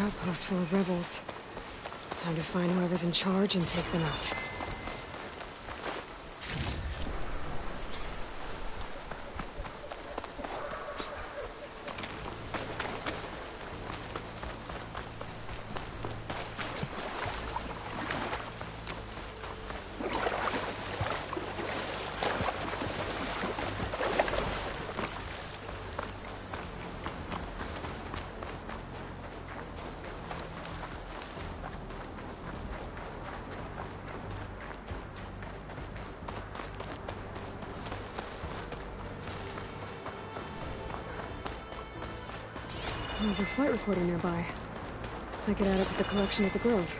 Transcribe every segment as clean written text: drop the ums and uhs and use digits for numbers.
outpost full of rebels. Time to find whoever's in charge and take them out. There's a flight recorder nearby. I could add it to the collection at the Grove.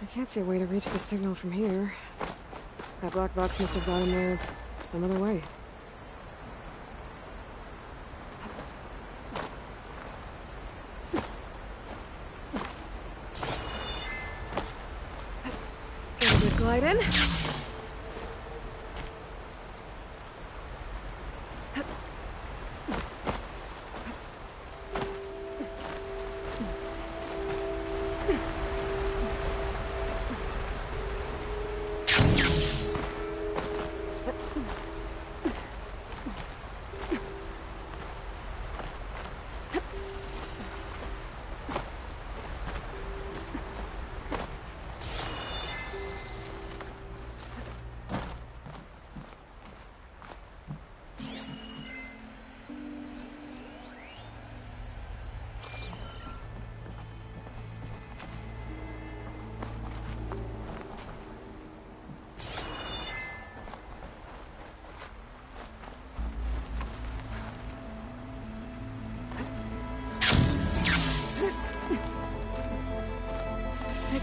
I can't see a way to reach the signal from here. That black box must have gotten there some other way. Get a good glide in.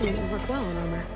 It would work well on armor.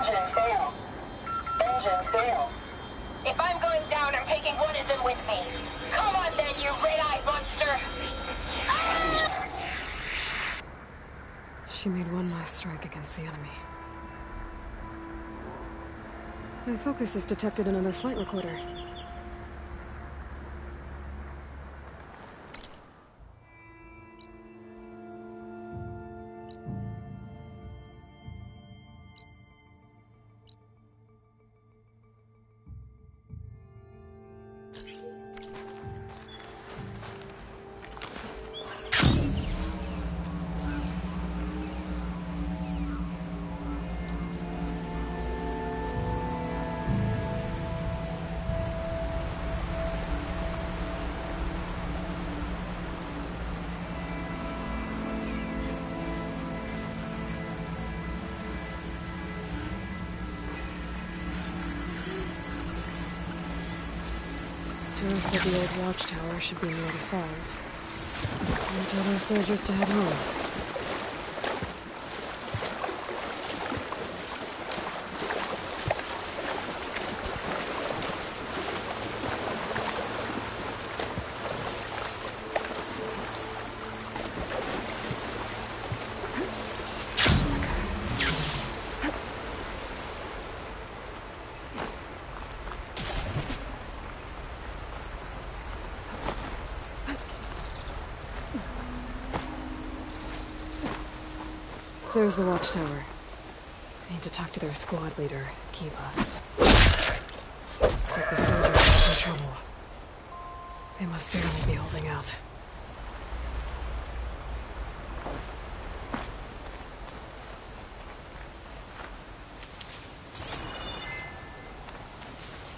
Engine fail. Engine fail. If I'm going down, I'm taking one of them with me. Come on then, you red-eyed monster! Ah! She made one last strike against the enemy. My focus has detected another flight recorder. Joe said the old watchtower should be near the falls. I told our soldiers to head home. There's the watchtower. I need to talk to their squad leader, Kiva. Looks like the soldiers are in trouble. They must barely be holding out.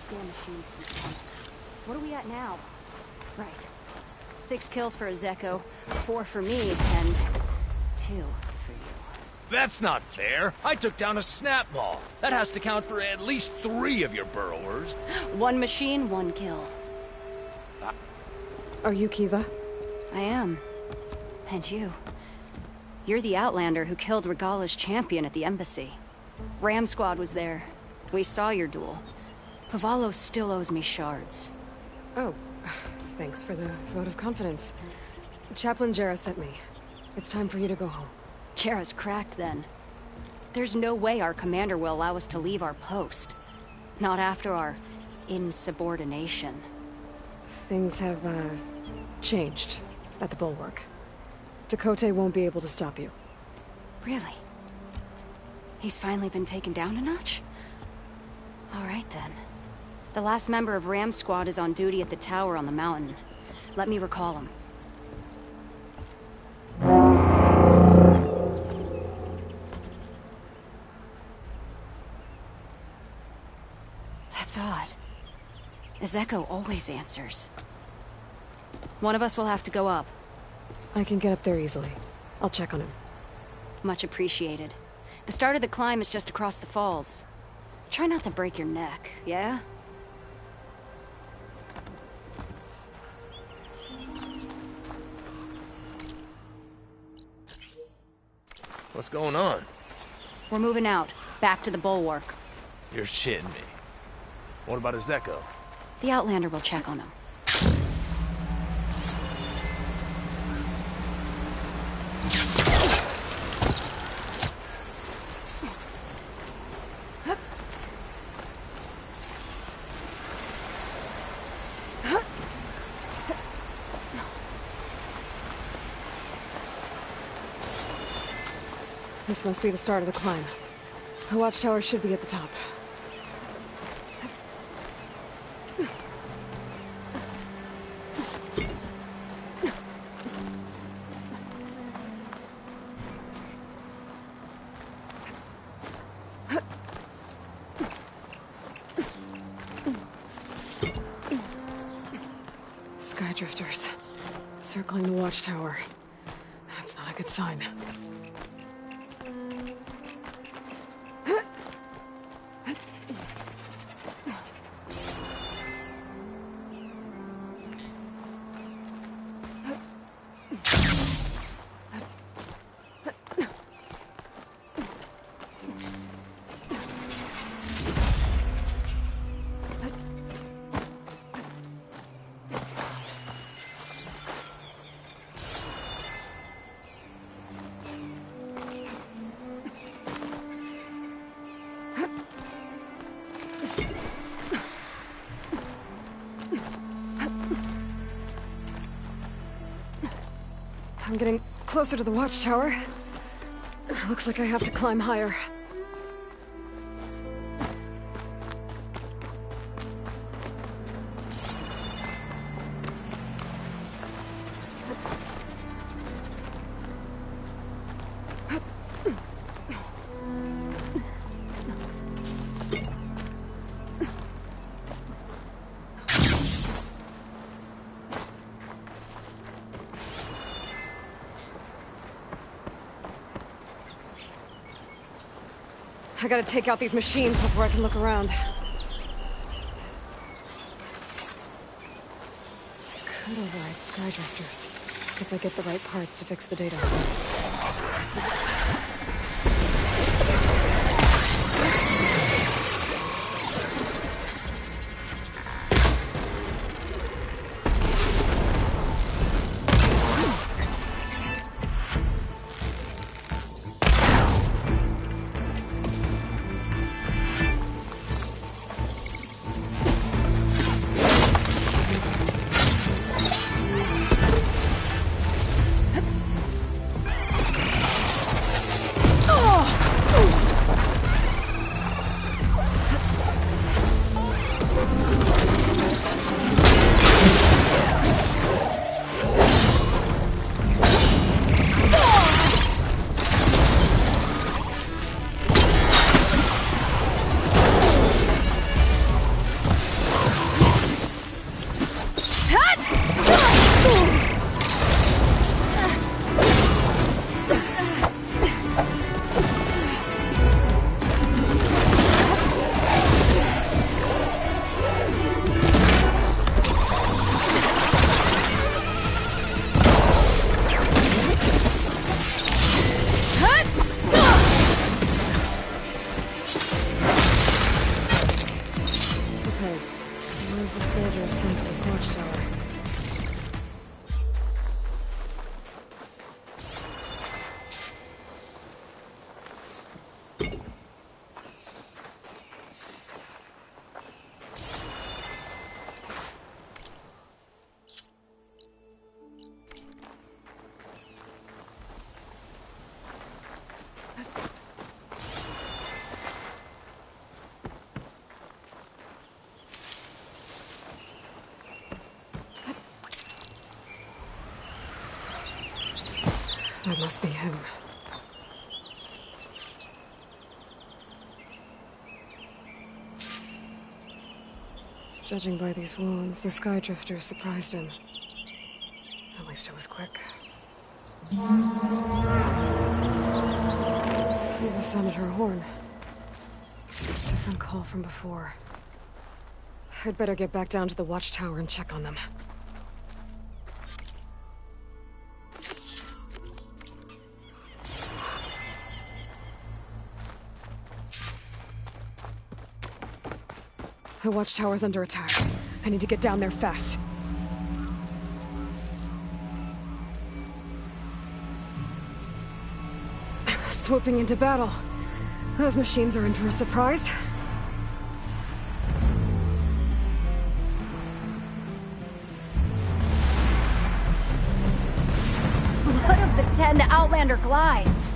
Scan machine. What are we at now? Right. 6 kills for Ezeko, 4 for me, and 2 for you. That's not fair. I took down a snap ball. That has to count for at least 3 of your burrowers. 1 machine, 1 kill. Are you Kiva? I am. And you. You're the Outlander who killed Regala's champion at the embassy. Ram Squad was there. We saw your duel. Pavalo still owes me shards. Oh, thanks for the vote of confidence. Chaplain Jarrah sent me. It's time for you to go home. Jarrah's cracked then. There's no way our commander will allow us to leave our post. Not after our insubordination. Things have, changed at the Bulwark. Dakota won't be able to stop you. Really? He's finally been taken down a notch? All right then. The last member of Ram Squad is on duty at the tower on the mountain. Let me recall him. That's odd. Ezeko always answers. One of us will have to go up. I can get up there easily. I'll check on him. Much appreciated. The start of the climb is just across the falls. Try not to break your neck, yeah? What's going on? We're moving out, back to the Bulwark. You're shitting me. What about Ezeko? The Outlander will check on him. This must be the start of the climb. The watchtower should be at the top. Skydrifters. Circling the watchtower. That's not a good sign. I'm getting closer to the watchtower. Looks like I have to climb higher. I gotta take out these machines before I can look around. Could override Skydrifters if I get the right parts to fix the data. That must be him. Judging by these wounds, the Skydrifters surprised him. At least it was quick. Eva sounded her horn. Different call from before. I'd better get back down to the watchtower and check on them. The watchtower's under attack. I need to get down there fast. Swooping into battle. Those machines are in for a surprise. What of the 10 the Outlander glides?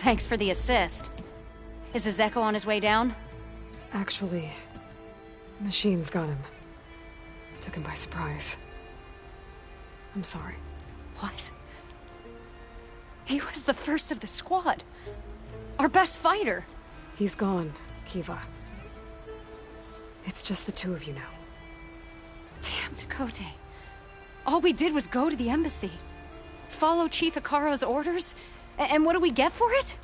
Thanks for the assist. Is the Zeko on his way down? Actually, machines got him. Took him by surprise. I'm sorry. What? He was the first of the squad. Our best fighter. He's gone, Kiva. It's just the two of you now. Damn, Tekote. All we did was go to the embassy. Follow Chief Ikaro's orders? And what do we get for it?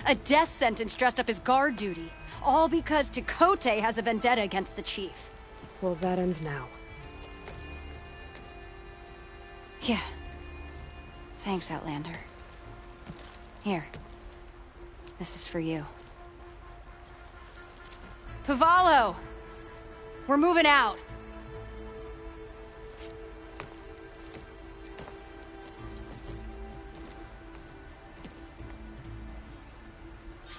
A death sentence dressed up as guard duty. All because Tekote has a vendetta against the Chief. Well, that ends now. Yeah. Thanks, Outlander. Here. This is for you. Pavalo! We're moving out!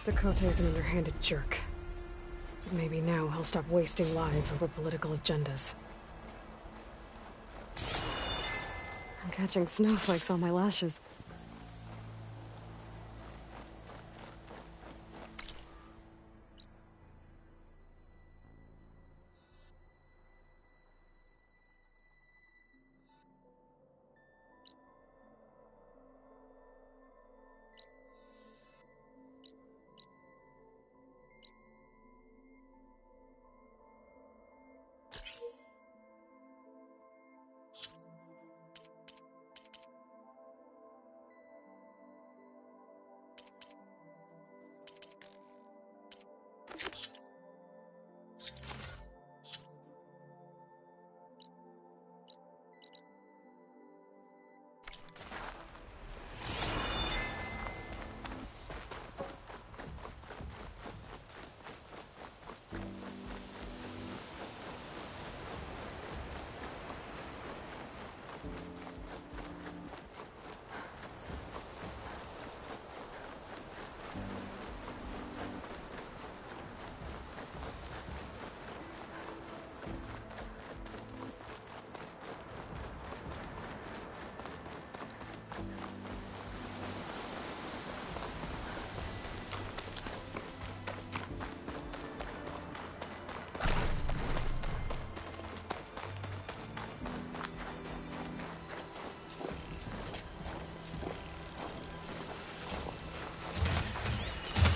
Tekote's an underhanded jerk. But maybe now he'll stop wasting lives over political agendas. I'm catching snowflakes on my lashes.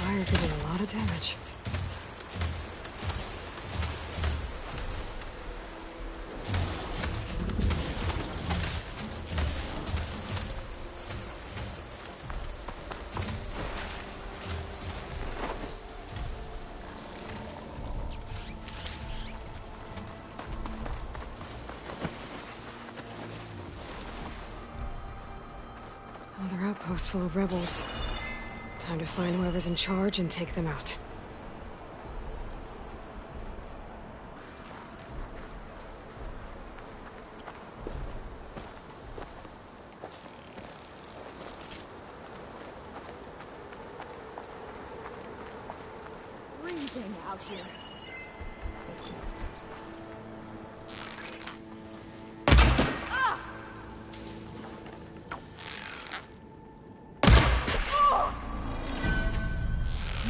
Fire doing a lot of damage. Another outpost full of rebels. Time to find whoever's in charge and take them out. Freezing out here.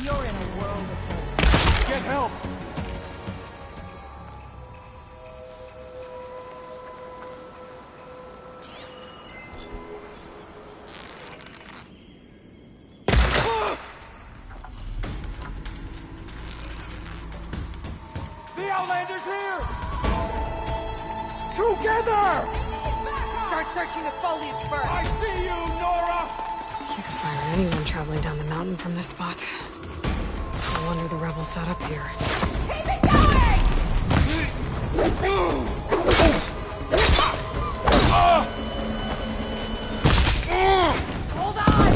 You're in a world of hurt. Get help! The Outlander's here! Together! Start searching the foliage first. I see you, Nora! You can fire anyone traveling down the mountain from this spot. No wonder the rebels set up here. Keep it going! Hold on!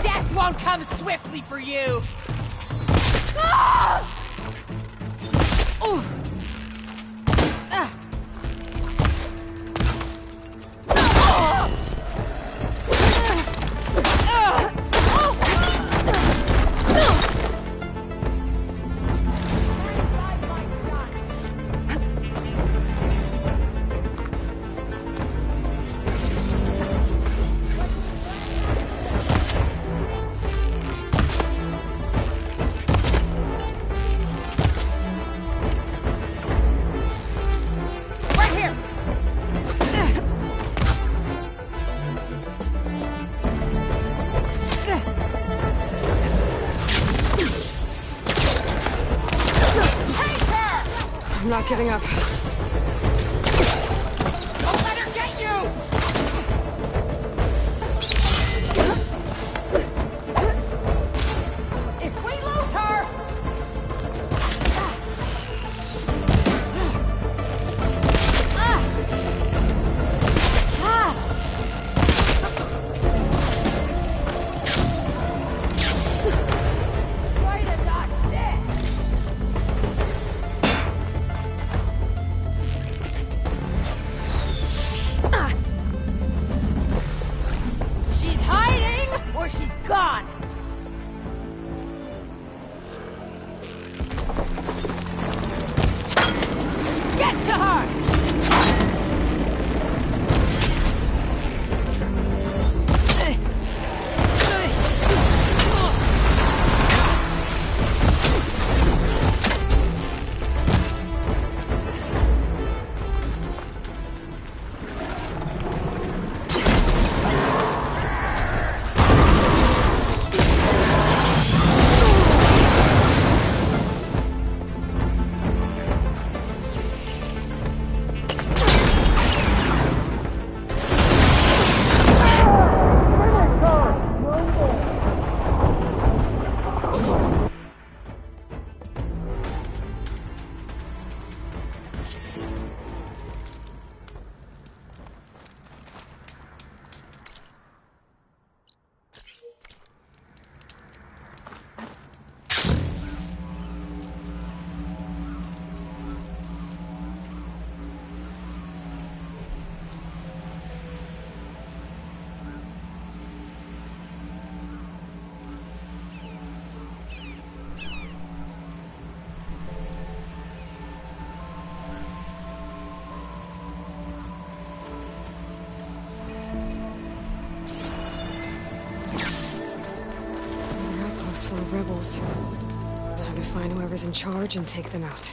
Death won't come swiftly for you! giving up. Don't let her get you! If we lose her... Try to dodge this! She's hiding, or she's gone. Get to her! Outpost full of rebels. Time to find whoever's in charge and take them out.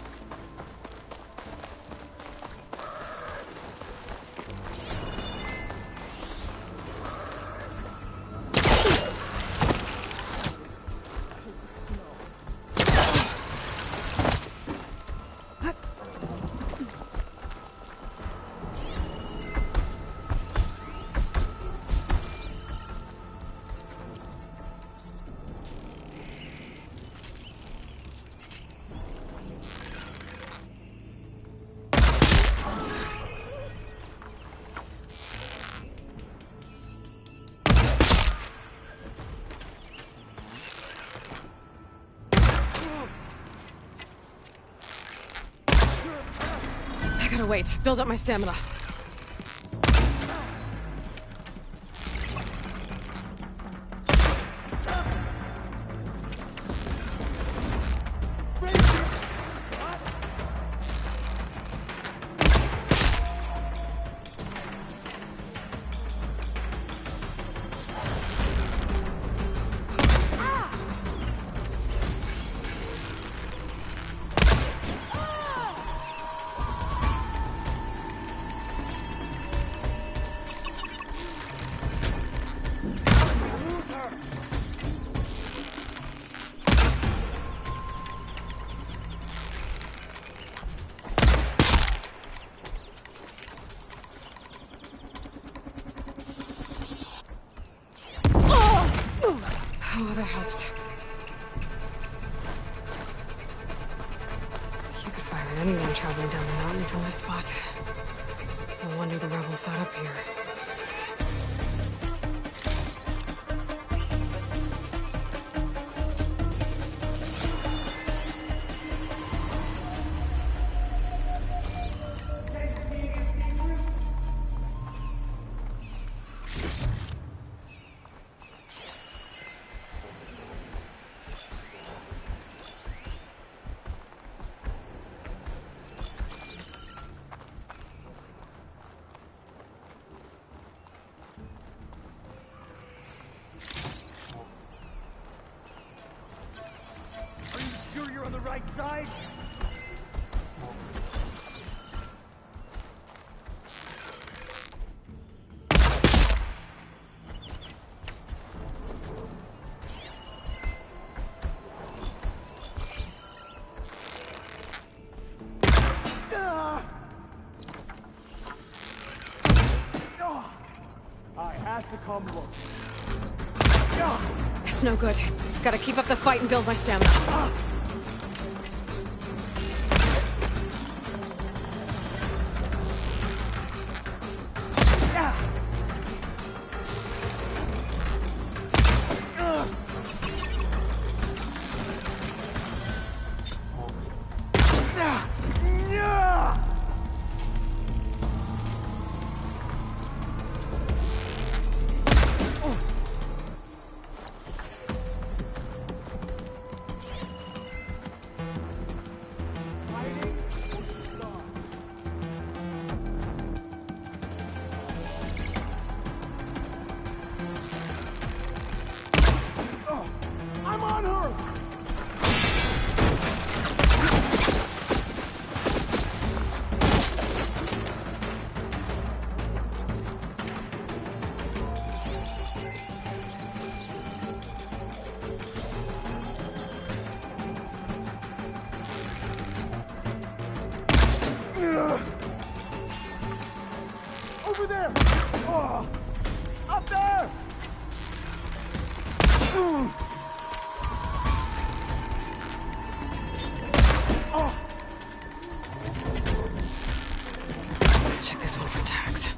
I gotta wait. Build up my stamina. Oh, that helps. You could fire at anyone traveling down the mountain from this spot. No wonder the rebels set up here. had to come look. It's no good. Gotta keep up the fight and build my stamina. I'm on her! Over there! Oh, up there! Let's check this one for tags.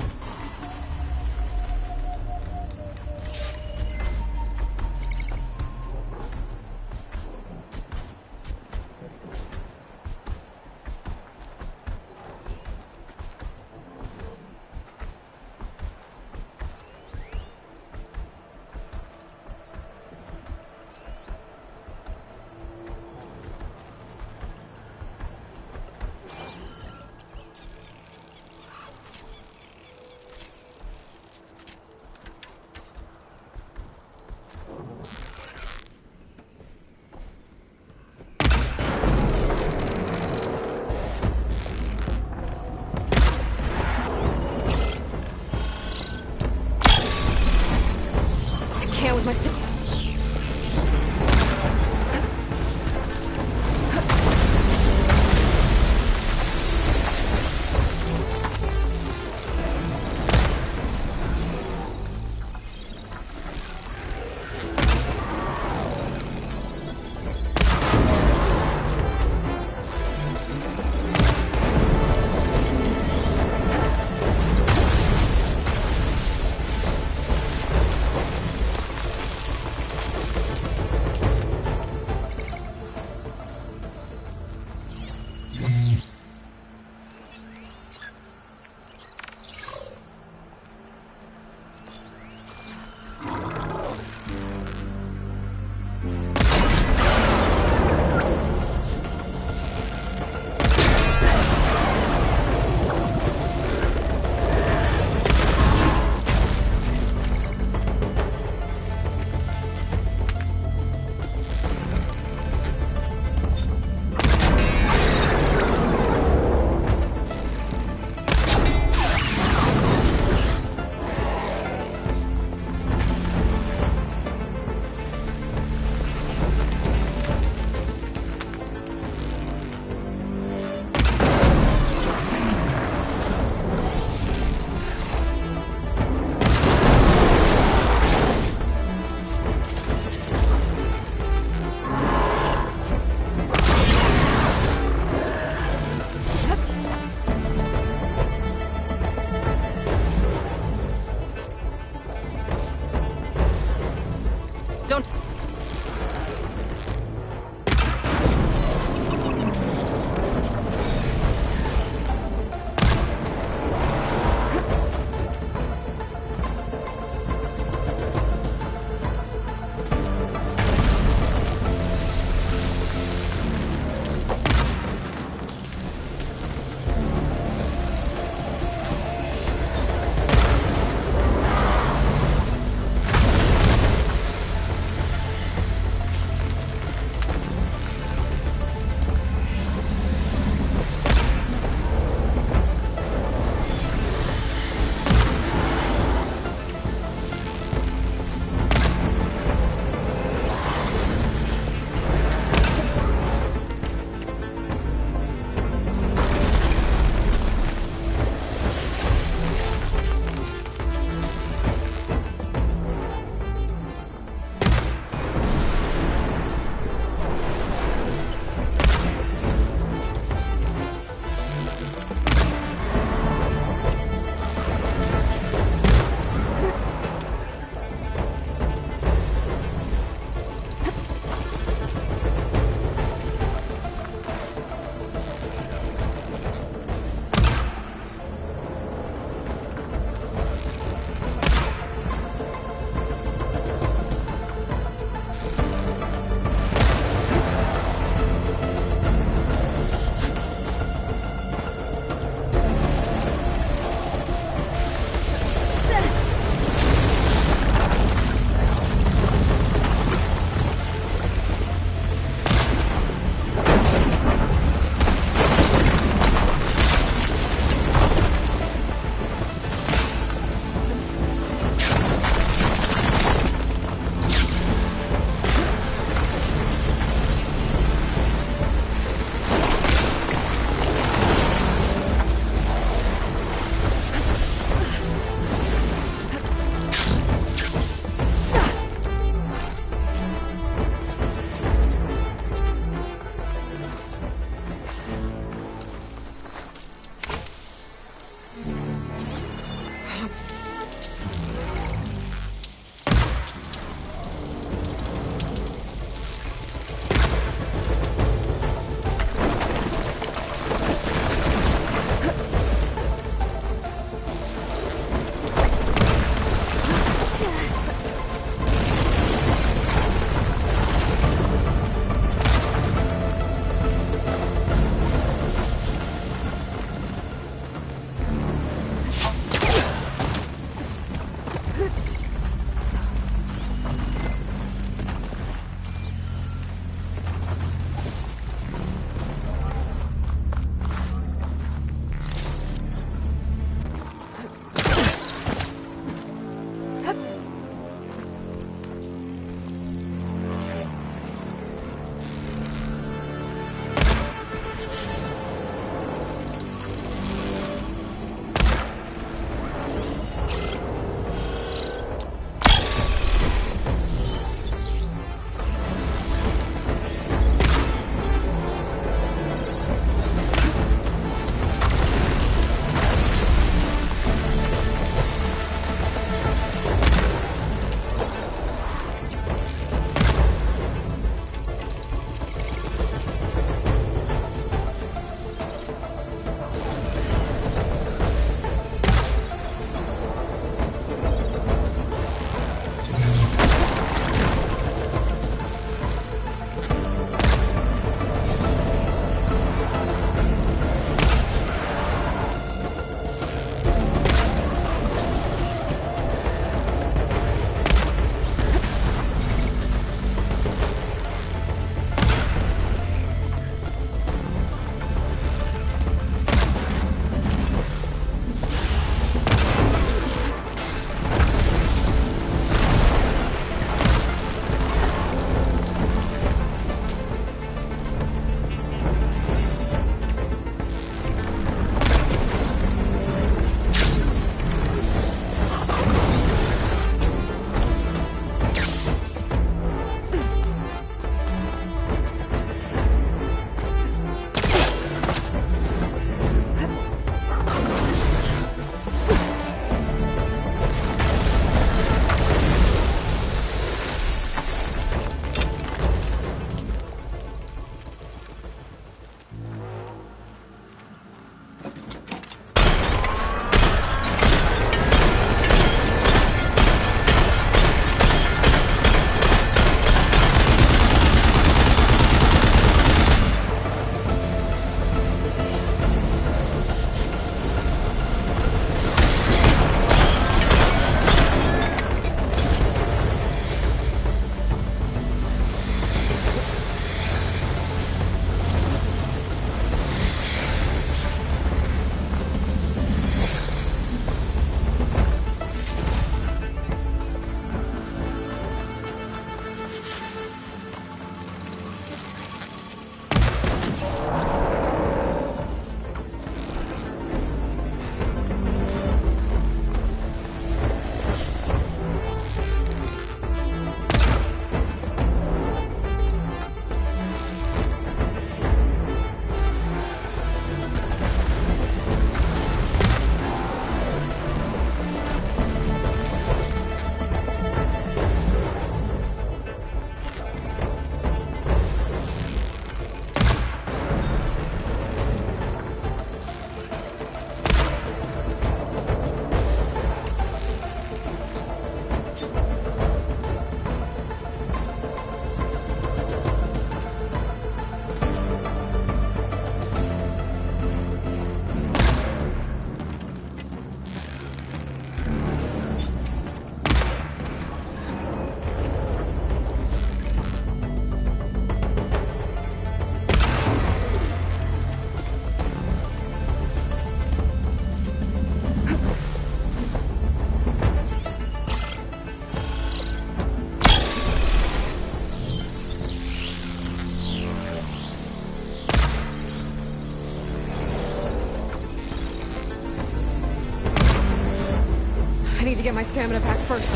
I need to get my stamina back first.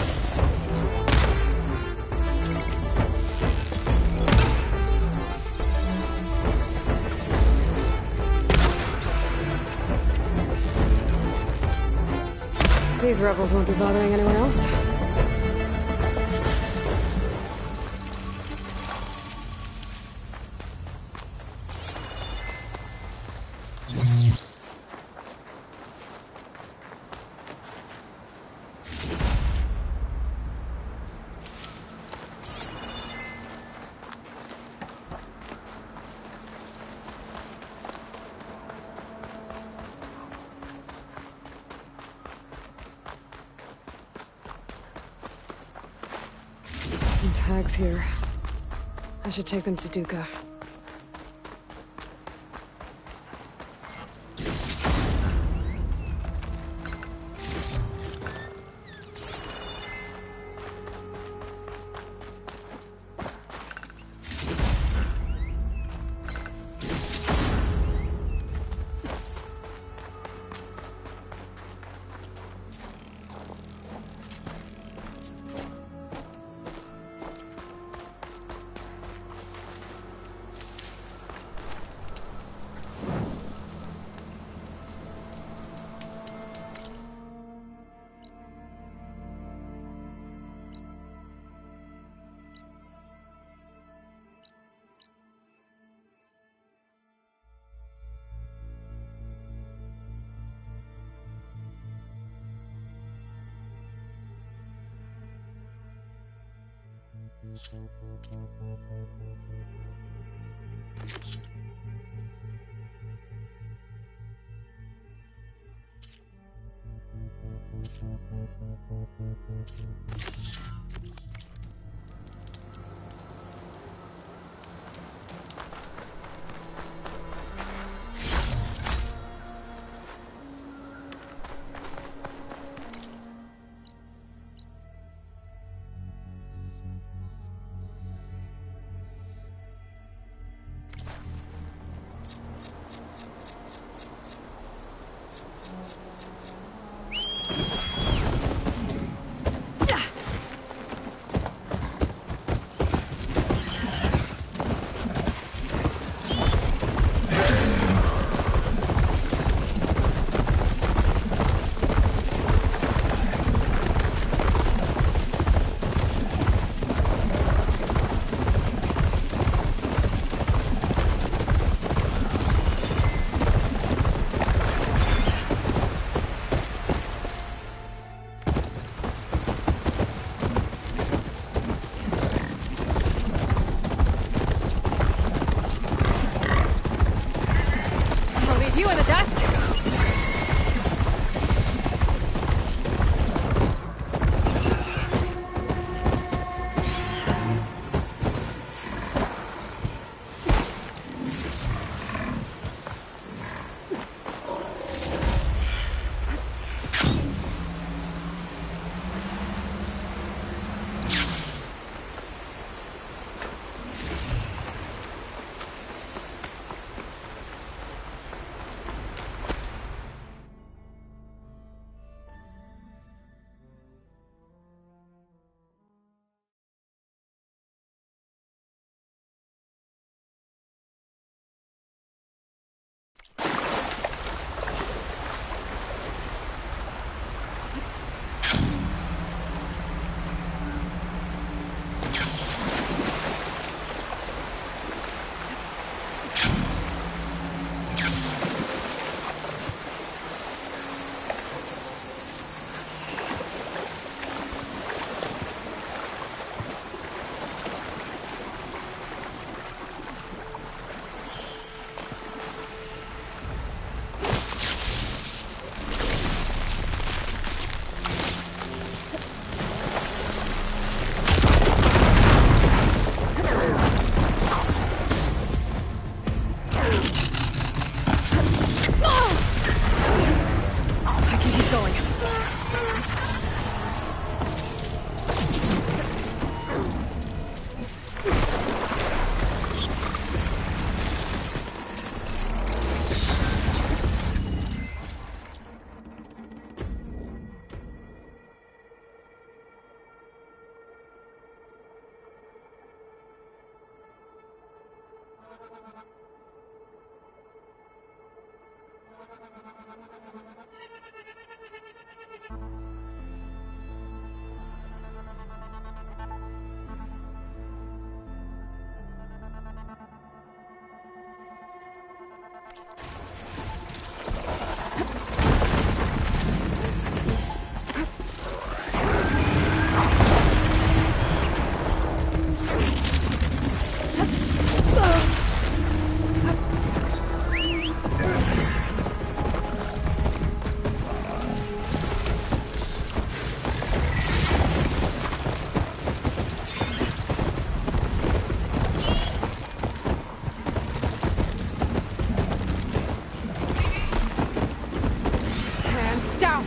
These rebels won't be bothering anyone else. Some tags here. I should take them to Duca.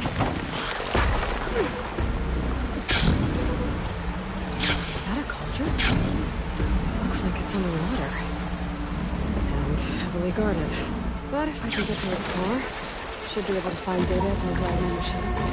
down! Is that a cauldron? Looks like it's underwater. And heavily guarded. But if I can get to its core, should be able to find data to override my machines.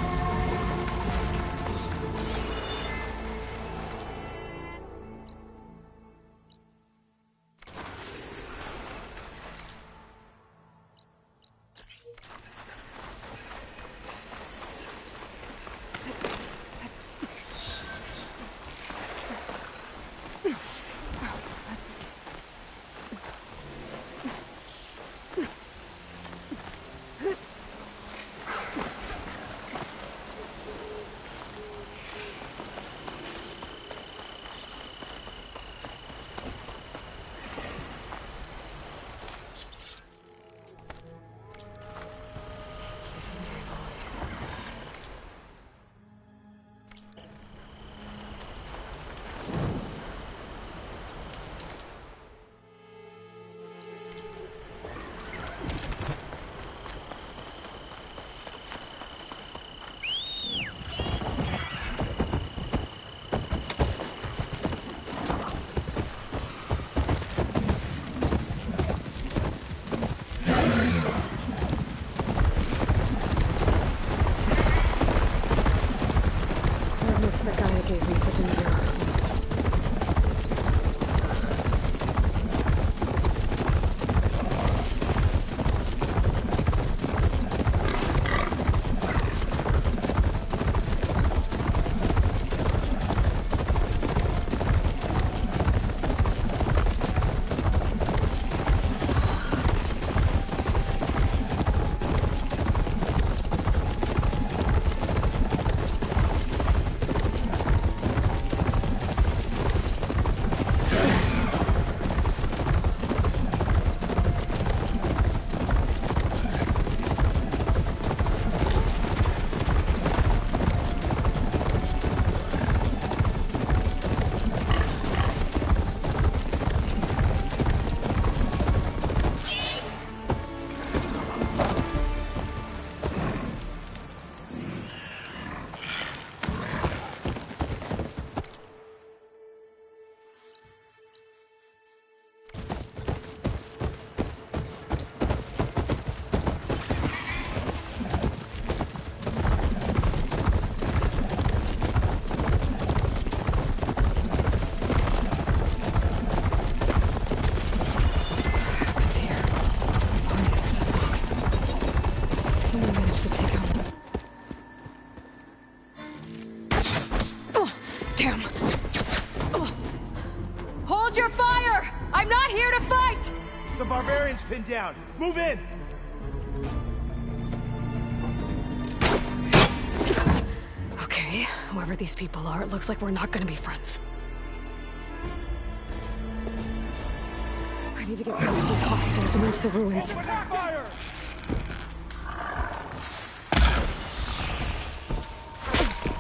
Hold your fire! I'm not here to fight! The barbarian's pinned down. Move in! Okay, whoever these people are, it looks like we're not gonna be friends. I need to get past these hostiles and into the ruins. Open fire!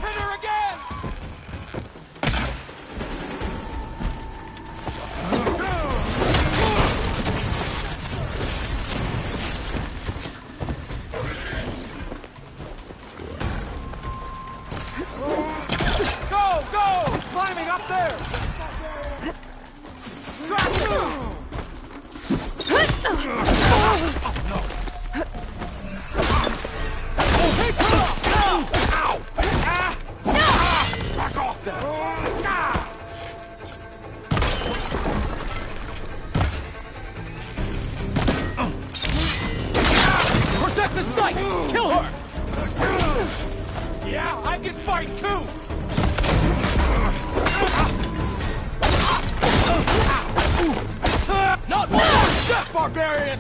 Hit her again! Go! Go! Climbing up there! Back off there! Protect the site! Kill her! Yeah, I can fight too! Not one more step, barbarian!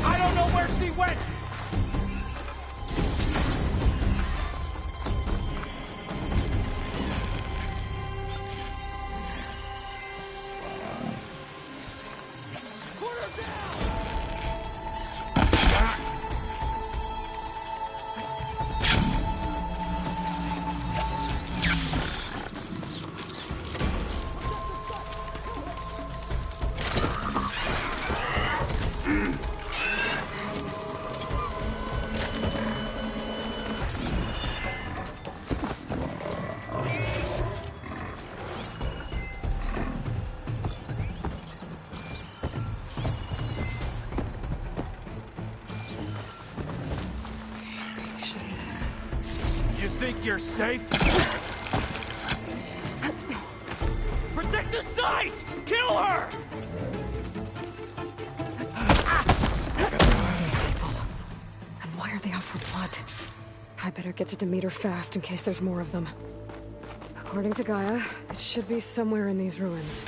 I don't know where she went! Put her down! think you're safe? Protect the site! Kill her! Who are these people? And why are they out for blood? I better get to Demeter fast in case there's more of them. According to Gaia, it should be somewhere in these ruins.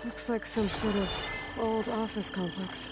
Looks like some sort of old office complex.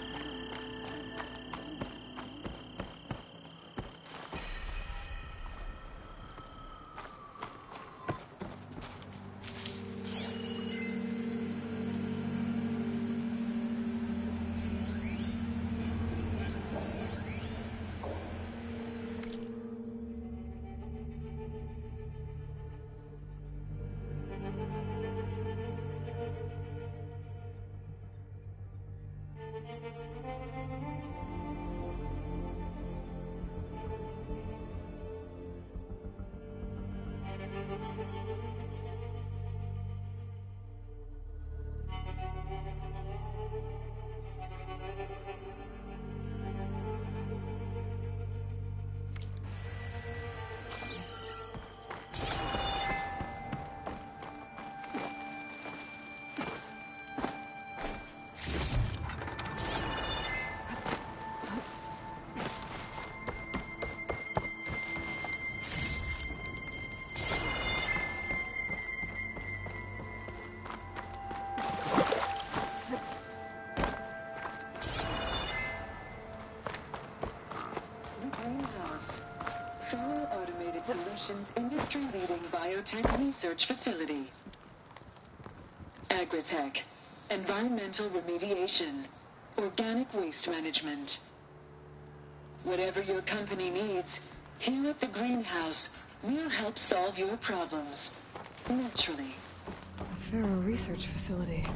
Solutions industry-leading biotech research facility. Agritech, environmental remediation, organic waste management. Whatever your company needs, here at the greenhouse, we'll help solve your problems. Naturally. A Faro research facility.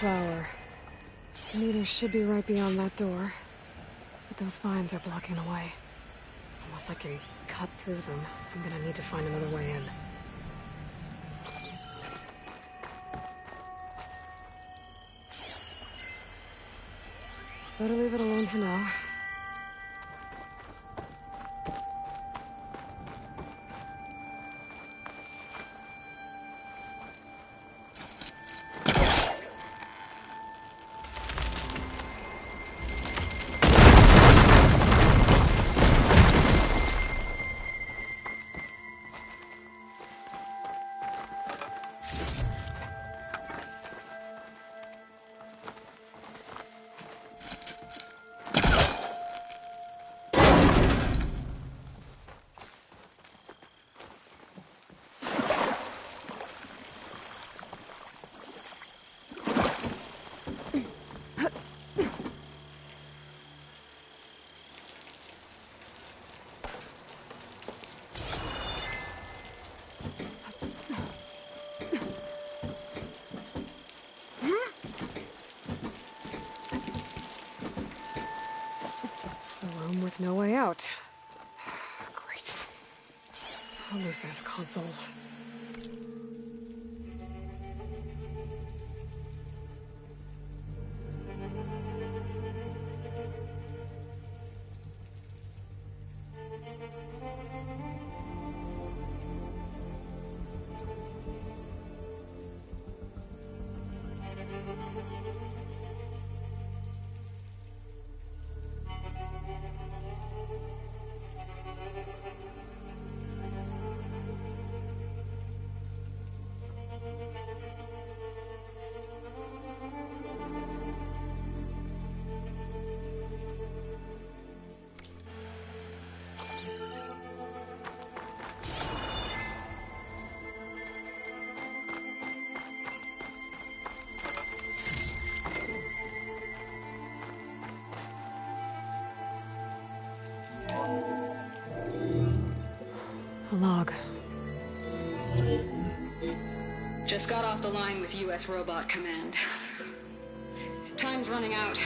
flower. The meter should be right beyond that door. But those vines are blocking the way. Unless I can cut through them, I'm gonna need to find another way in. Better leave it alone for now. With no way out. Great. At least there's a console. A log. Just got off the line with U.S. Robot Command. Time's running out.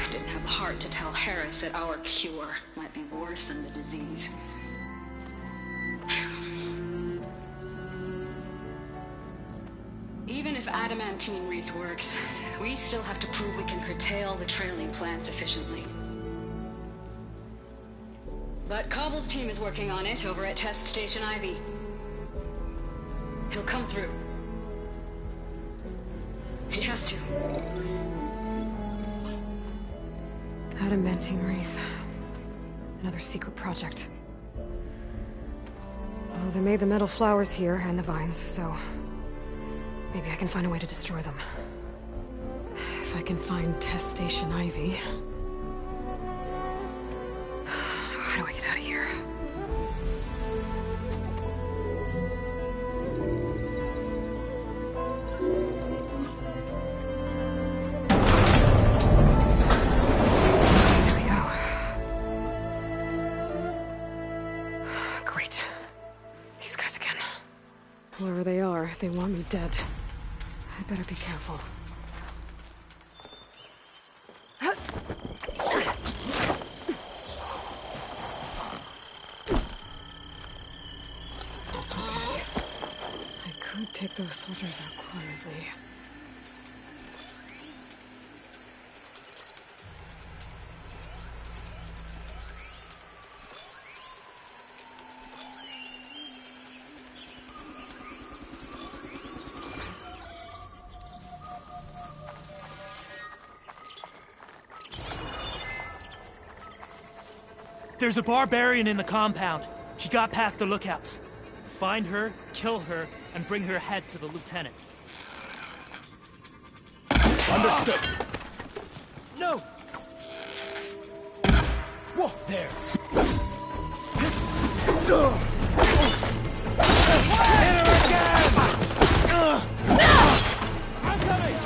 Didn't have the heart to tell Harris that our cure might be worse than the disease. Even if adamantine wreath works, we still have to prove we can curtail the trailing plants efficiently. But Cobble's team is working on it over at Test Station Ivy. He'll come through. He has to. Adamantine wreath. Another secret project. Well, they made the metal flowers here and the vines, so maybe I can find a way to destroy them. If I can find Test Station Ivy. How do I get out of here? There we go. Great. These guys again. Whoever they are, they want me dead. I better be careful. Take those soldiers out quietly. There's a barbarian in the compound. She got past the lookouts. Find her, kill her, and bring her head to the lieutenant. Understood. No! Whoa, there. Hit her again! I'm coming!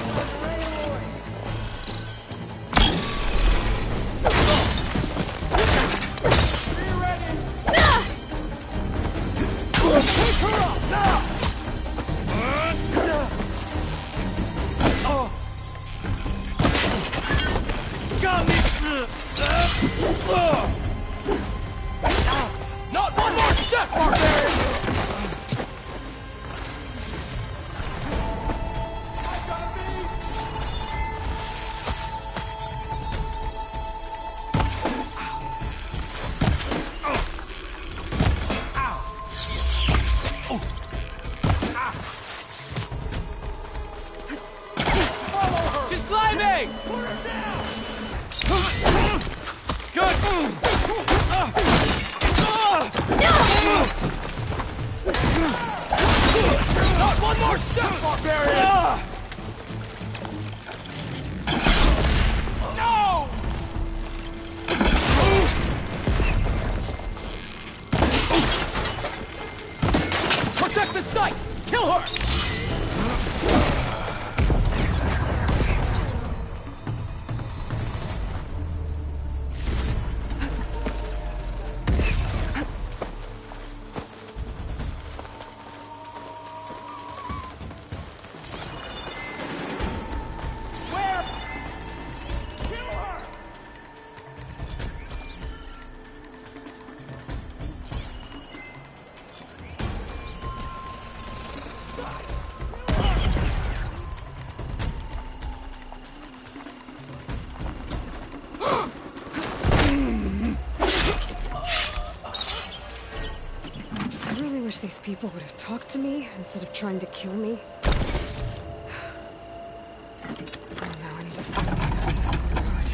Be ready! Pick her up! Now! Not one more step, barbarian! She's climbing! Good! Not one more step, barbarian! No! Protect the site! Kill her! I really wish these people would have talked to me instead of trying to kill me. Oh no, I need to find out how this neighborhood.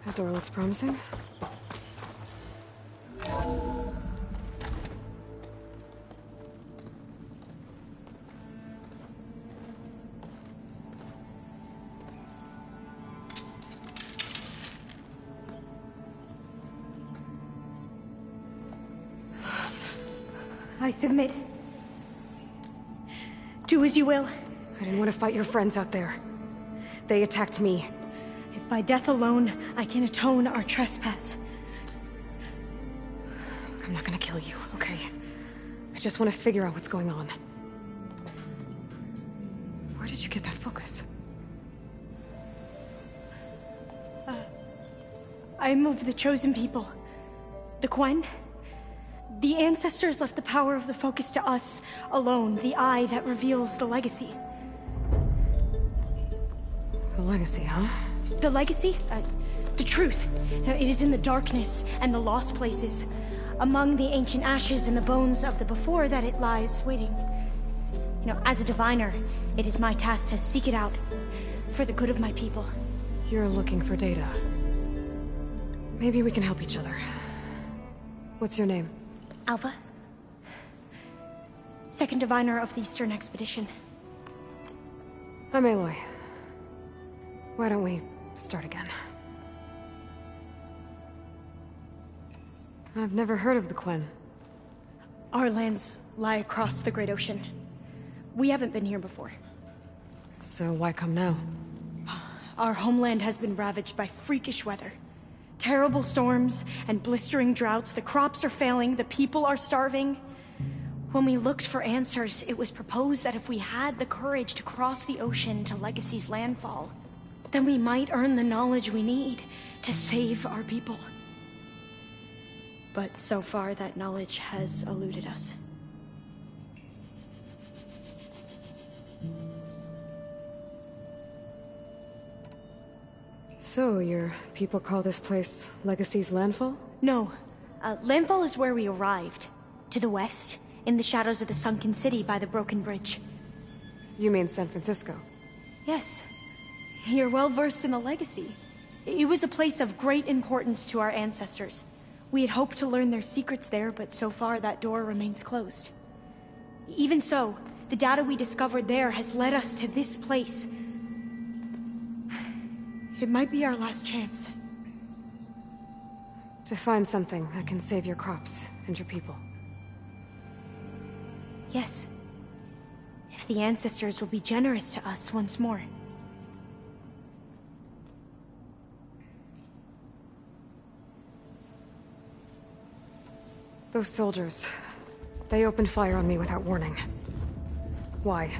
That door looks promising. I submit. Do as you will. I didn't want to fight your friends out there. They attacked me. If by death alone I can atone our trespass. I'm not gonna kill you, okay? I just want to figure out what's going on. Where did you get that focus? I am of the chosen people. The Quen. The ancestors left the power of the focus to us alone, the eye that reveals the legacy. The legacy, huh? The legacy? The truth. It is in the darkness and the lost places. Among the ancient ashes and the bones of the before that it lies waiting. As a diviner, it is my task to seek it out for the good of my people. You're looking for data. Maybe we can help each other. What's your name? Alpha. Second diviner of the Eastern Expedition. I'm Aloy. Why don't we start again? I've never heard of the Quen. Our lands lie across the Great Ocean. We haven't been here before. So why come now? our homeland has been ravaged by freakish weather. Terrible storms and blistering droughts, the crops are failing, the people are starving. When we looked for answers, it was proposed that if we had the courage to cross the ocean to Legacy's landfall, then we might earn the knowledge we need to save our people. But so far, that knowledge has eluded us. So, your people call this place Legacy's landfall? No. Landfall is where we arrived. To the west, in the shadows of the sunken city by the broken bridge. You mean San Francisco? Yes. You're well versed in the Legacy. It was a place of great importance to our ancestors. We had hoped to learn their secrets there, but so far that door remains closed. Even so, the data we discovered there has led us to this place. It might be our last chance. To find something that can save your crops and your people. Yes. If the ancestors will be generous to us once more. Those soldiers, they opened fire on me without warning. Why?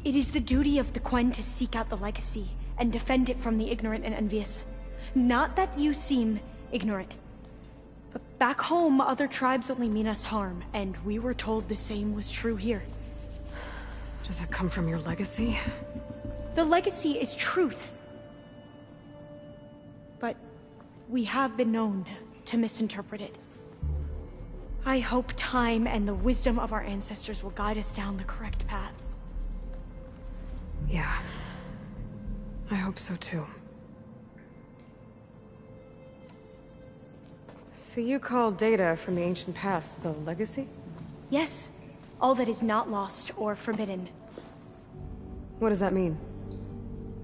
It is the duty of the Quen to seek out the Legacy and defend it from the ignorant and envious. Not that you seem ignorant. But back home, other tribes only mean us harm, and we were told the same was true here. Does that come from your legacy? The Legacy is truth. But we have been known to misinterpret it. I hope time and the wisdom of our ancestors will guide us down the correct path. Yeah. I hope so too. So you call data from the ancient past the Legacy? Yes. All that is not lost or forbidden. What does that mean?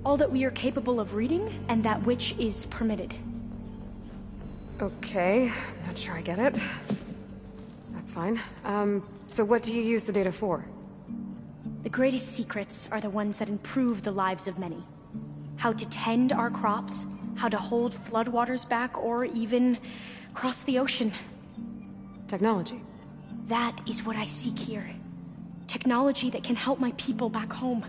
All that we are capable of reading, and that which is permitted. Okay, not sure I get it. That's fine. So what do you use the data for? The greatest secrets are the ones that improve the lives of many. How to tend our crops, how to hold floodwaters back, or even cross the ocean. Technology. That is what I seek here. Technology that can help my people back home.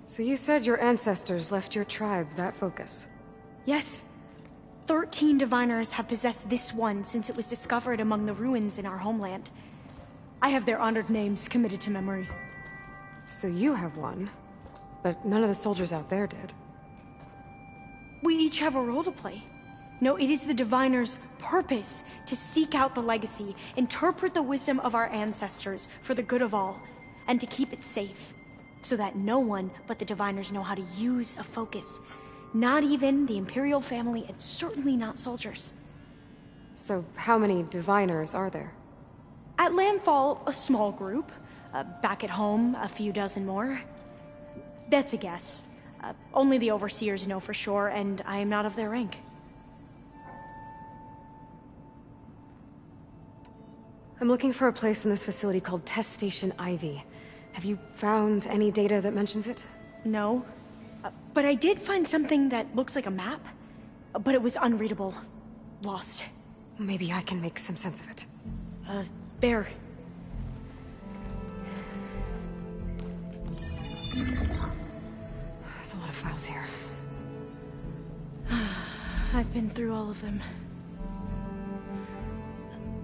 So you said your ancestors left your tribe that focus? Yes. 13 diviners have possessed this one since it was discovered among the ruins in our homeland. I have their honored names committed to memory. So you have one, but none of the soldiers out there did. We each have a role to play. No, it is the diviner's purpose to seek out the Legacy, interpret the wisdom of our ancestors for the good of all, and to keep it safe, so that no one but the diviners know how to use a focus. Not even the Imperial family, and certainly not soldiers. So how many diviners are there? At Landfall, a small group. Back at home, a few dozen more. That's a guess. Only the overseers know for sure, and I am not of their rank. I'm looking for a place in this facility called Test Station Ivy. Have you found any data that mentions it? No. But I did find something that looks like a map. But it was unreadable. Lost. Maybe I can make some sense of it. Bear. There's a lot of files here. I've been through all of them.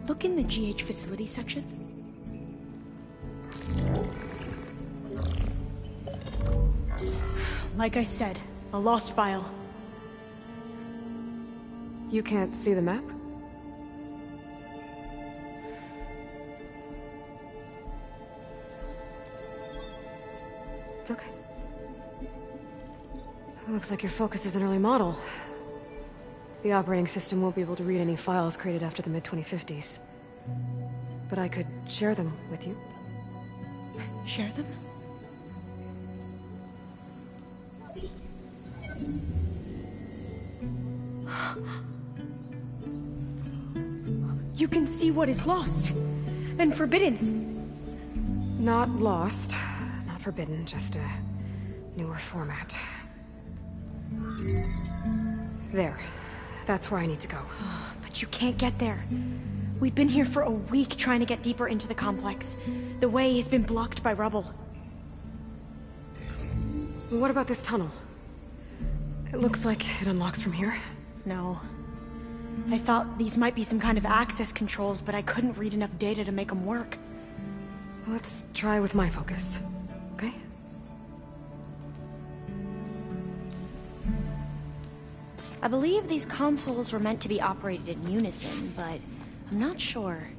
Look in the GH facility section. Like I said, a lost file. You can't see the map? It's okay. It looks like your focus is an early model. The operating system won't be able to read any files created after the mid-2050s. But I could share them with you. Share them? You can see what is lost and forbidden. Not lost, not forbidden, just a newer format. There. That's where I need to go. But you can't get there. We've been here for a week trying to get deeper into the complex. The way has been blocked by rubble. What about this tunnel? It looks like it unlocks from here. No. I thought these might be some kind of access controls, but I couldn't read enough data to make them work. Let's try with my focus, okay? I believe these consoles were meant to be operated in unison, but I'm not sure.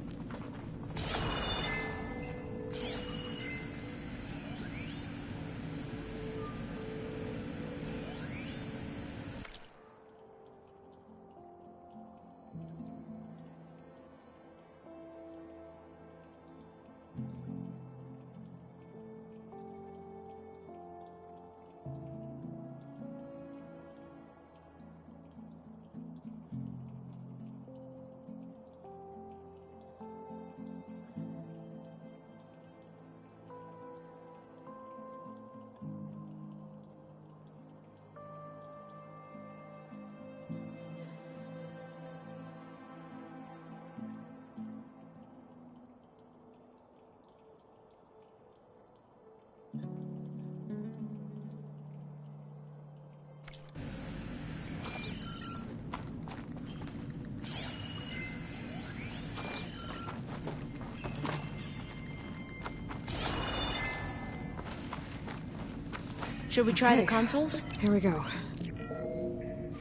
Should we try the consoles? Here we go.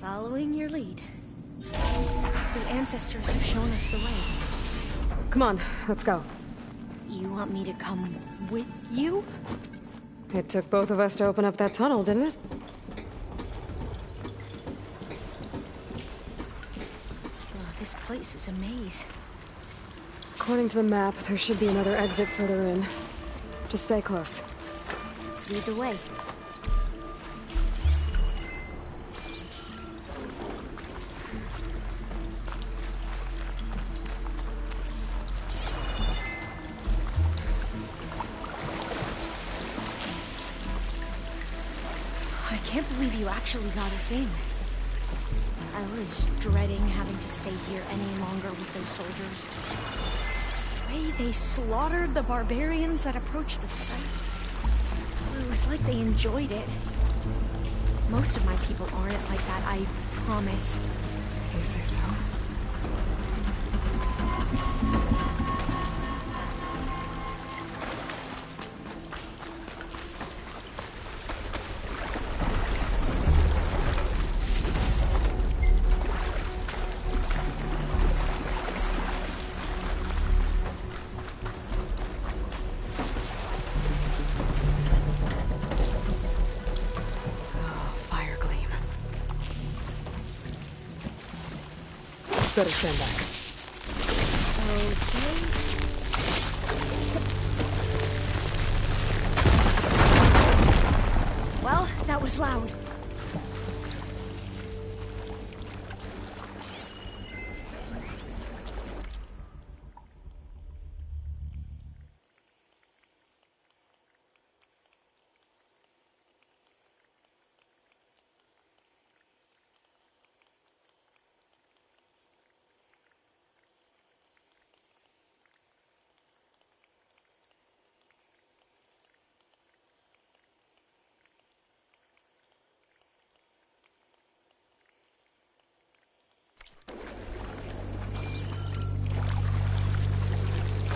Following your lead. The ancestors have shown us the way. Come on, let's go. You want me to come with you? It took both of us to open up that tunnel, didn't it? Oh, this place is a maze. According to the map, there should be another exit further in. Just stay close. Lead the way. I can't believe you actually got us in. I was dreading having to stay here any longer with those soldiers. The way they slaughtered the barbarians that approached the site. It was like they enjoyed it. Most of my people aren't like that, I promise. If you say so. Better stand back. Okay. Well, that was loud.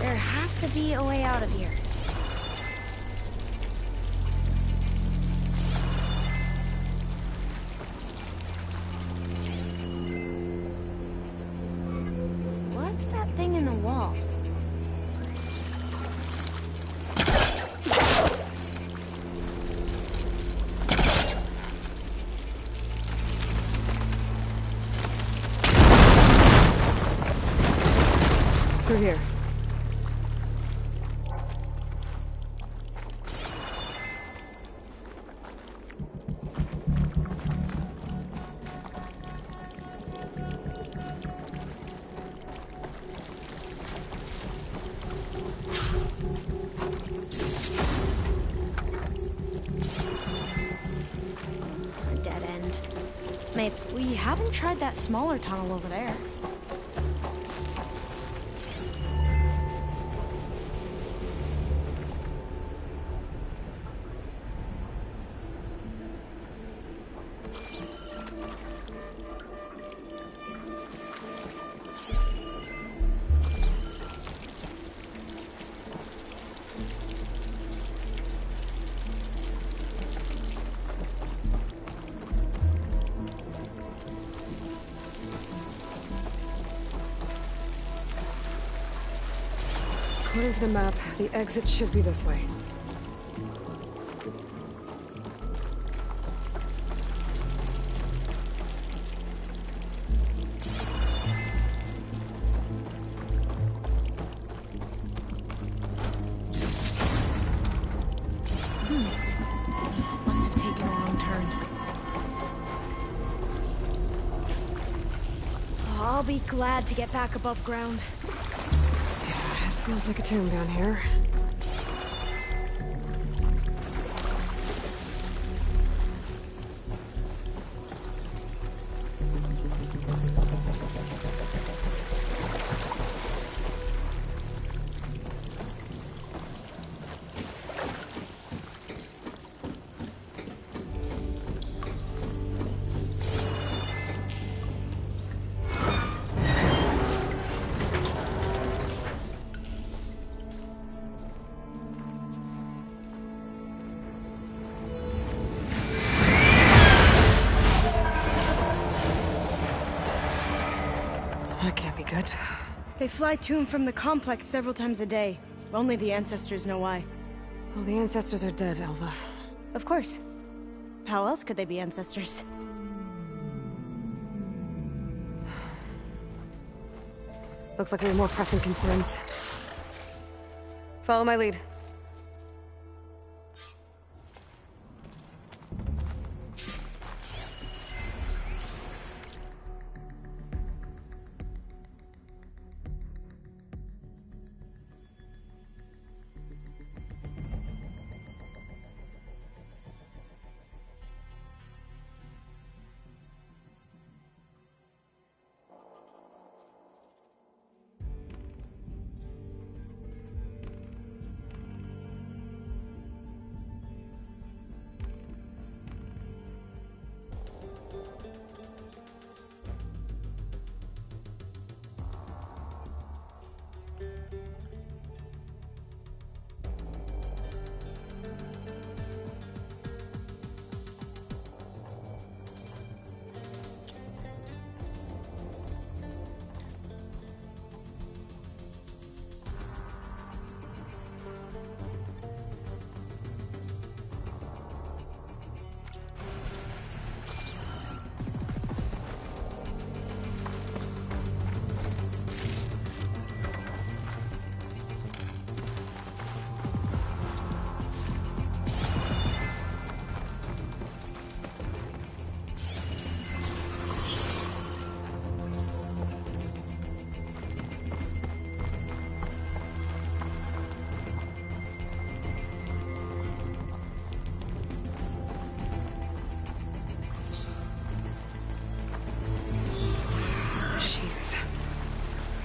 There has to be a way out of here. What's that thing in the wall? Through here. mate, we haven't tried that smaller tunnel over there. According to the map, the exit should be this way. Must have taken a wrong turn. Oh, I'll be glad to get back above ground. Feels like a tomb down here. That can't be good. They fly to and from the complex several times a day. Only the ancestors know why. Well, the ancestors are dead, Elva. Of course. How else could they be ancestors? Looks like we have more pressing concerns. Follow my lead.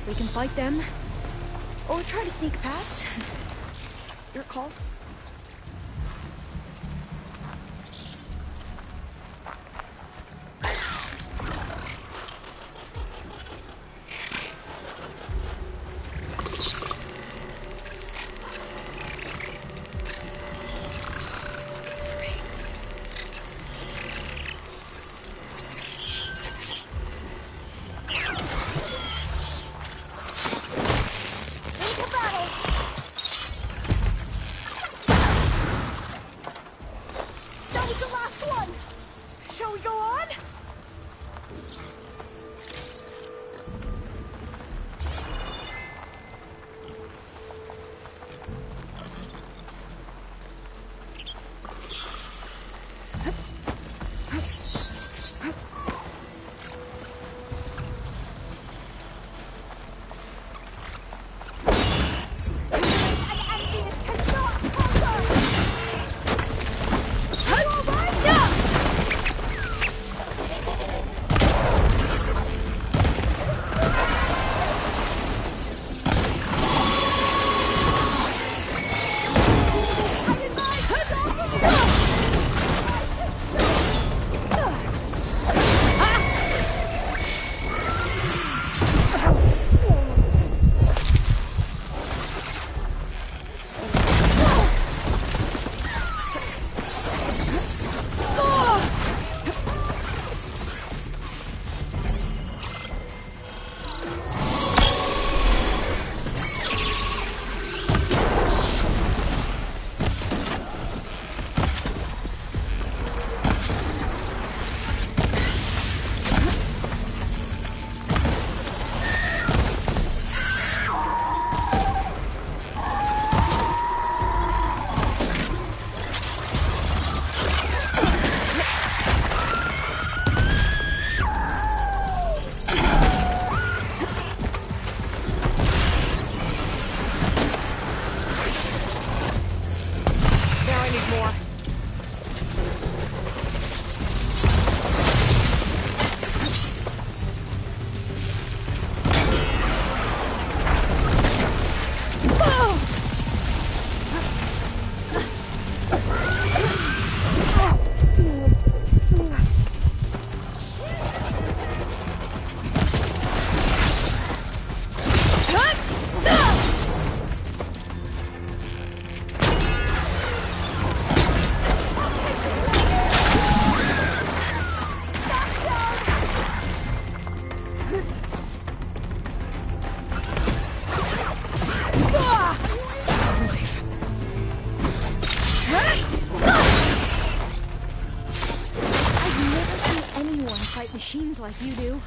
We can fight them, or try to sneak past. Your call. machines like you do.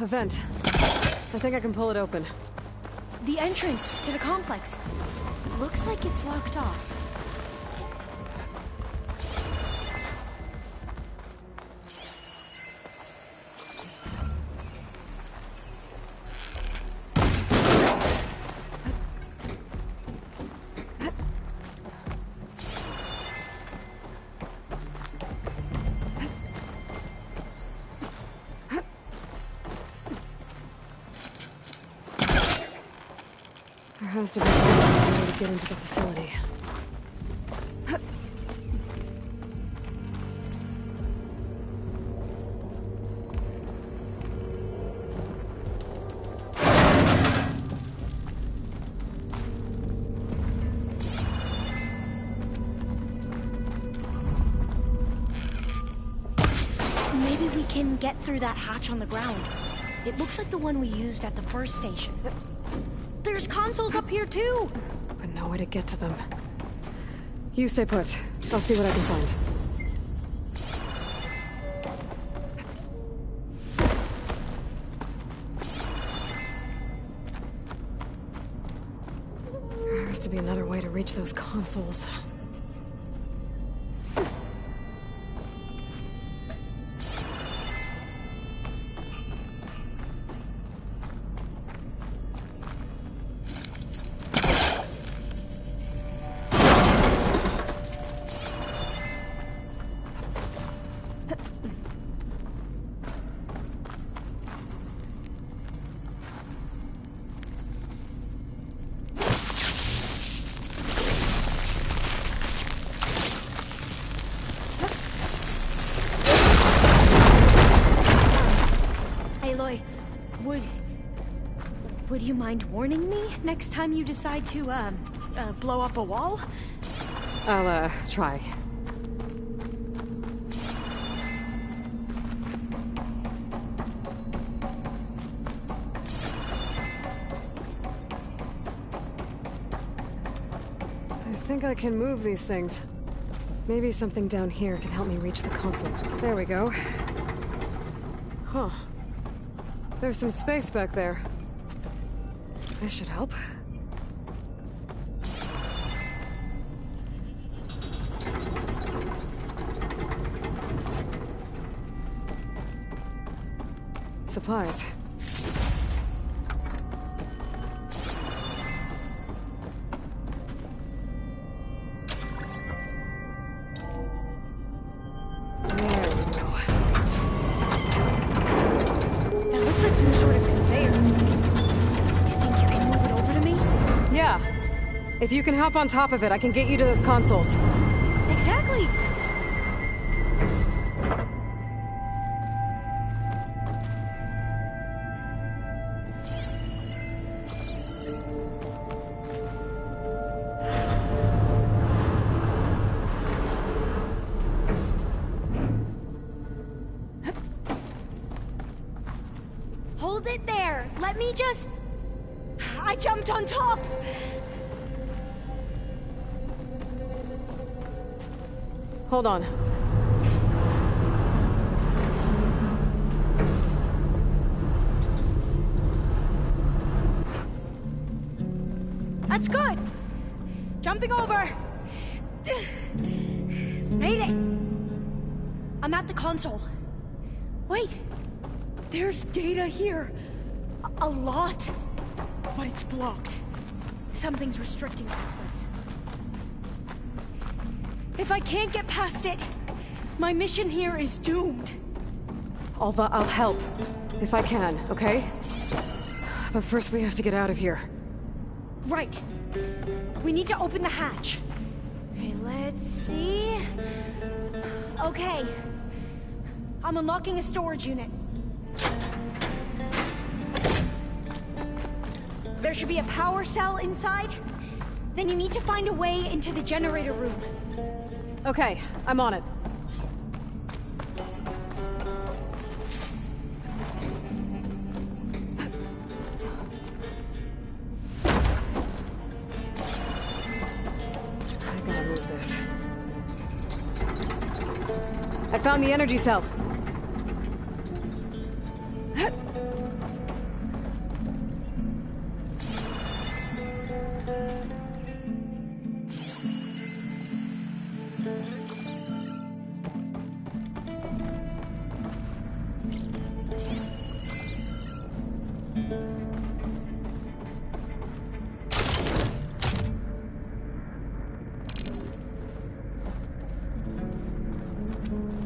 A vent. I think I can pull it open. The entrance to the complex. Looks like it's locked off. There has to be some way to get into the facility. Maybe we can get through that hatch on the ground. It looks like the one we used at the first station. There's consoles up here too! But no way to get to them. You stay put. I'll see what I can find. There has to be another way to reach those consoles. Would you mind warning me next time you decide to, blow up a wall? I'll, try. I think I can move these things. Maybe something down here can help me reach the console. There we go. Huh. There's some space back there. This should help. Supplies. That looks like some sort of conveyor. You think you can move it over to me? Yeah. If you can hop on top of it, I can get you to those consoles. Exactly. Hold it there. Let me just... I jumped on top. Hold on. That's good. Jumping over. Made it. I'm at the console. Wait. There's data here. A lot. But it's blocked. Something's restricting access. If I can't get past it, my mission here is doomed. Alva, I'll help. If I can, okay? But first we have to get out of here. Right. We need to open the hatch. Okay, let's see... Okay. I'm unlocking a storage unit. There should be a power cell inside. Then you need to find a way into the generator room. Okay, I'm on it. I gotta move this. I found the energy cell.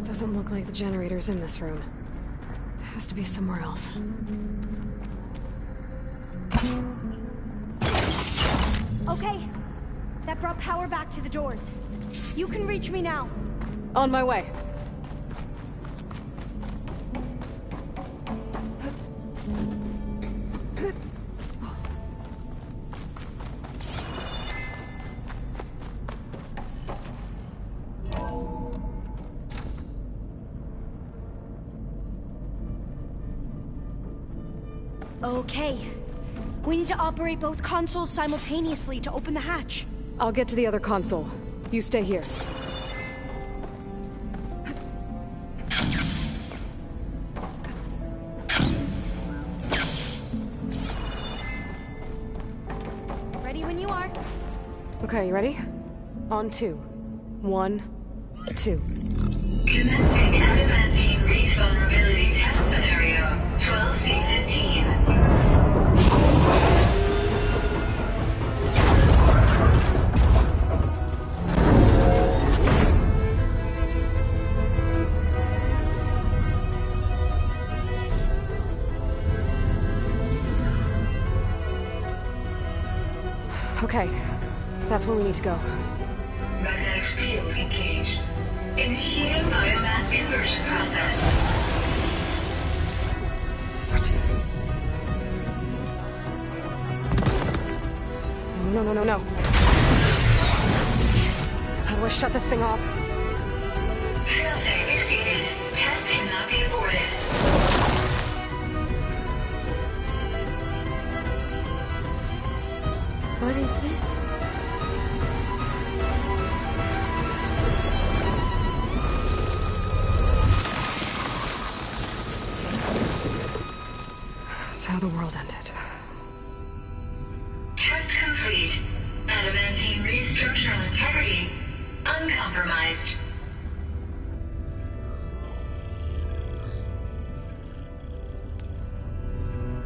Doesn't look like the generator's in this room. It has to be somewhere else. Okay. That brought power back to the doors. You can reach me now. On my way. Okay. We need to operate both consoles simultaneously to open the hatch. I'll get to the other console. You stay here. Ready when you are. Okay, you ready? On 2. 1, 2. Commencing adamantine wreath vulnerability test scenario 12C15. Okay, that's where we need to go. Magnetic field engaged. Initiating biomass conversion process. No. How do I shut this thing off? Failsafe exceeded. Test cannot be aborted. What is this? That's how the world ended. Test complete. Adamantine wreath structural integrity uncompromised.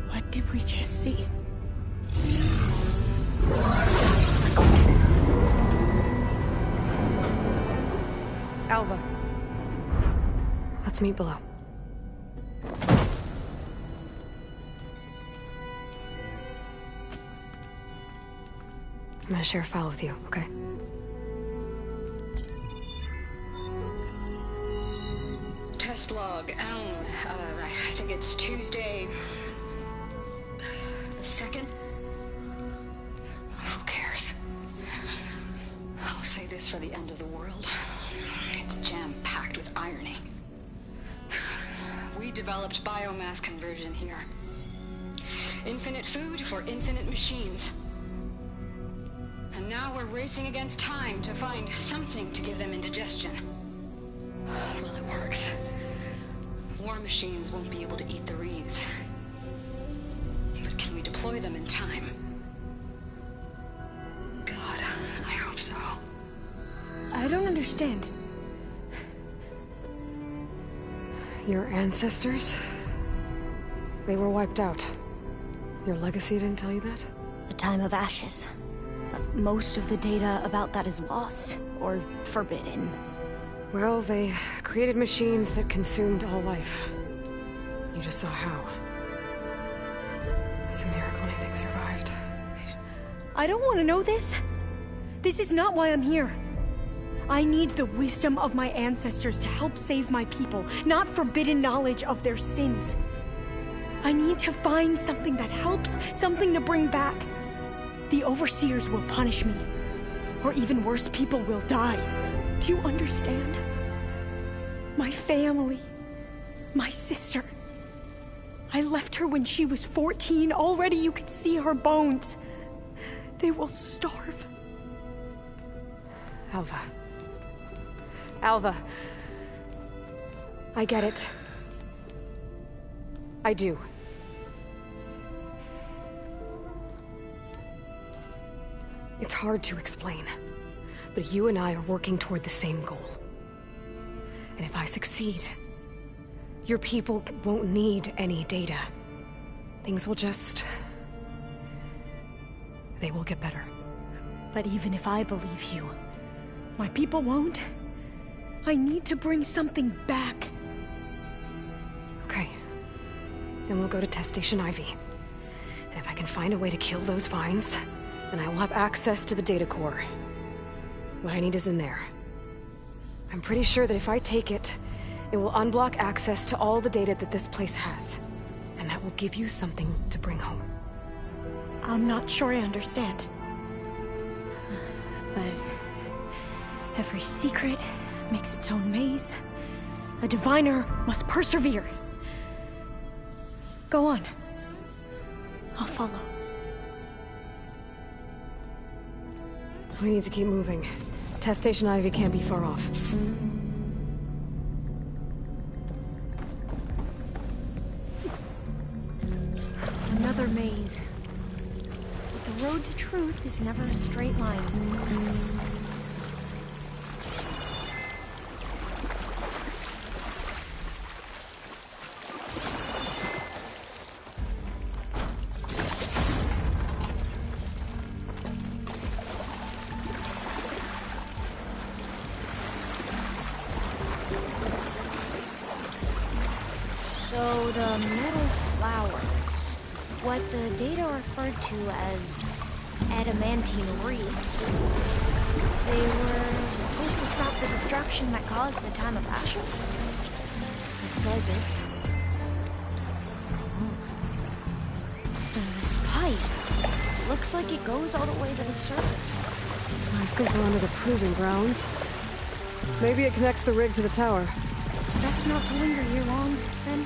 What did we just see? Alva. Let's meet below. I'm gonna share a file with you, okay? Test log. I think it's Tuesday... the 2nd? Who cares? I'll say this for the end of the world. It's jam-packed with irony. We developed biomass conversion here. Infinite food for infinite machines. And now we're racing against time to find something to give them indigestion. Well, it works. War machines won't be able to eat the wreaths. But can we deploy them in time? understand. Your ancestors? They were wiped out. Your legacy didn't tell you that? The time of ashes. But most of the data about that is lost, or forbidden. Well, they created machines that consumed all life. You just saw how. It's a miracle anything survived. I don't want to know this. This is not why I'm here. I need the wisdom of my ancestors to help save my people, not forbidden knowledge of their sins. I need to find something that helps, something to bring back. The Overseers will punish me. Or even worse, people will die. Do you understand? My family. My sister. I left her when she was 14. Already you could see her bones. They will starve. Alva. Alva. I get it. I do. It's hard to explain, but you and I are working toward the same goal. And if I succeed, your people won't need any data. Things will just... they will get better. But even if I believe you, my people won't. I need to bring something back. Okay. Then we'll go to Test Station Ivy. And if I can find a way to kill those vines, then I will have access to the data core. What I need is in there. I'm pretty sure that if I take it, it will unblock access to all the data that this place has. And that will give you something to bring home. I'm not sure I understand. But every secret makes its own maze. A diviner must persevere. Go on. I'll follow. We need to keep moving. Test Station Ivy can't be far off. Another maze. But the road to truth is never a straight line. So the metal flowers, what the data referred to as adamantine reeds, they were supposed to stop the destruction that caused the time of ashes? Looks like it. And this pipe, looks like it goes all the way to the surface. I think we're under the proving grounds. Maybe it connects the rig to the tower. Best not to linger here long, then.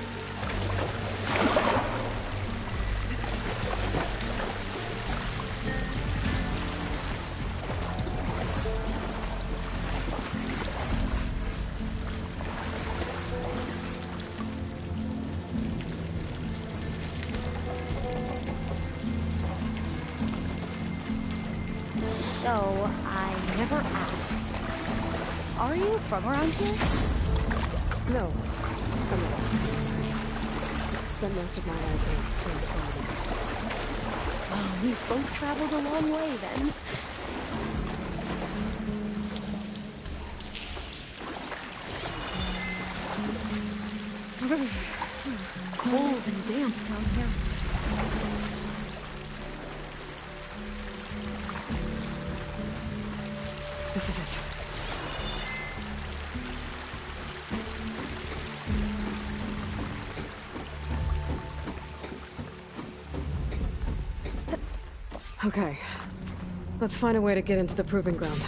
So, I never asked. Are you from around here? No, I'm not. I spent most of my life in a place far west. Well, we've both traveled a long way, then. Cold and damp down here. This is it. Okay. Let's find a way to get into the proving ground.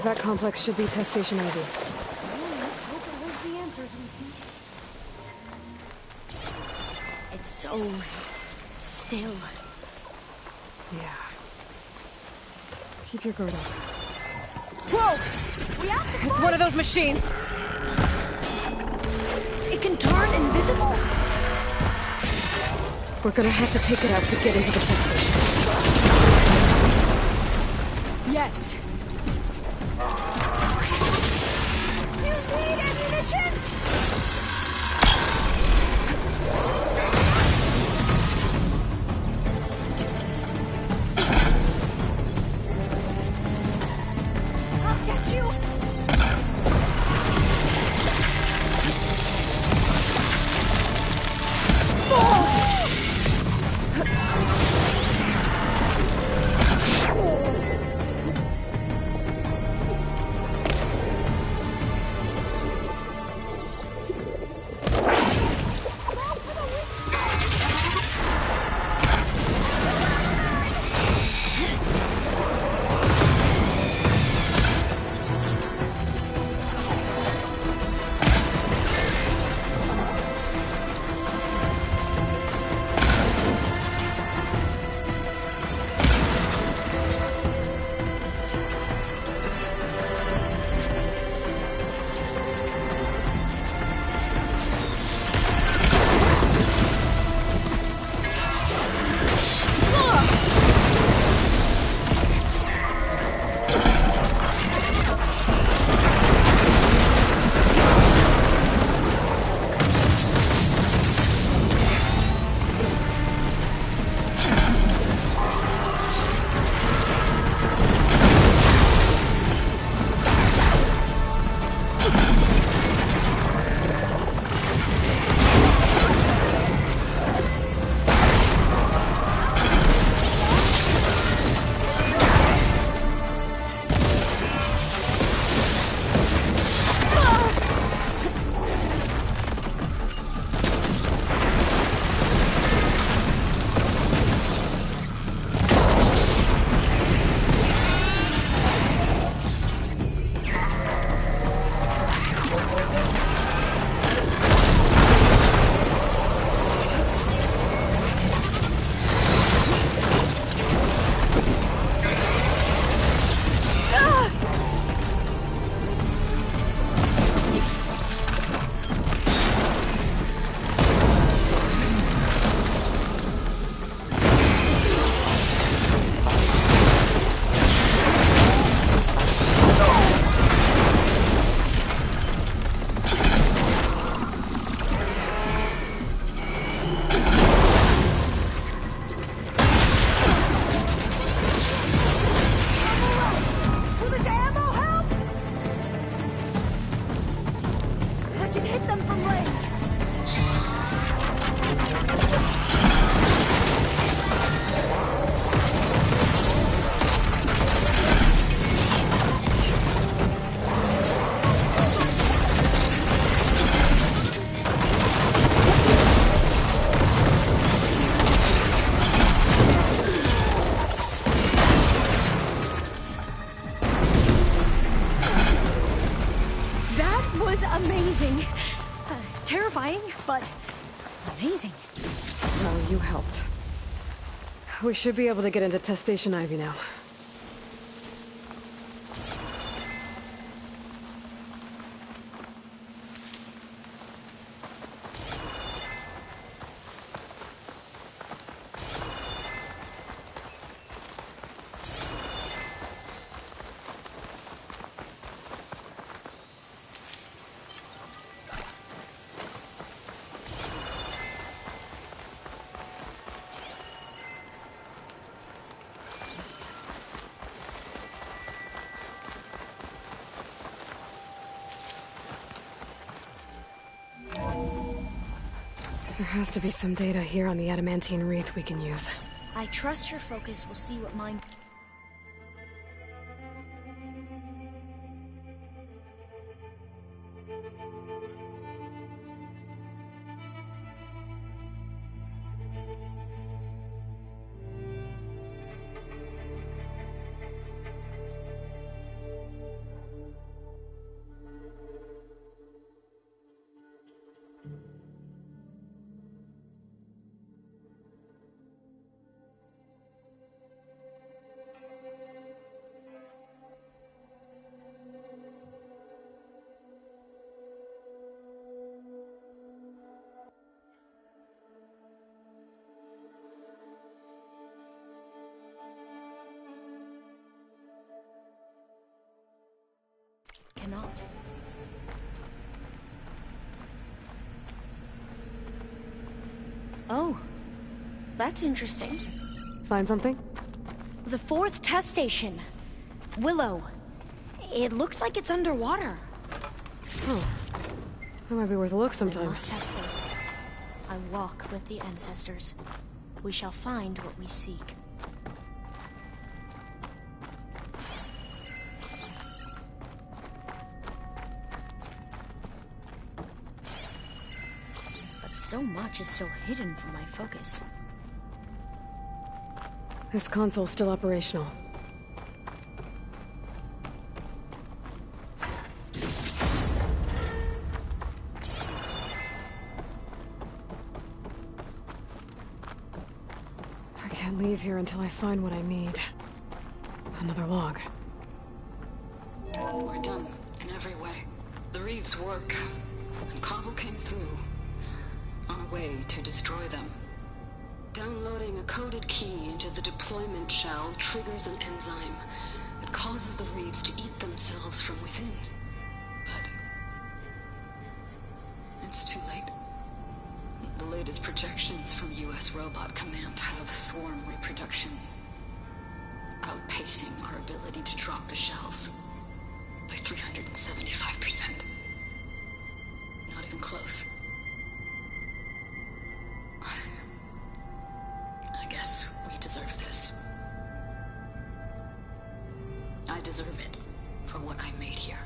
That complex should be test station Ivy. Well, let's hope it holds the answers we see. It's so still. Yeah. Keep your guard up. Whoa! We have to It's one of those machines! It can turn invisible? We're gonna have to take it out to get into the test station. Yes. You need ammunition? I'll get you! Amazing. Terrifying, but amazing. Well, you helped. We should be able to get into test station Ivy now. There has to be some data here on the adamantine wreath we can use. I trust your focus will see what mine... cannot. Oh, that's interesting. Find something? The 4th test station. Willow. It looks like it's underwater. Oh. That might be worth a look I sometime. must have faith. I walk with the ancestors. We shall find what we seek. But so much is still hidden from my focus. This console's still operational. I can't leave here until I find what I need. Another log. We're done in every way. The Reeds work, and Cobble came through on a way to destroy them. Downloading a coded key into the deployment shell triggers an enzyme that causes the Reeds to eat themselves from within. But it's too late. The latest projections from U.S. Robot Command have swarm reproduction outpacing our ability to drop the shells by 375%. Not even close. I guess we deserve this. I deserve it for what I made here.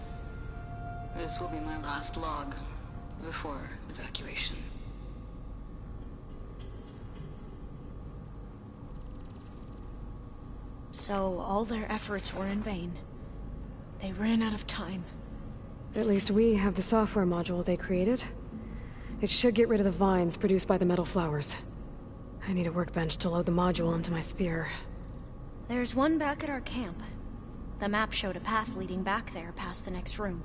This will be my last log before evacuation. So all their efforts were in vain. They ran out of time. At least we have the software module they created. It should get rid of the vines produced by the metal flowers. I need a workbench to load the module onto my spear. There's one back at our camp. The map showed a path leading back there past the next room.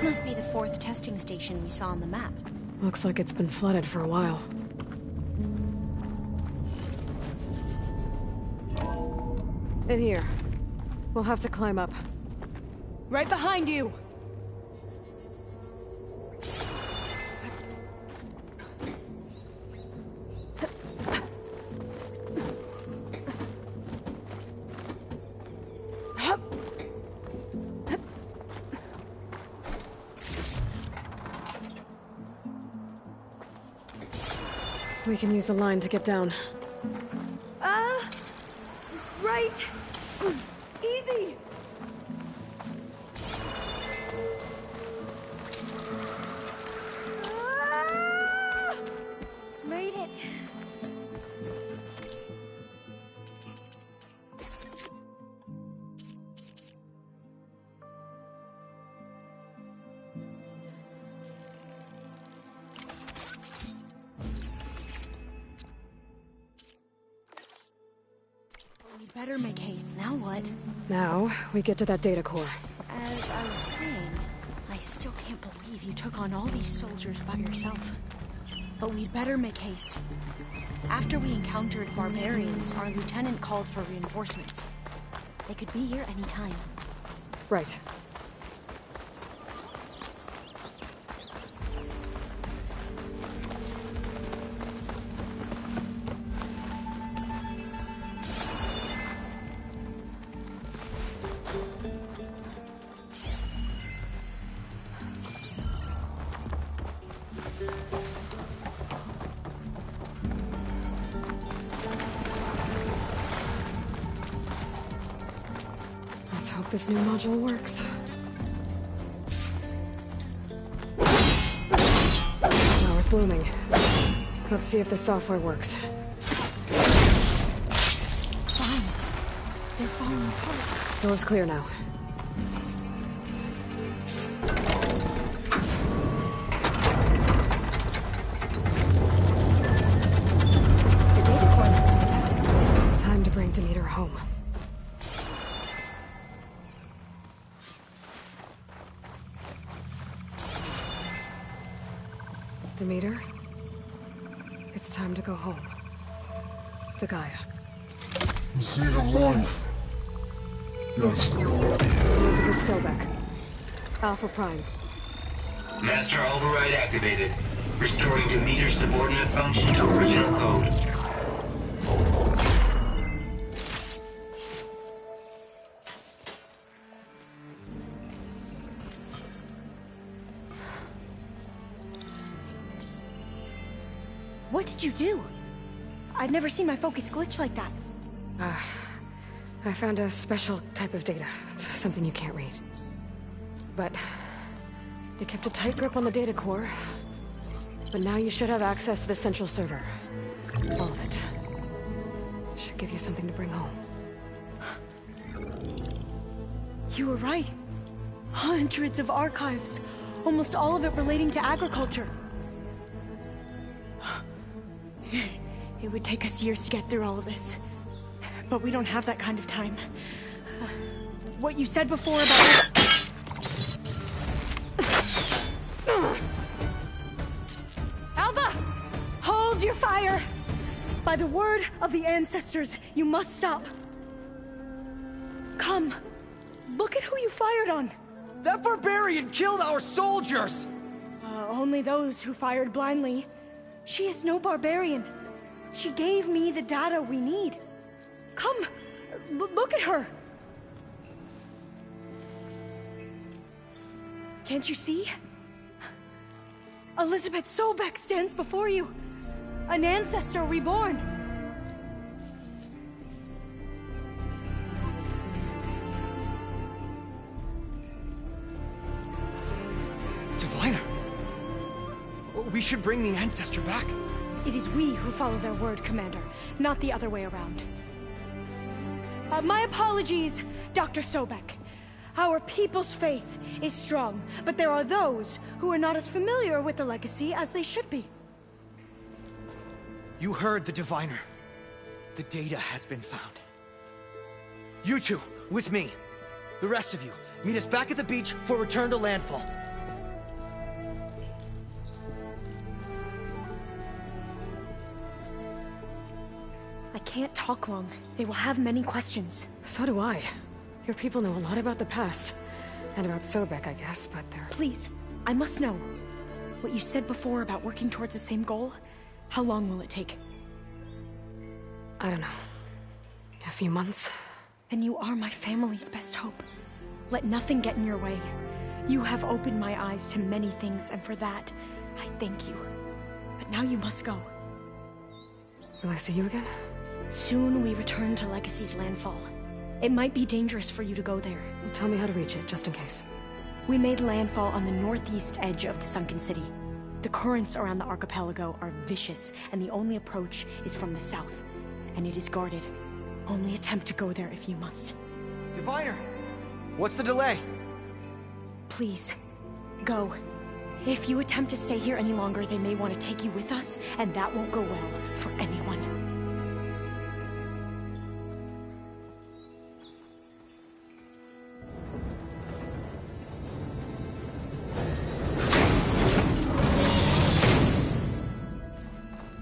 That must be the 4th testing station we saw on the map. Looks like it's been flooded for a while. In here. We'll have to climb up. Right behind you! We can use the line to get down. Right! Easy! Made it! We better make haste. Now what? Now, we get to that data core. As I was saying, I still can't believe you took on all these soldiers by yourself. But we better make haste. After we encountered barbarians, our lieutenant called for reinforcements. They could be here any time. Right. Let's hope this new module works. Power's blooming. Let's see if the software works. Silence. They're falling apart. Door's clear now. The data core looks intact. Time to bring Demeter home. Demeter, it's time to go home. To Gaia. The seed of life. Yes. Elizabeth Sobek. Alpha Prime. Master override activated. Restoring Demeter's subordinate function to original code. What did you do? I've never seen my focus glitch like that. I found a special type of data. It's something you can't read. But they kept a tight grip on the data core. But now you should have access to the central server. All of it. Should give you something to bring home. You were right. Hundreds of archives. Almost all of it relating to agriculture. It would take us years to get through all of this. But we don't have that kind of time. What you said before about... Alva! Hold your fire! By the word of the ancestors, you must stop. Come. Look at who you fired on. That barbarian killed our soldiers! Only those who fired blindly. She is no barbarian. She gave me the data we need. Come, look at her. Can't you see? Elizabeth Sobek stands before you. An ancestor reborn. Diviner! We should bring the ancestor back. It is we who follow their word, Commander, not the other way around. My apologies, Dr. Sobek. Our people's faith is strong, but there are those who are not as familiar with the legacy as they should be. You heard the Diviner. The data has been found. You two, with me. The rest of you, meet us back at the beach for return to landfall. I can't talk long. They will have many questions. So do I. Your people know a lot about the past. And about Sobek, I guess, but they're... Please, I must know. What you said before about working towards the same goal, how long will it take? I don't know. A few months? Then you are my family's best hope. Let nothing get in your way. You have opened my eyes to many things, and for that, I thank you. But now you must go. Will I see you again? Soon we return to Legacy's landfall. It might be dangerous for you to go there. Well, tell me how to reach it, just in case. We made landfall on the northeast edge of the sunken city. The currents around the archipelago are vicious, and the only approach is from the south. And it is guarded. Only attempt to go there if you must. Diviner! What's the delay? Please, go. If you attempt to stay here any longer, they may want to take you with us, and that won't go well for anyone.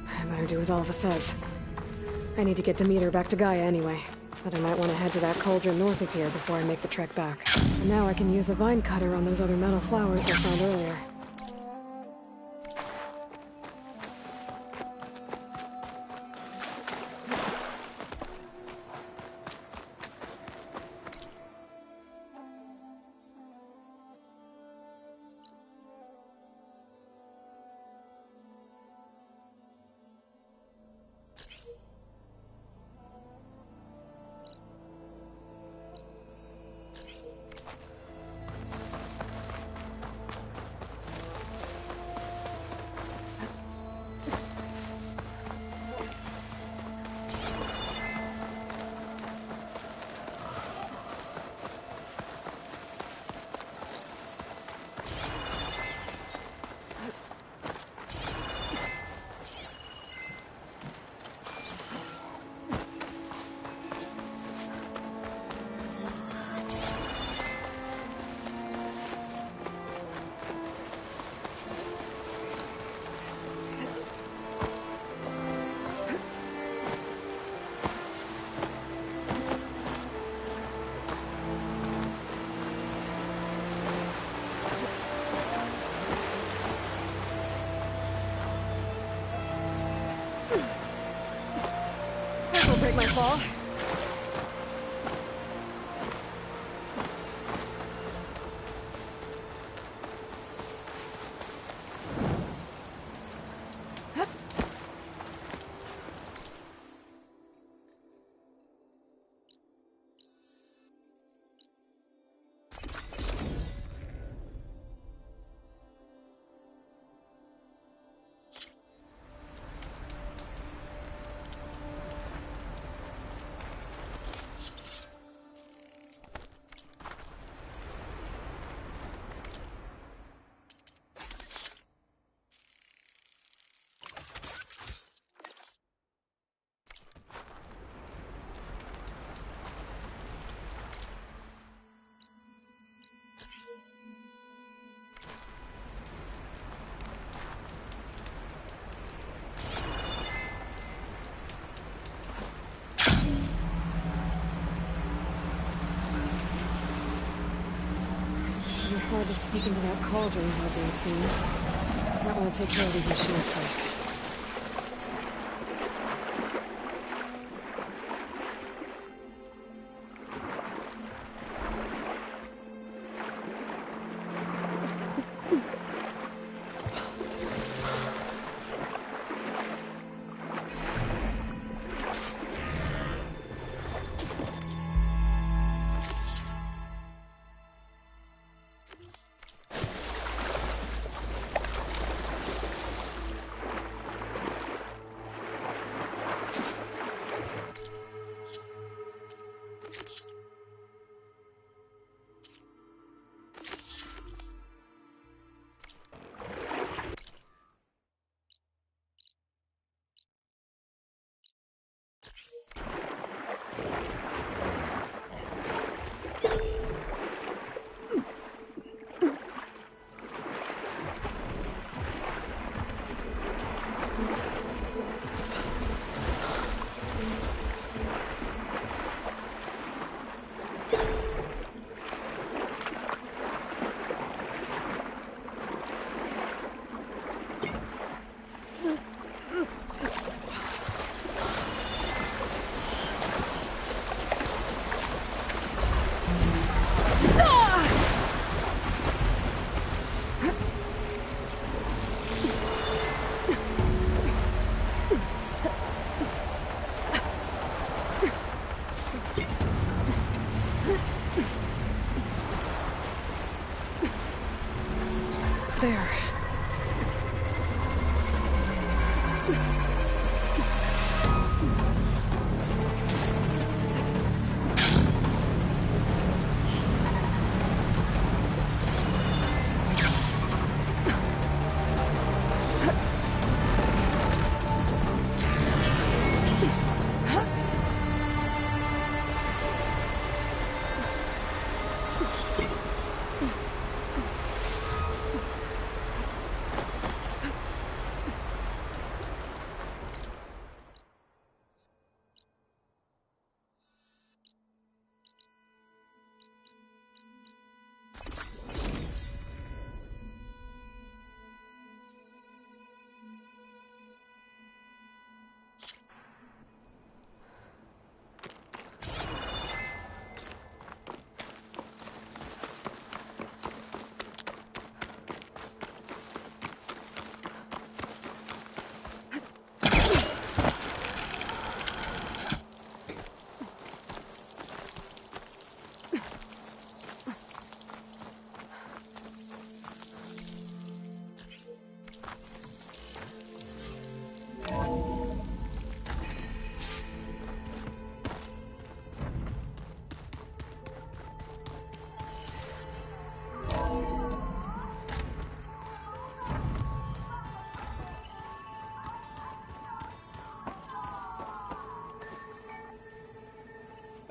I better do as Alva says. I need to get Demeter back to Gaia anyway. But I might want to head to that cauldron north of here before I make the trek back. And now I can use the vine cutter on those other metal flowers I found earlier. Break my fall. Hard to sneak into that cauldron without being seen. Might want to take care of these machines first.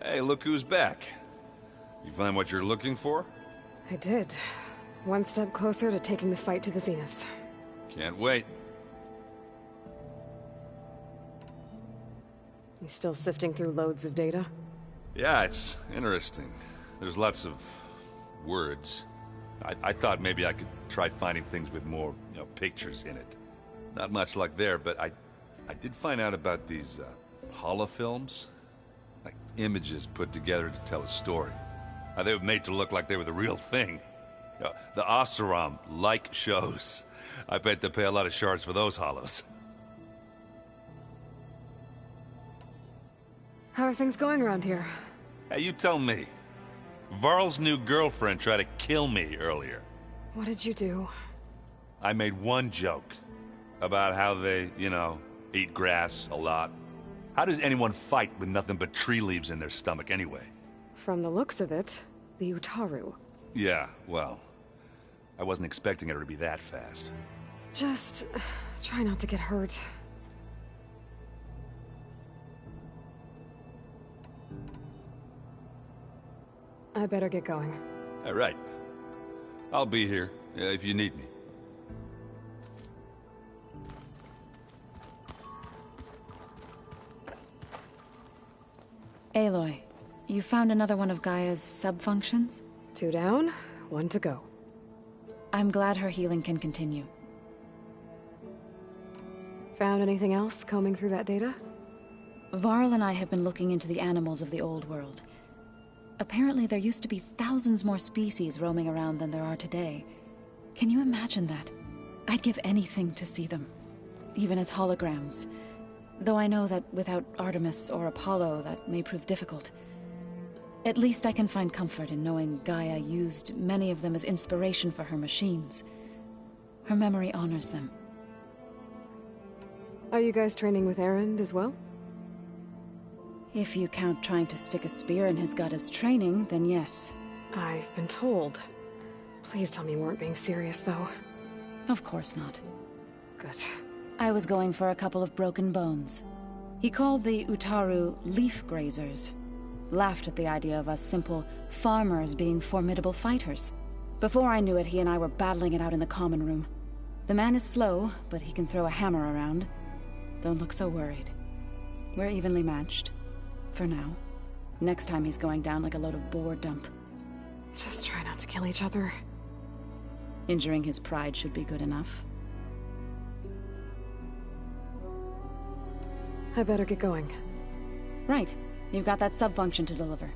Hey, look who's back. You find what you're looking for? I did. One step closer to taking the fight to the Zeniths. Can't wait. You still sifting through loads of data? Yeah, it's interesting. There's lots of words. I thought maybe I could try finding things with more, pictures in it. Not much luck there, but I did find out about these holofilms. Like images put together to tell a story. They were made to look like they were the real thing. The Oseram like shows. I bet they pay a lot of shards for those hollows. How are things going around here? Hey, you tell me. Varl's new girlfriend tried to kill me earlier. What did you do? I made one joke about how they, eat grass a lot. How does anyone fight with nothing but tree leaves in their stomach anyway? From the looks of it, the Utaru. Yeah, well, I wasn't expecting her to be that fast. Just try not to get hurt. I better get going. All right. I'll be here if you need me. Aloy, you found another one of Gaia's sub-functions? 2 down, 1 to go. I'm glad her healing can continue. Found anything else combing through that data? Varl and I have been looking into the animals of the old world. Apparently there used to be thousands more species roaming around than there are today. Can you imagine that? I'd give anything to see them, even as holograms. Though I know that without Artemis or Apollo, that may prove difficult. At least I can find comfort in knowing Gaia used many of them as inspiration for her machines. Her memory honors them. Are you guys training with Erend as well? If you count trying to stick a spear in his gut as training, then yes. I've been told. Please tell me you weren't being serious, though. Of course not. Good. I was going for a couple of broken bones. He called the Utaru leaf grazers. Laughed at the idea of us simple farmers being formidable fighters. Before I knew it, he and I were battling it out in the common room. The man is slow, but he can throw a hammer around. Don't look so worried. We're evenly matched. For now. Next time he's going down like a load of boar dump. Just try not to kill each other. Injuring his pride should be good enough. I better get going. Right. You've got that sub-function to deliver.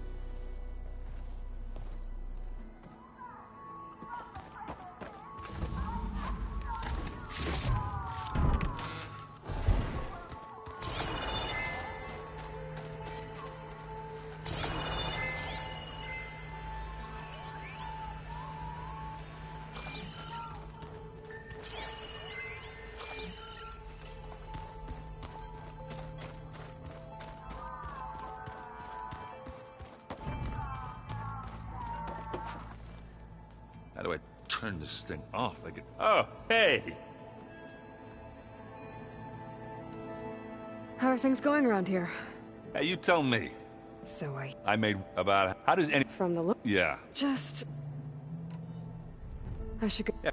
How do I turn this thing off? Oh, hey! How are things going around here? Hey, you tell me. So I made about... How does any... From the look... Yeah. Just... I should go... Yeah.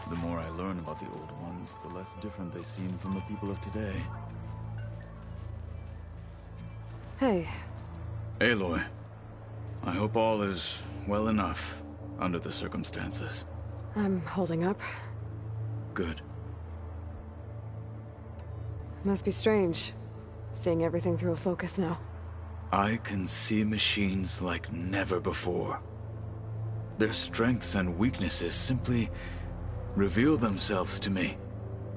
The more I learn about the old ones, the less different they seem from the people of today. Hey. Aloy, I hope all is well enough under the circumstances. I'm holding up. Good. Must be strange, seeing everything through a focus now. I can see machines like never before. Their strengths and weaknesses simply reveal themselves to me.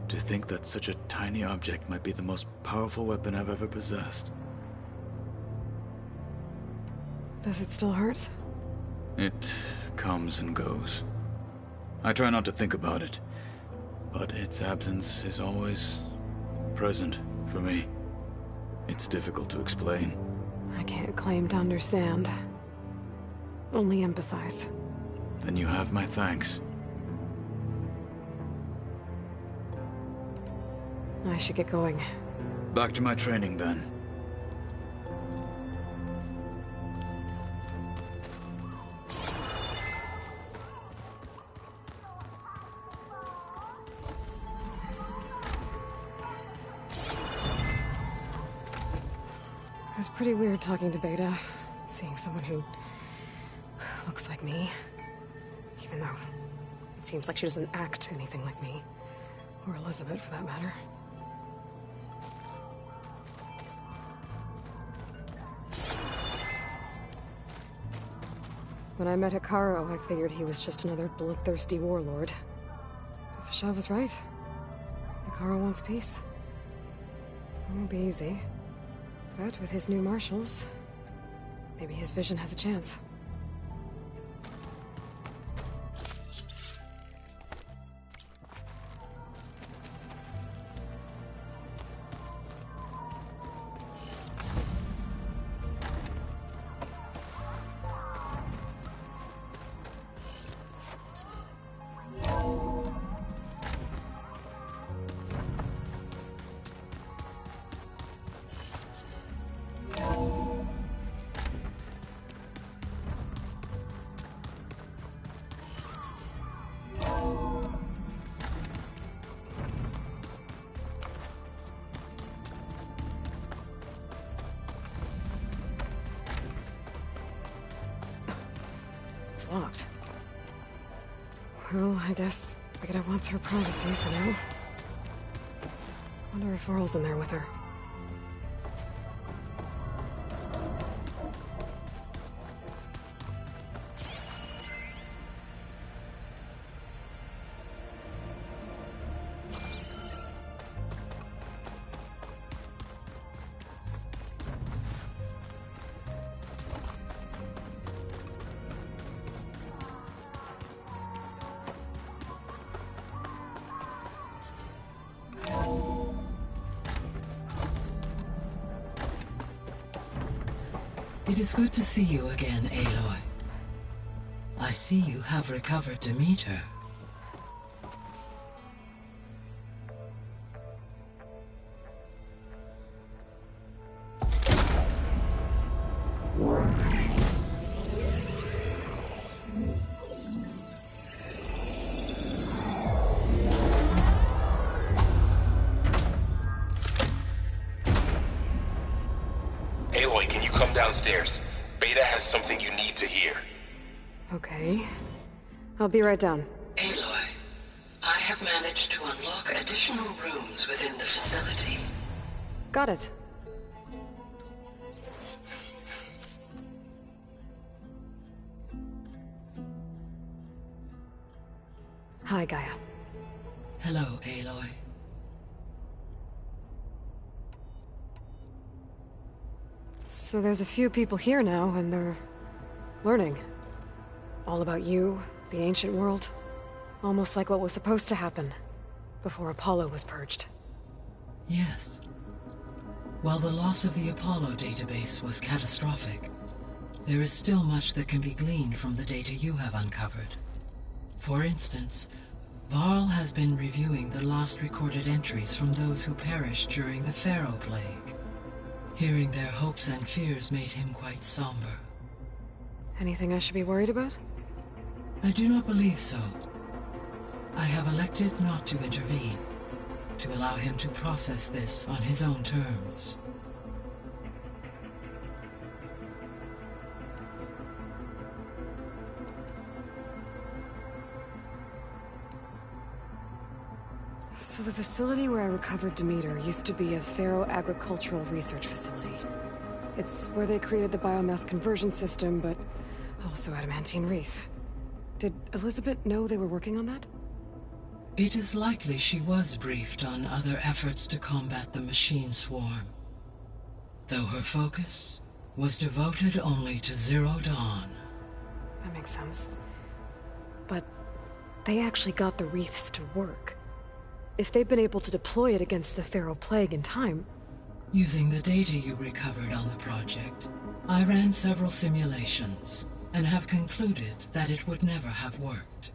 To think that such a tiny object might be the most powerful weapon I've ever possessed. Does it still hurt? It comes and goes. I try not to think about it, but its absence is always present for me. It's difficult to explain. I can't claim to understand. Only empathize. Then you have my thanks. I should get going. Back to my training, then. It was pretty weird talking to Beta, seeing someone who looks like me. Even though it seems like she doesn't act anything like me. Or Elizabeth, for that matter. When I met Hekarro, I figured he was just another bloodthirsty warlord. But Fashav was right. Hekarro wants peace. It won't be easy. But with his new marshals, maybe his vision has a chance. Locked. Well, I guess Brigida wants her privacy for now. Wonder if Varl's in there with her. It is good to see you again, Aloy. I see you have recovered Demeter. Aloy, can you come downstairs? Beta has something you need to hear. Okay. I'll be right down. Aloy, I have managed to unlock additional rooms within the facility. Got it. Hi, Gaia. Hello, Aloy. So there's a few people here now, and they're learning. All about you, the ancient world. Almost like what was supposed to happen before Apollo was purged. Yes. While the loss of the Apollo database was catastrophic, there is still much that can be gleaned from the data you have uncovered. For instance, Varl has been reviewing the last recorded entries from those who perished during the Pharaoh Plague. Hearing their hopes and fears made him quite somber. Anything I should be worried about? I do not believe so. I have elected not to intervene, to allow him to process this on his own terms. So the facility where I recovered Demeter used to be a Pharaoh agricultural research facility. It's where they created the biomass conversion system, but also adamantine wreath. Did Elizabeth know they were working on that? It is likely she was briefed on other efforts to combat the machine swarm, though her focus was devoted only to Zero Dawn. That makes sense. But they actually got the wreaths to work. If they've been able to deploy it against the Pharaoh Plague in time... Using the data you recovered on the project, I ran several simulations and have concluded that it would never have worked.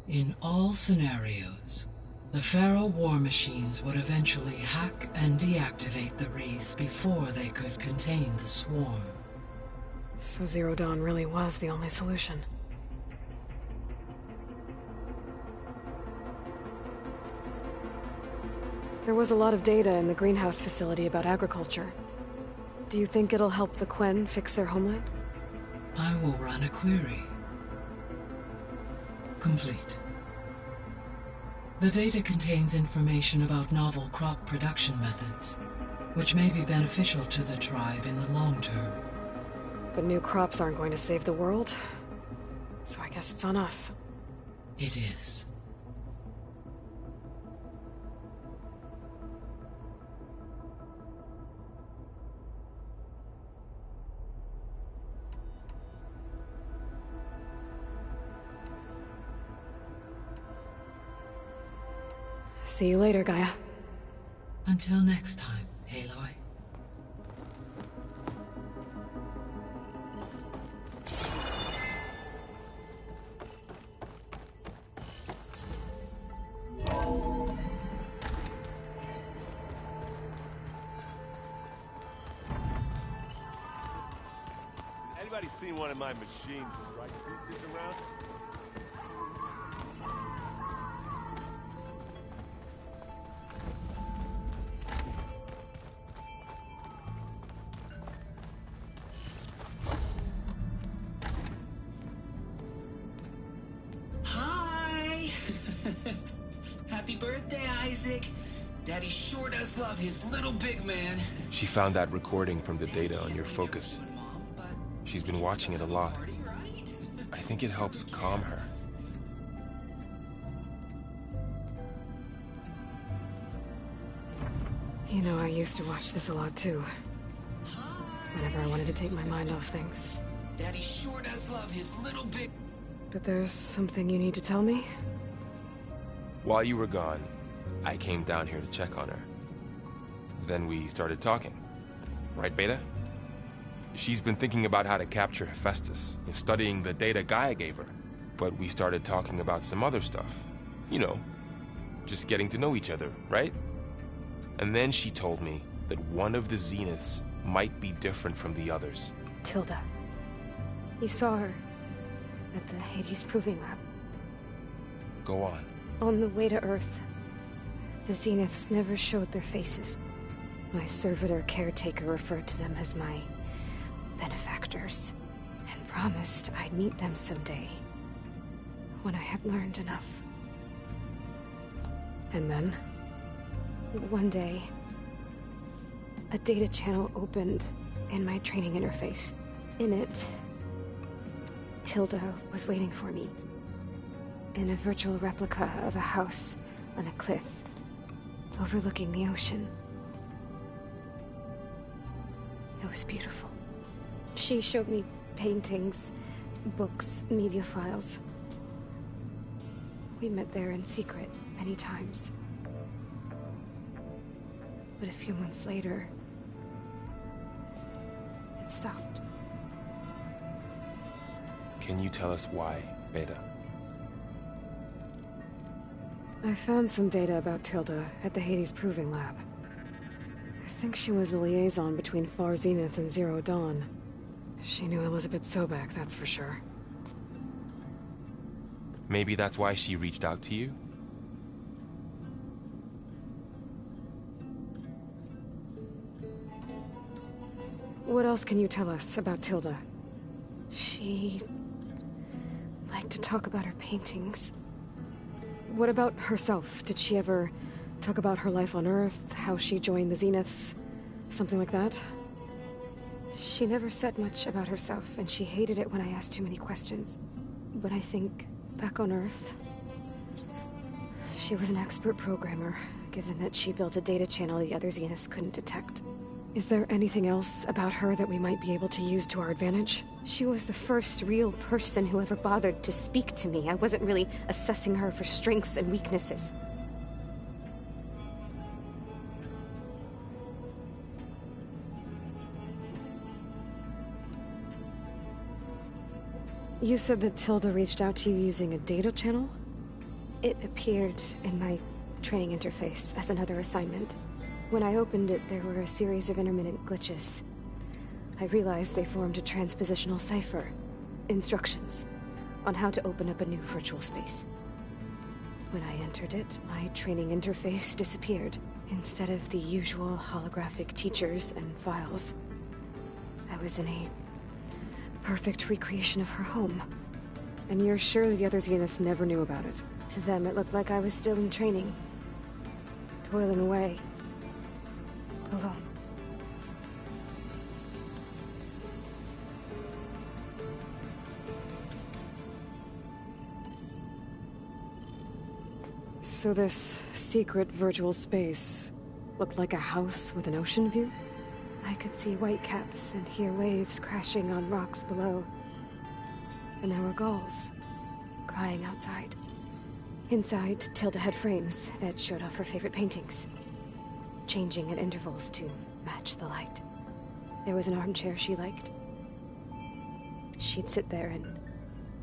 In all scenarios, the Pharaoh war machines would eventually hack and deactivate the wreaths before they could contain the swarm. So Zero Dawn really was the only solution. There was a lot of data in the greenhouse facility about agriculture. Do you think it'll help the Quen fix their homeland? I will run a query. Complete. The data contains information about novel crop production methods, which may be beneficial to the tribe in the long term. But new crops aren't going to save the world, so I guess it's on us. It is. See you later, Gaia. Until next time, Aloy. Anybody seen one of my machines with right pieces around? Happy birthday, Isaac. Daddy sure does love his little big man. She found that recording from the data on your focus. She's been watching it a lot. I think it helps calm her. You know, I used to watch this a lot too. Whenever I wanted to take my mind off things. Daddy sure does love his little big... But there's something you need to tell me? While you were gone, I came down here to check on her. Then we started talking. Right, Beta? She's been thinking about how to capture Hephaestus, studying the data Gaia gave her. But we started talking about some other stuff. You know, just getting to know each other, right? And then she told me that one of the Zeniths might be different from the others. Tilda. You saw her at the Hades Proving Lab. Go on. On the way to Earth, the Zeniths never showed their faces. My servitor caretaker referred to them as my benefactors, and promised I'd meet them someday, when I had learned enough. And then? One day, a data channel opened in my training interface. In it, Tilda was waiting for me. In a virtual replica of a house on a cliff, overlooking the ocean. It was beautiful. She showed me paintings, books, media files. We met there in secret many times. But a few months later, it stopped. Can you tell us why, Beta? I found some data about Tilda at the Hades Proving Lab. I think she was the liaison between Far Zenith and Zero Dawn. She knew Elizabeth Sobek, that's for sure. Maybe that's why she reached out to you? What else can you tell us about Tilda? She liked to talk about her paintings. What about herself? Did she ever talk about her life on Earth, how she joined the Zeniths, something like that? She never said much about herself, and she hated it when I asked too many questions. But I think, back on Earth, she was an expert programmer, given that she built a data channel the other Zeniths couldn't detect. Is there anything else about her that we might be able to use to our advantage? She was the first real person who ever bothered to speak to me. I wasn't really assessing her for strengths and weaknesses. You said that Tilda reached out to you using a data channel? It appeared in my training interface as another assignment. When I opened it, there were a series of intermittent glitches. I realized they formed a transpositional cipher. Instructions on how to open up a new virtual space. When I entered it, my training interface disappeared. Instead of the usual holographic teachers and files, I was in a perfect recreation of her home. And you're sure the other Zeniths never knew about it? To them, it looked like I was still in training. Toiling away. Alone. So this secret virtual space looked like a house with an ocean view? I could see whitecaps and hear waves crashing on rocks below. And there were gulls crying outside. Inside, Tilda had frames that showed off her favorite paintings, changing at intervals to match the light. There was an armchair she liked. She'd sit there and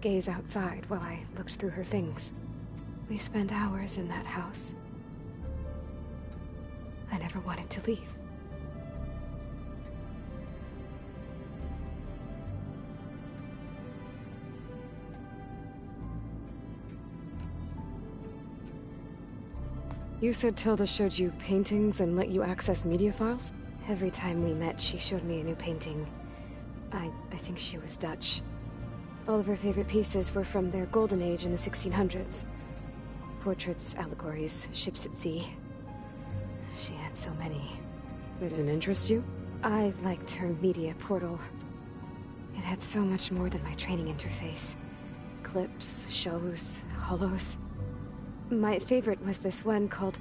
gaze outside while I looked through her things. We spent hours in that house. I never wanted to leave. You said Tilda showed you paintings and let you access media files? Every time we met, she showed me a new painting. I think she was Dutch. All of her favorite pieces were from their golden age in the 1600s. Portraits, allegories, ships at sea. She had so many. They didn't interest you? I liked her media portal. It had so much more than my training interface. Clips, shows, holos. My favorite was this one called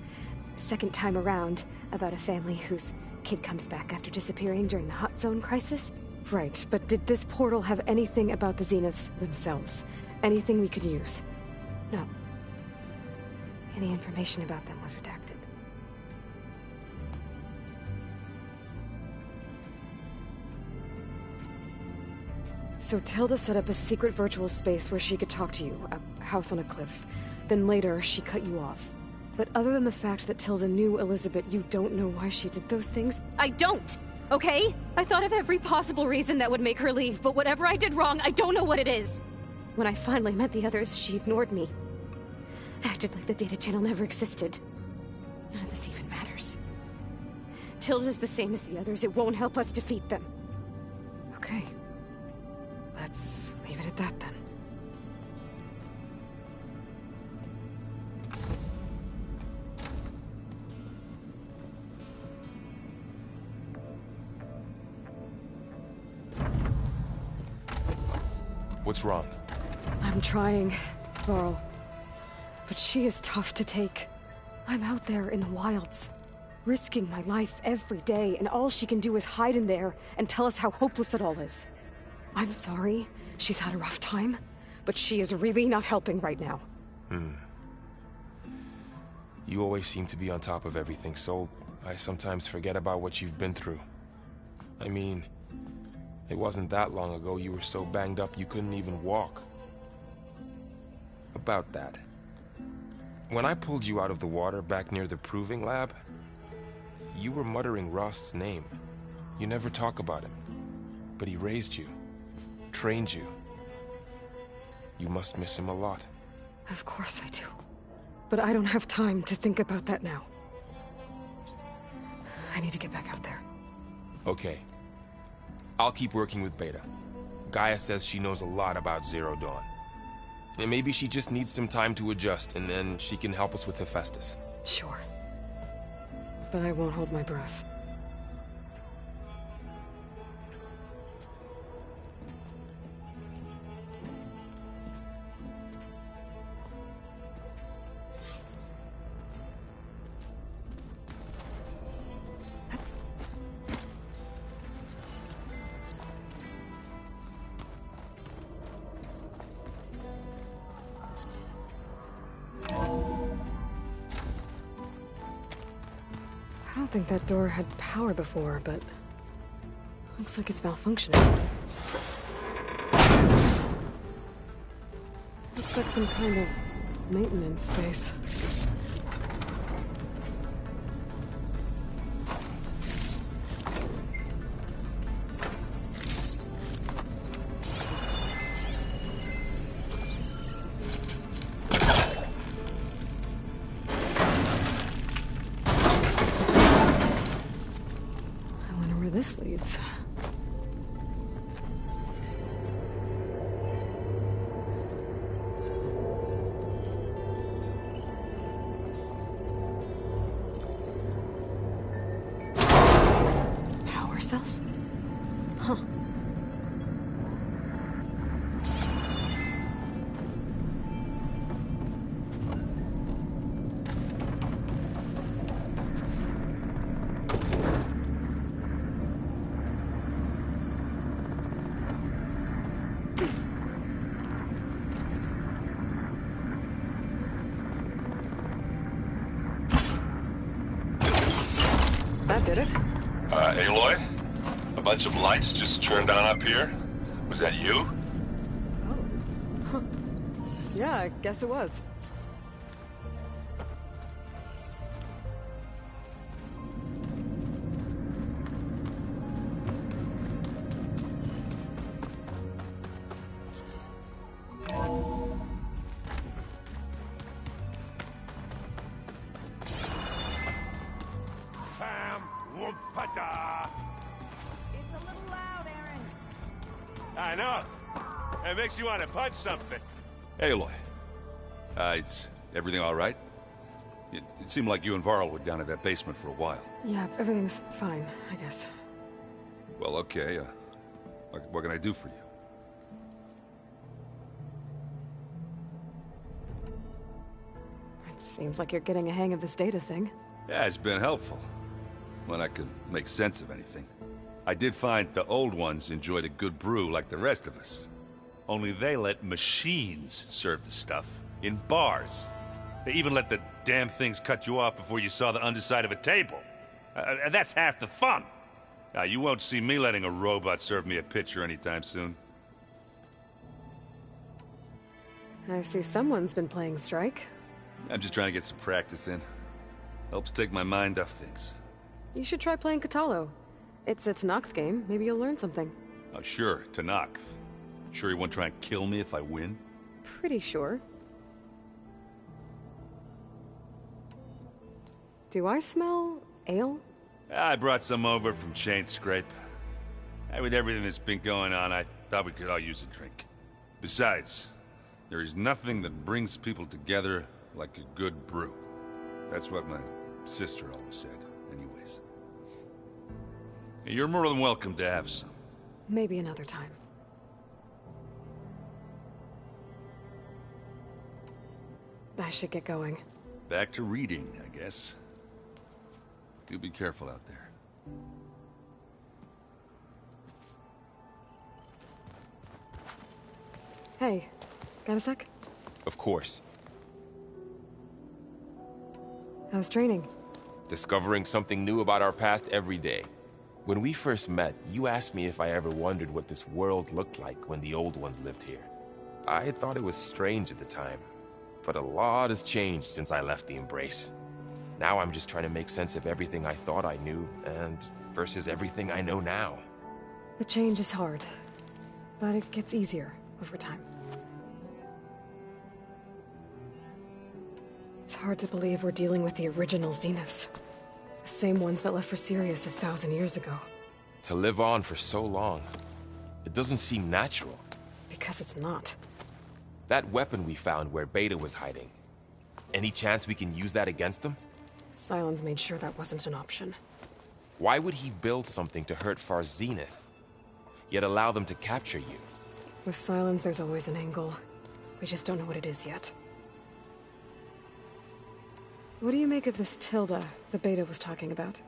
Second Time Around, about a family whose kid comes back after disappearing during the Hot Zone crisis. Right, but did this portal have anything about the Zeniths themselves? Anything we could use? No. Any information about them was redacted. So Tilda set up a secret virtual space where she could talk to you, a house on a cliff. Then later, she cut you off. But other than the fact that Tilda knew Elizabeth, you don't know why she did those things? I don't! Okay? I thought of every possible reason that would make her leave, but whatever I did wrong, I don't know what it is. When I finally met the others, she ignored me. Acted like the data channel never existed. None of this even matters. Tilda's the same as the others. It won't help us defeat them. Okay. Let's leave it at that then. What's wrong? I'm trying, Varl. But she is tough to take. I'm out there in the wilds, risking my life every day, and all she can do is hide in there and tell us how hopeless it all is. I'm sorry, she's had a rough time, but she is really not helping right now. You always seem to be on top of everything, so I sometimes forget about what you've been through. I mean, it wasn't that long ago you were so banged up you couldn't even walk. About that. When I pulled you out of the water back near the proving lab, you were muttering Rost's name. You never talk about him. But he raised you, trained you. You must miss him a lot. Of course I do. But I don't have time to think about that now. I need to get back out there. Okay. I'll keep working with Beta. Gaia says she knows a lot about Zero Dawn. And maybe she just needs some time to adjust, and then she can help us with Hephaestus. Sure. But I won't hold my breath. don't think that door had power before, but looks like it's malfunctioning. Looks like some kind of maintenance space. This leads. Power cells? Huh. That did it. Aloy? A bunch of lights just turned on up here? Was that you? Huh. Yeah, I guess it was. It's a little loud, Aaron. I know. It makes you want to punch something. Aloy. Is everything all right? It seemed like you and Varl were down at that basement for a while. Yeah, everything's fine, I guess. Well, okay. What can I do for you? It seems like you're getting a hang of this data thing. Yeah, it's been helpful. When I could make sense of anything. I did find the old ones enjoyed a good brew like the rest of us. Only they let machines serve the stuff in bars. They even let the damn things cut you off before you saw the underside of a table. And that's half the fun. Now, you won't see me letting a robot serve me a pitcher anytime soon. I see someone's been playing Strike. I'm just trying to get some practice in. Helps take my mind off things. You should try playing Katalo. It's a Tenakth game. Maybe you'll learn something. Oh, sure, Tenakth. Sure you won't try and kill me if I win? Pretty sure. Do I smell ale? I brought some over from Chain Scrape. With everything that's been going on, I thought we could all use a drink. Besides, there is nothing that brings people together like a good brew. That's what my sister always said. Anyways. You're more than welcome to have some. Maybe another time. I should get going. Back to reading, I guess. Do be careful out there. Hey, got a sec? Of course. How's training? Discovering something new about our past every day. When we first met, you asked me if I ever wondered what this world looked like when the old ones lived here. I thought it was strange at the time, but a lot has changed since I left the Embrace. Now I'm just trying to make sense of everything I thought I knew, and versus everything I know now. The change is hard, but it gets easier over time. It's hard to believe we're dealing with the original Zeniths. The same ones that left for Sirius 1,000 years ago. To live on for so long, it doesn't seem natural. Because it's not. That weapon we found where Beta was hiding. Any chance we can use that against them? Sylens made sure that wasn't an option. Why would he build something to hurt Far Zenith, yet allow them to capture you? With Sylens, there's always an angle. We just don't know what it is yet. What do you make of this Tilda the Beta was talking about?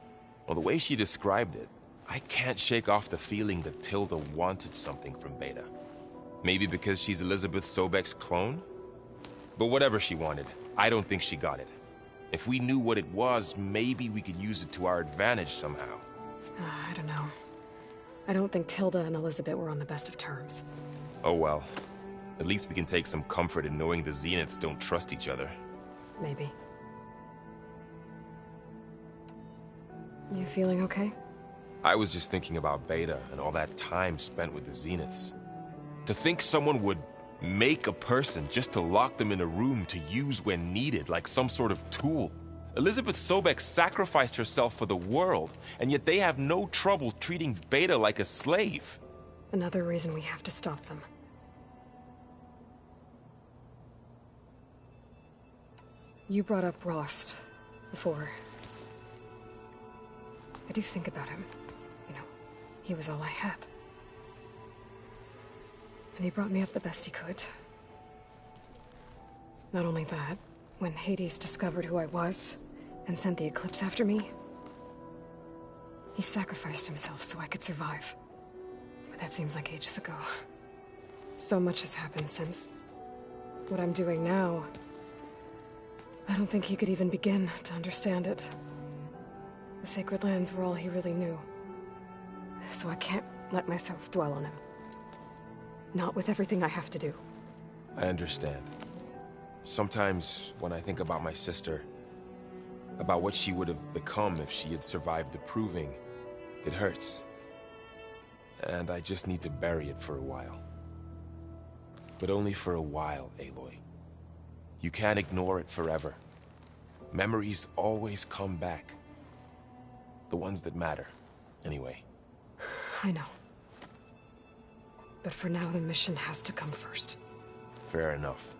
Well, the way she described it, I can't shake off the feeling that Tilda wanted something from Beta. Maybe because she's Elizabeth Sobek's clone? But whatever she wanted, I don't think she got it. If we knew what it was, maybe we could use it to our advantage somehow. I don't know. I don't think Tilda and Elizabeth were on the best of terms. Oh well. At least we can take some comfort in knowing the Zeniths don't trust each other. Maybe. You feeling okay? I was just thinking about Beta and all that time spent with the Zeniths. To think someone would make a person just to lock them in a room to use when needed, like some sort of tool. Elizabeth Sobek sacrificed herself for the world, and yet they have no trouble treating Beta like a slave. Another reason we have to stop them. You brought up Rost before. I do think about him. You know, he was all I had. And he brought me up the best he could. Not only that, when Hades discovered who I was and sent the Eclipse after me, he sacrificed himself so I could survive. But that seems like ages ago. So much has happened since. What I'm doing now, I don't think he could even begin to understand it. The Sacred Lands were all he really knew. So I can't let myself dwell on him. Not with everything I have to do. I understand. Sometimes, when I think about my sister, about what she would have become if she had survived the Proving, it hurts. And I just need to bury it for a while. But only for a while, Aloy. You can't ignore it forever. Memories always come back. The ones that matter, anyway. I know. But for now, the mission has to come first. Fair enough.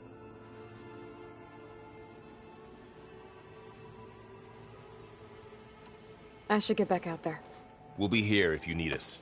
I should get back out there. We'll be here if you need us.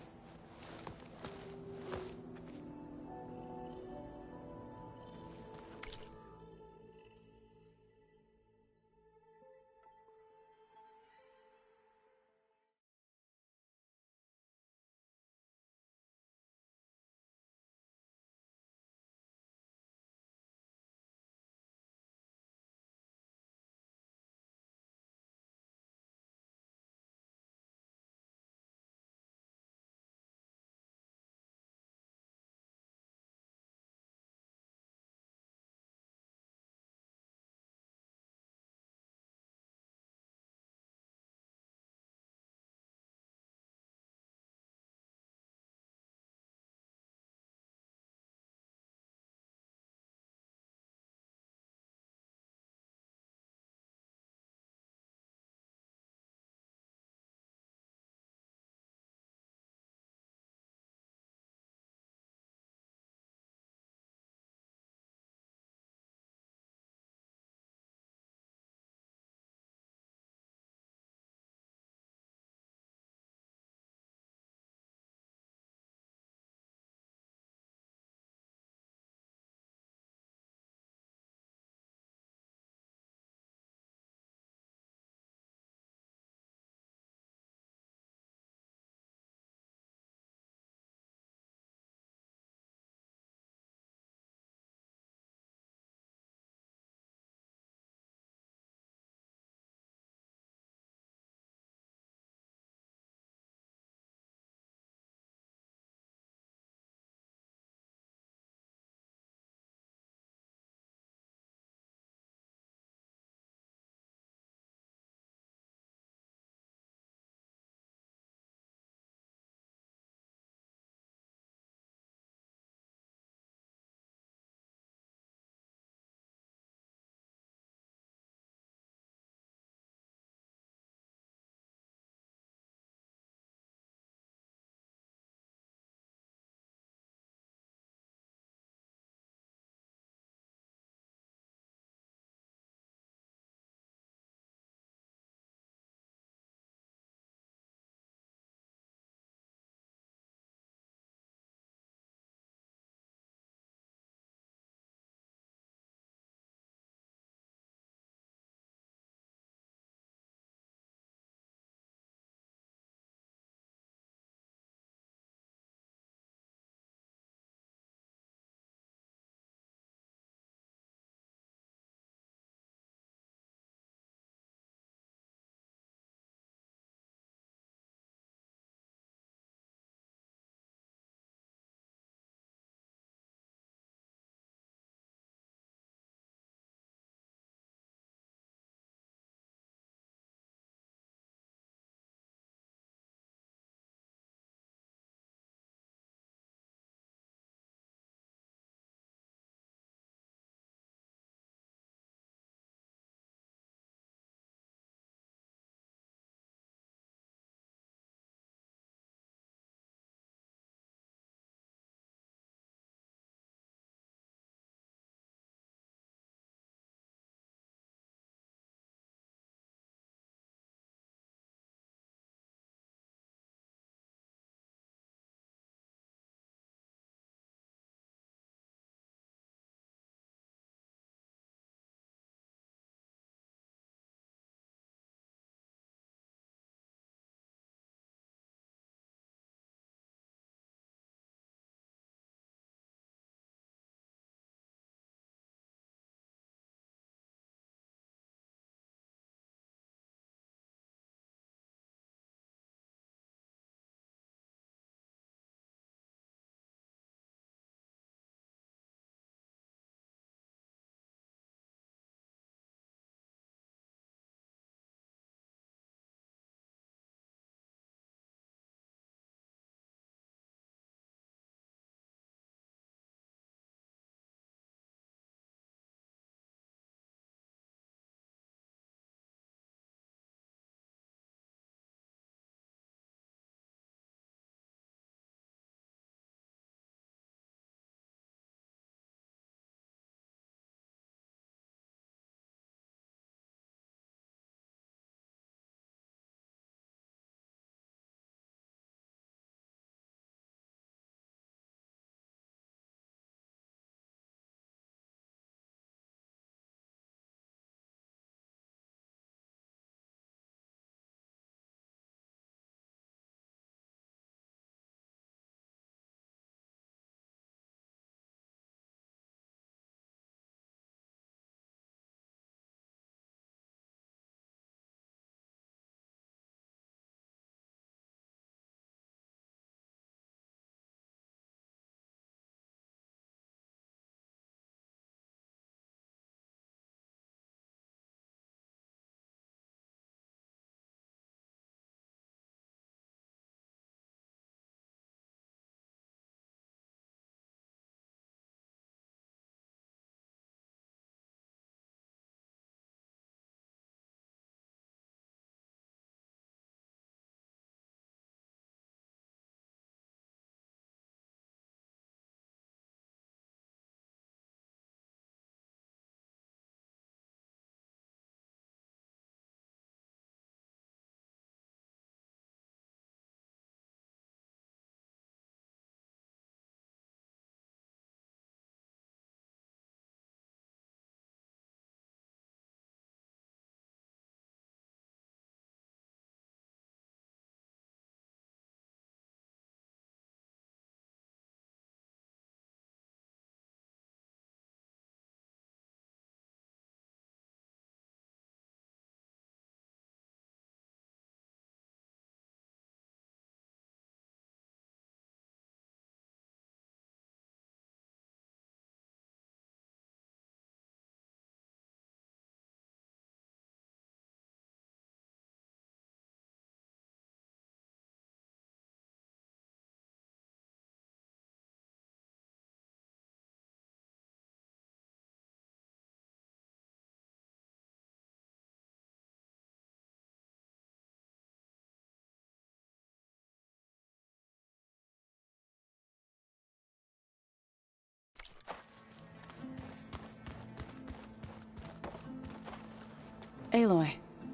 Aloy.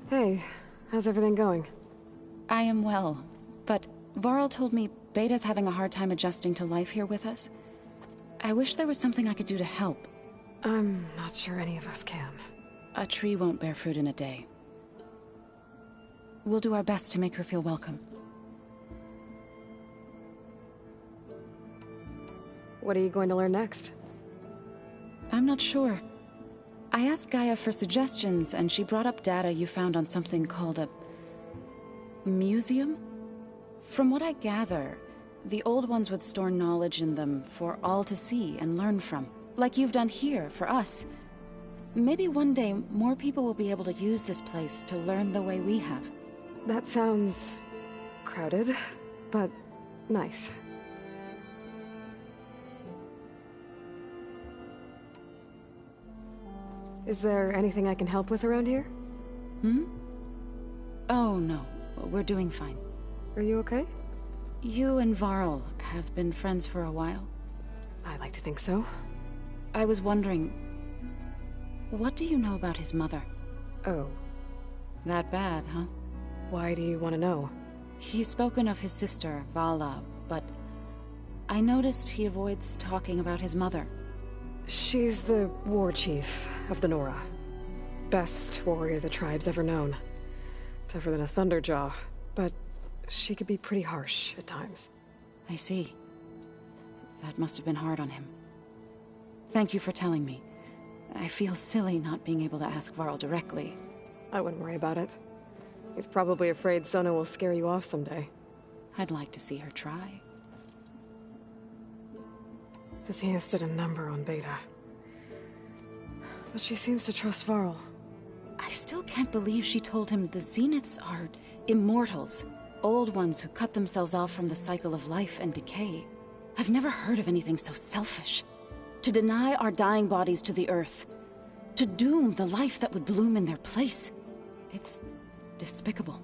Hey, how's everything going? I am well, but Varl told me Beta's having a hard time adjusting to life here with us. I wish there was something I could do to help. I'm not sure any of us can. A tree won't bear fruit in a day. We'll do our best to make her feel welcome. What are you going to learn next? I'm not sure. I asked Gaia for suggestions, and she brought up data you found on something called a museum? From what I gather, the old ones would store knowledge in them for all to see and learn from, like you've done here for us. Maybe one day more people will be able to use this place to learn the way we have. That sounds crowded, but nice. Is there anything I can help with around here? Oh, no. We're doing fine. Are you okay? You and Varl have been friends for a while. I like to think so. I was wondering, what do you know about his mother? Oh. That bad, huh? Why do you want to know? He's spoken of his sister, Vala, but I noticed he avoids talking about his mother. She's the war chief of the Nora. Best warrior the tribe's ever known. Tougher than a Thunderjaw, but she could be pretty harsh at times. I see. That must have been hard on him. Thank you for telling me. I feel silly not being able to ask Varl directly. I wouldn't worry about it. He's probably afraid Sona will scare you off someday. I'd like to see her try. The Zenith stood a number on Beta. But she seems to trust Varl. I still can't believe she told him the Zeniths are immortals. Old ones who cut themselves off from the cycle of life and decay. I've never heard of anything so selfish. To deny our dying bodies to the Earth. To doom the life that would bloom in their place. It's despicable.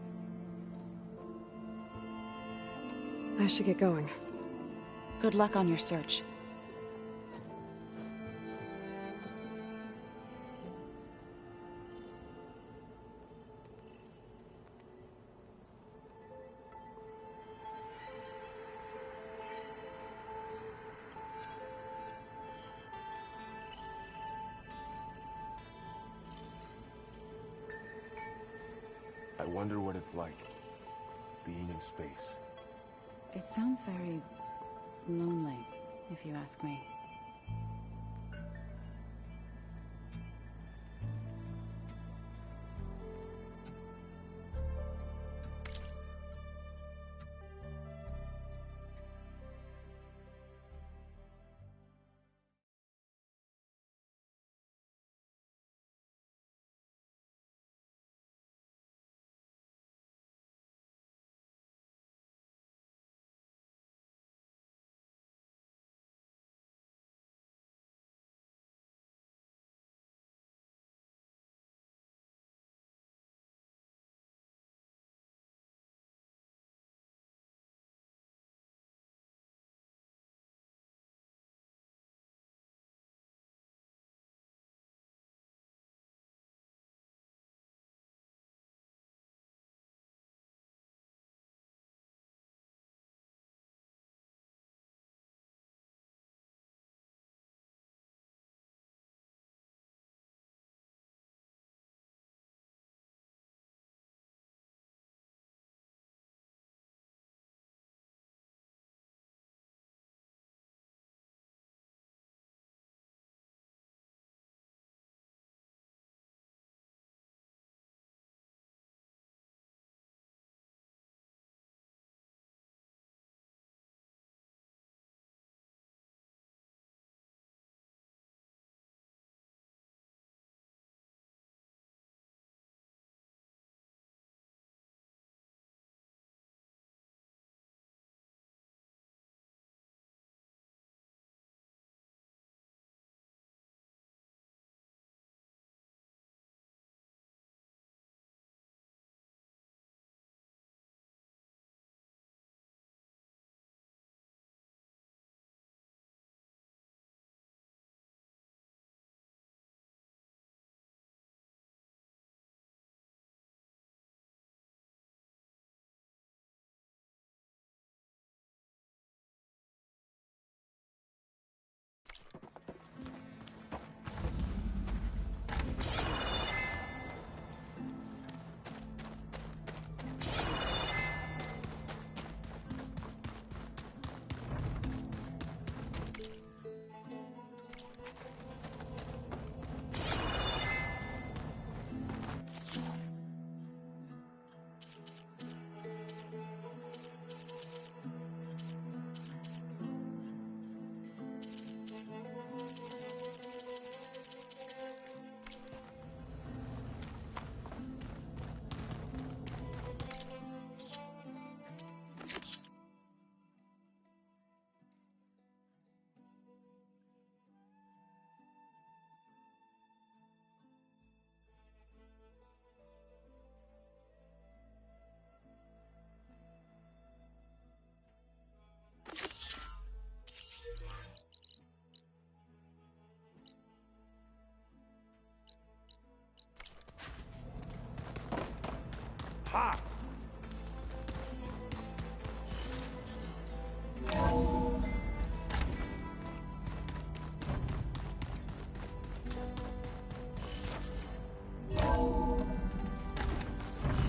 I should get going. Good luck on your search. I wonder what it's like, being in space. It sounds very lonely, if you ask me. Ha!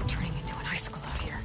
Turning into an icicle out here.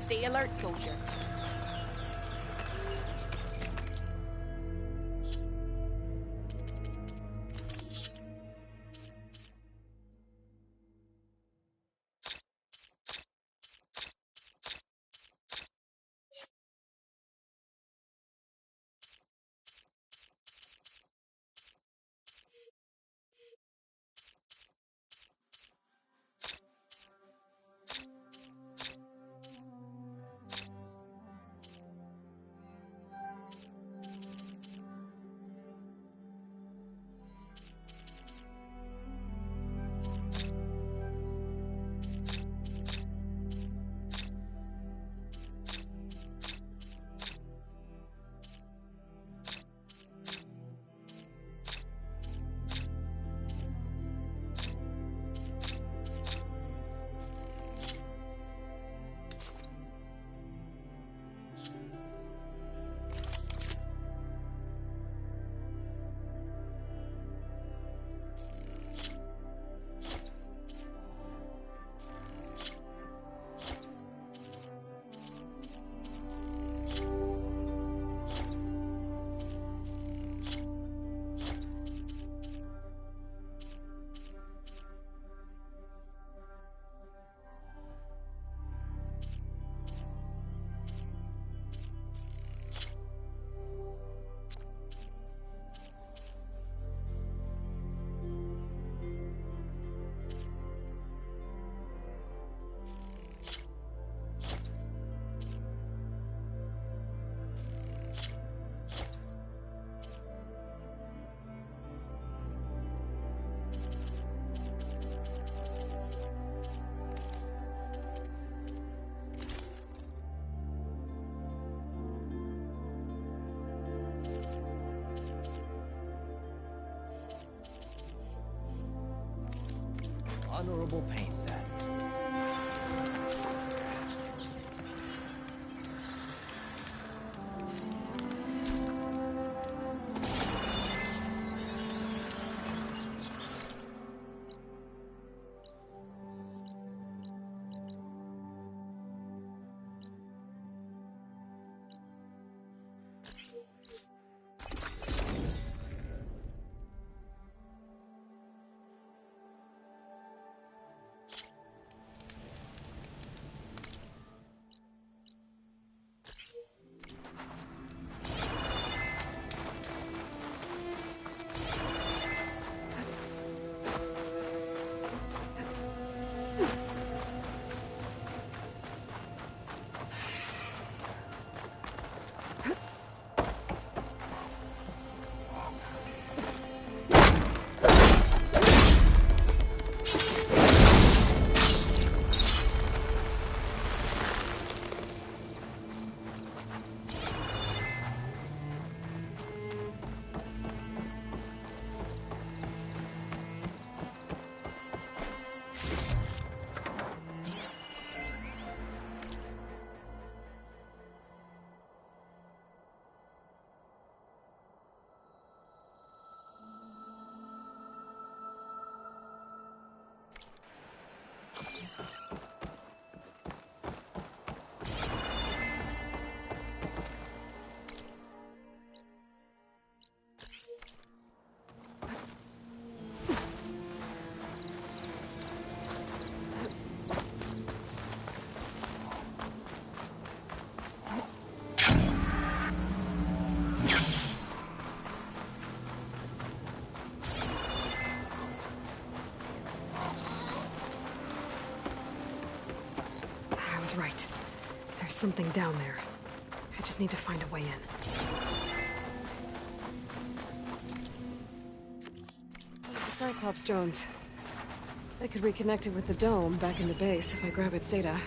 Stay alert, soldier. Honorable paint, then. was right. There's something down there. I just need to find a way in. The Cyclops drones. I could reconnect it with the dome back in the base if I grab its data.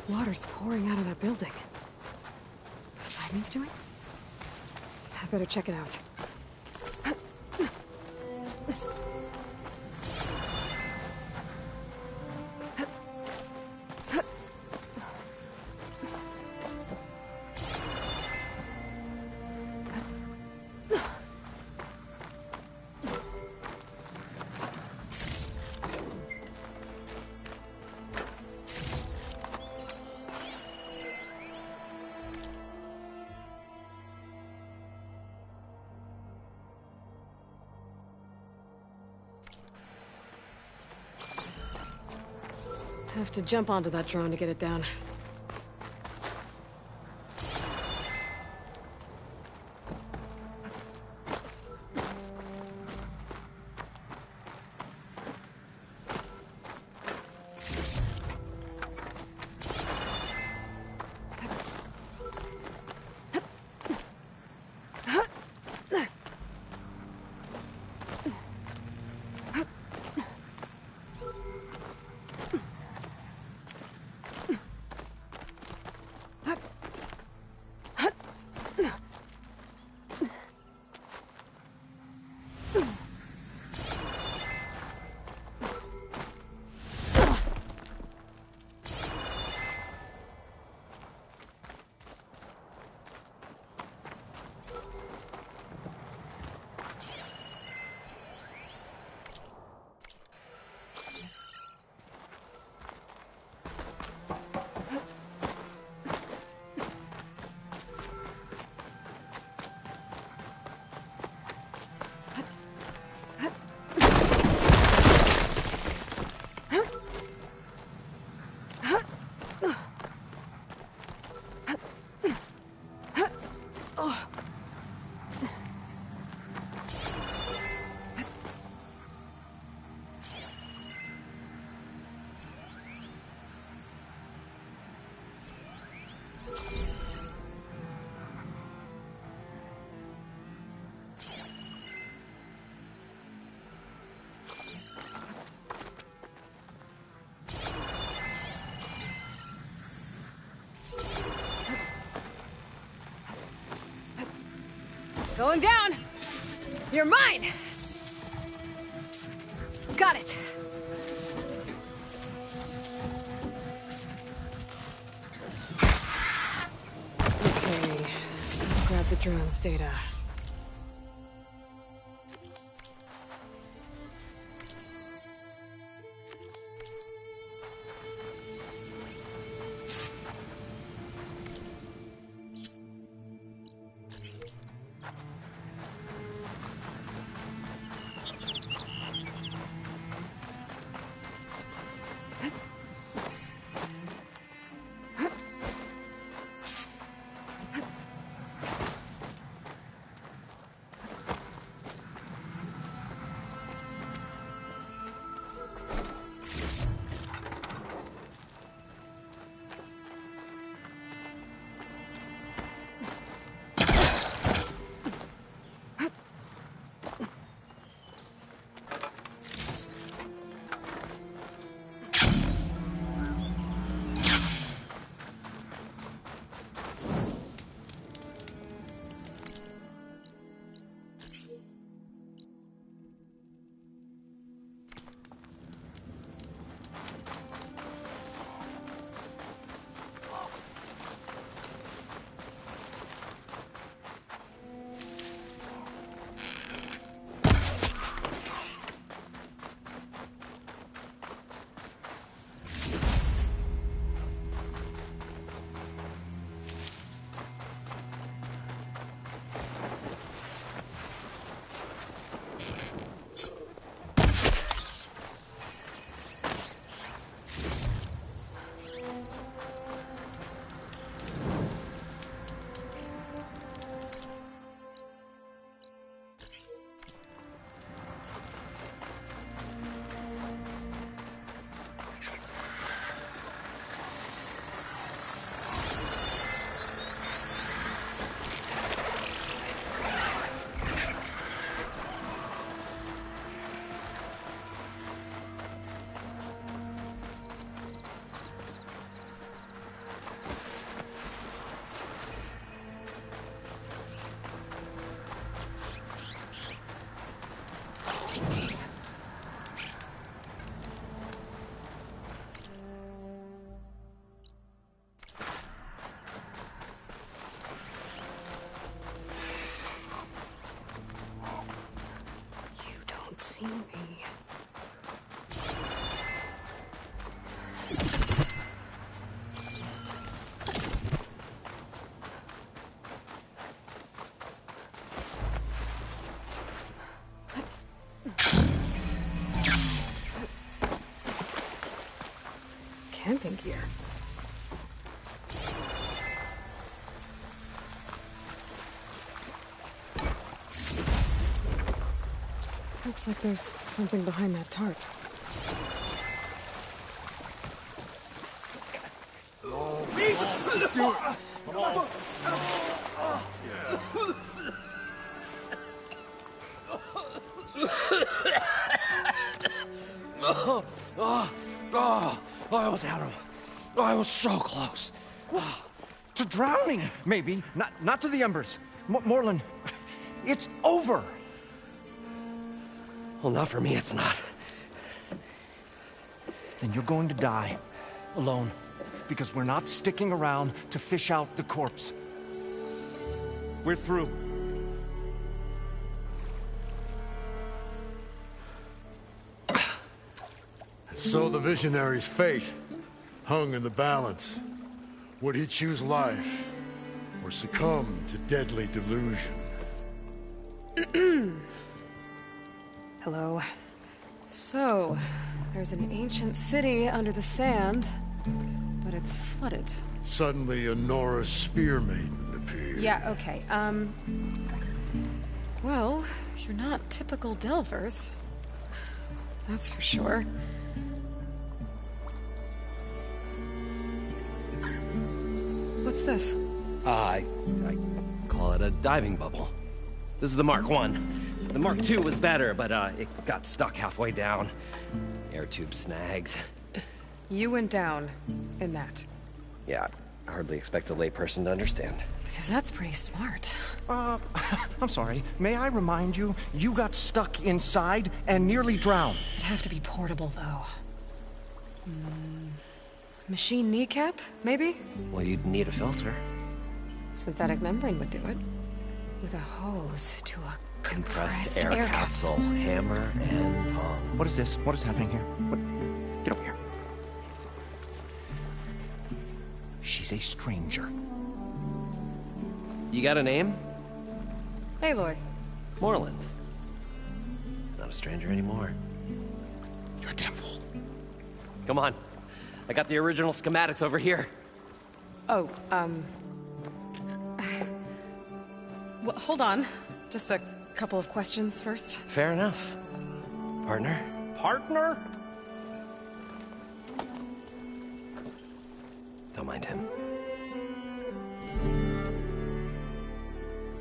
Water's pouring out of that building. Simon's doing? I better check it out. Have to jump onto that drone to get it down. Going down! You're mine! Got it! Okay, I'll grab the drone's data. camping gear. Looks like there's something behind that tarp. I almost had him. I was so close. To drowning, maybe. Not to the embers. Morlund, it's over. Well, not for me, it's not. Then you're going to die. Alone. Because we're not sticking around to fish out the corpse. We're through. So the visionary's fate hung in the balance. Would he choose life or succumb to deadly delusion? Hello. So, there's an ancient city under the sand, but it's flooded. Suddenly, a Nora spear maiden appeared. Yeah, okay, well, you're not typical Delvers. That's for sure. What's this? I call it a diving bubble. This is the Mark I. The Mark II was better, but it got stuck halfway down. Air tube snagged. You went down in that. Yeah, I hardly expect a layperson to understand. Because that's pretty smart. I'm sorry. May I remind you, you got stuck inside and nearly drowned. It'd have to be portable, though. Machine kneecap, maybe? Well, you'd need a filter. Synthetic membrane would do it. With a hose to a compressed air capsule. Hammer and tongs. What is this? What is happening here? What? Get over here. She's a stranger. You got a name? Aloy. Morlund. Not a stranger anymore. You're a damn fool. Come on. I got the original schematics over here. Oh, well, hold on. Just a couple of questions first. Fair enough. Partner? Partner? Don't mind him.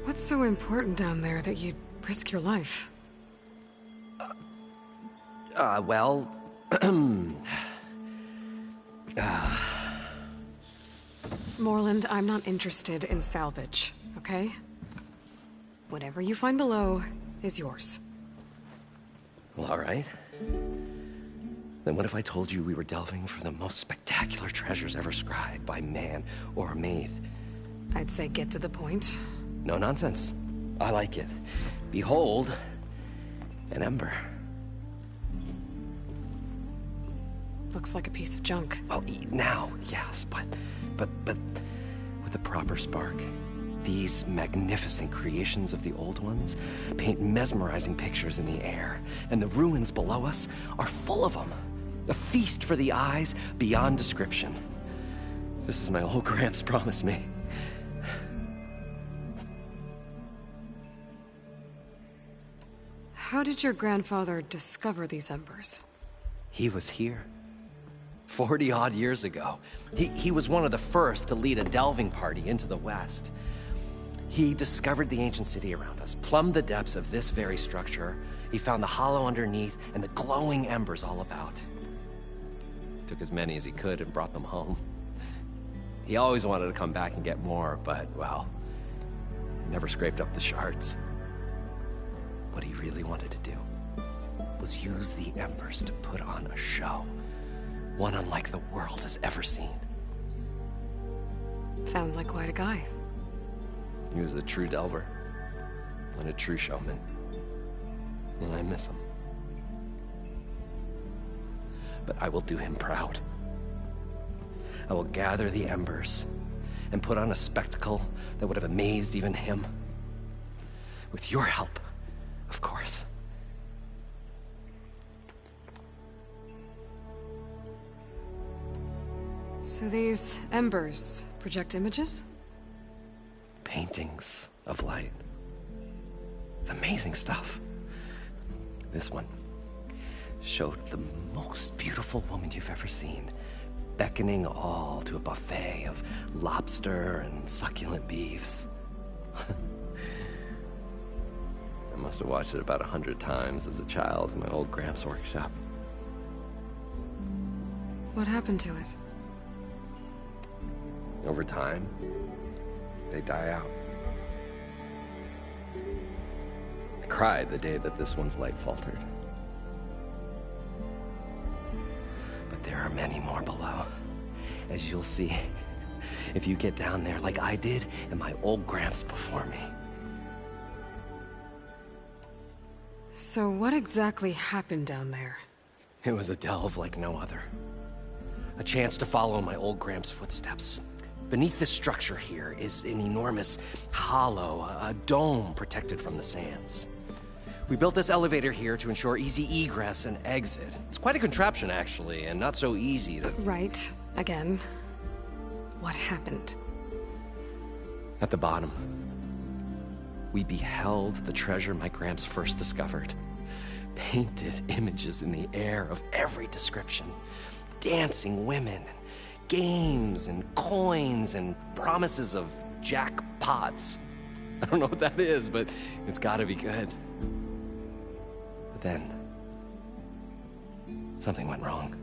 What's so important down there that you'd risk your life? Well... Morlund, I'm not interested in salvage, okay? Whatever you find below is yours. Well, all right. Then what if I told you we were delving for the most spectacular treasures ever scribed by man or maid? I'd say get to the point. No nonsense. I like it. Behold, an ember. Looks like a piece of junk. Well, now, yes, but with a proper spark. These magnificent creations of the old ones paint mesmerizing pictures in the air, and the ruins below us are full of them. A feast for the eyes beyond description. Just as my old Gramps promised me. How did your grandfather discover these embers? He was here. 40-odd years ago. He was one of the first to lead a delving party into the West. He discovered the ancient city around us, plumbed the depths of this very structure. He found the hollow underneath and the glowing embers all about. Took as many as he could and brought them home. He always wanted to come back and get more, but, well, he never scraped up the shards. What he really wanted to do was use the embers to put on a show. One unlike the world has ever seen. Sounds like quite a guy. He was a true delver. And a true showman. And I miss him. But I will do him proud. I will gather the embers and put on a spectacle that would have amazed even him. With your help, of course. So these embers project images? Paintings of light. It's amazing stuff. This one showed the most beautiful woman you've ever seen, beckoning all to a buffet of lobster and succulent beefs. I must have watched it about 100 times as a child in my old Gramps workshop. What happened to it? Over time, they die out. I cried the day that this one's light faltered. But there are many more below, as you'll see if you get down there like I did and my old Gramps before me. So what exactly happened down there? It was a delve like no other. A chance to follow my old Gramps' footsteps. Beneath this structure here is an enormous hollow, a dome protected from the sands. We built this elevator here to ensure easy egress and exit. It's quite a contraption, actually, and not so easy to... Right. Again. What happened? At the bottom, we beheld the treasure my Gramps first discovered. Painted images in the air of every description. Dancing women, games and coins and promises of jackpots. I don't know what that is, but it's gotta be good. But then, something went wrong.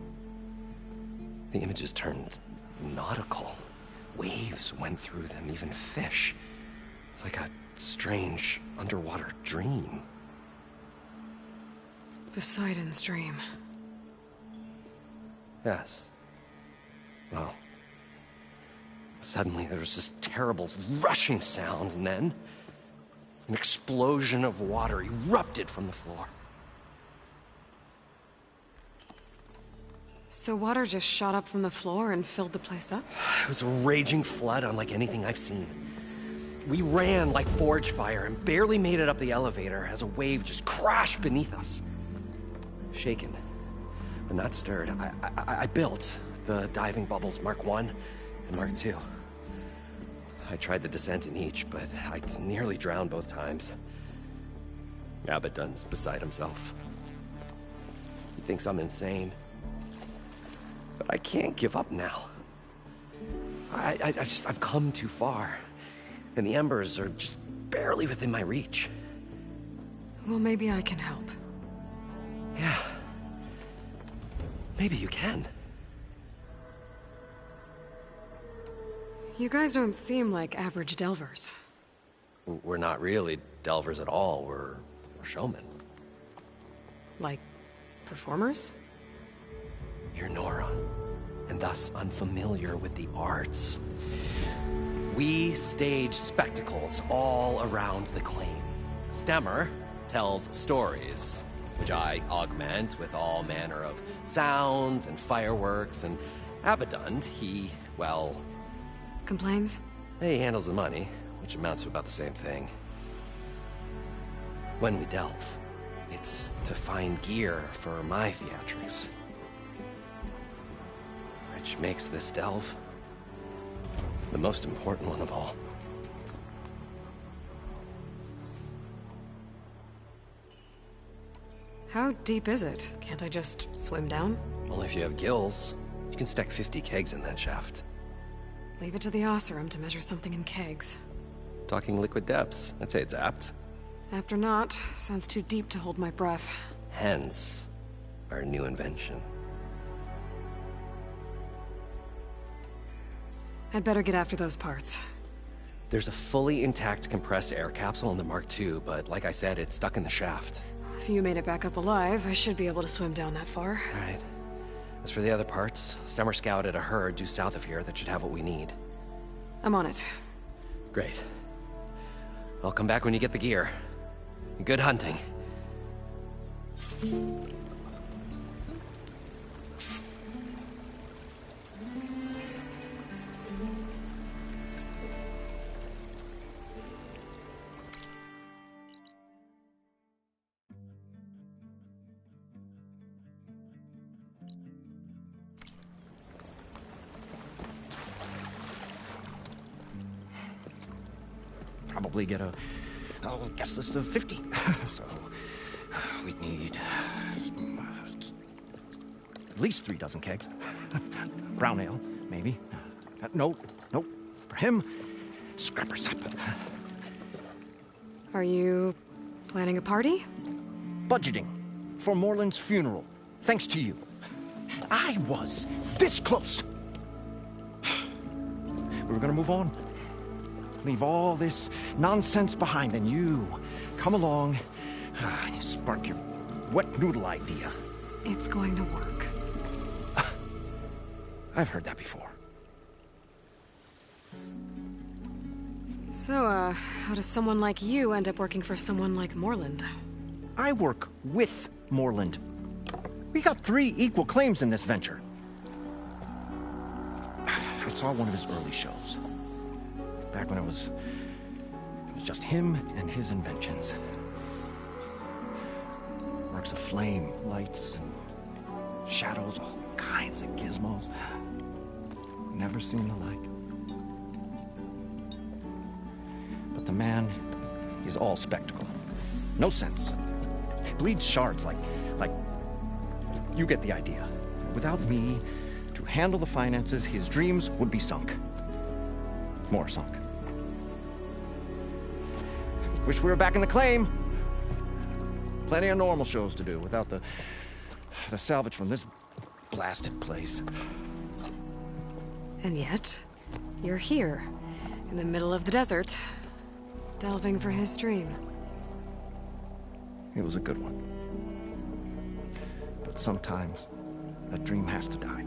The images turned nautical. Waves went through them, even fish. It's like a strange underwater dream. Poseidon's dream. Yes. Well, suddenly there was this terrible rushing sound, and then an explosion of water erupted from the floor. So water just shot up from the floor and filled the place up? It was a raging flood unlike anything I've seen. We ran like forge fire and barely made it up the elevator as a wave just crashed beneath us. Shaken, but not stirred, I built the diving bubbles Mark I and Mark II. I tried the descent in each, but I nearly drowned both times. Abaddon's beside himself. He thinks I'm insane. But I can't give up now. I've come too far. And the embers are just barely within my reach. Well, maybe I can help. Yeah. Maybe you can. You guys don't seem like average delvers. We're not really delvers at all. We're showmen. Like, performers? You're Nora, and thus unfamiliar with the arts. We stage spectacles all around the claim. Stemmer tells stories, which I augment with all manner of sounds and fireworks, and Abaddon, he, well... Complains? He handles the money, which amounts to about the same thing. When we delve, it's to find gear for my theatrics. Which makes this delve the most important one of all. How deep is it? Can't I just swim down? Only if you have gills. You can stack 50 kegs in that shaft. Leave it to the Oseram to measure something in kegs. Talking liquid depths, I'd say it's apt. Apt or not, sounds too deep to hold my breath. Hence, our new invention. I'd better get after those parts. There's a fully intact compressed air capsule in the Mark II, but like I said, it's stuck in the shaft. If you made it back up alive, I should be able to swim down that far. All right. As for the other parts, Stemmer scouted a herd due south of here that should have what we need. I'm on it. Great. I'll come back when you get the gear. Good hunting. probably get a guest list of 50. So we'd need at least 3 dozen kegs. Brown ale, maybe. No. For him, scrapper sap. Are you planning a party? Budgeting for Morland's funeral, thanks to you. I was this close. We were gonna move on. Leave all this nonsense behind, and you come along and you spark your wet noodle idea. It's going to work. I've heard that before. So, how does someone like you end up working for someone like Morland? I work with Morland. We got 3 equal claims in this venture. I saw one of his early shows. Back when it was just him and his inventions. Works of flame, lights, and shadows, all kinds of gizmos. Never seen the like. But the man is all spectacle. No sense. Bleeds shards like you get the idea. Without me to handle the finances, his dreams would be sunk. More sunk. Wish we were back in the claim. Plenty of normal shows to do without the salvage from this blasted place. And yet, you're here, in the middle of the desert, delving for his dream. It was a good one. But sometimes, a dream has to die.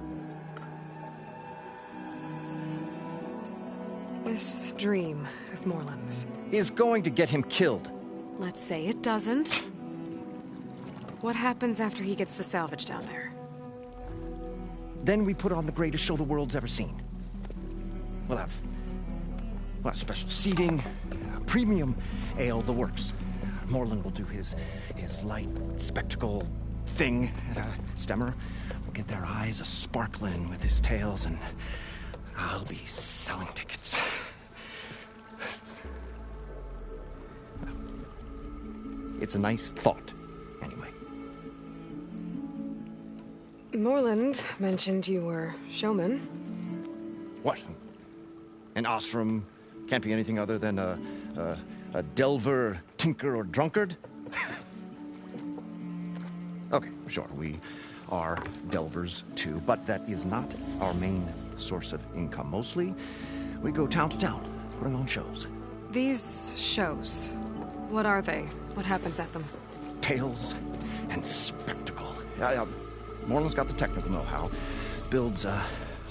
This dream of Morland's is going to get him killed. Let's say it doesn't. What happens after he gets the salvage down there? Then we put on the greatest show the world's ever seen. We'll have special seating, premium ale, the works. Morland will do his light spectacle thing at a Stemmer. We'll get their eyes a-sparkling with his tales, and I'll be selling tickets. It's a nice thought, anyway. Morland mentioned you were showman. What? An Osram can't be anything other than a delver, tinker, or drunkard? Okay, sure, we are delvers too, but that is not our main source of income. Mostly, we go town to town, putting on shows. These shows, what are they? What happens at them? Tales and spectacle. Morland's got the technical know-how. Builds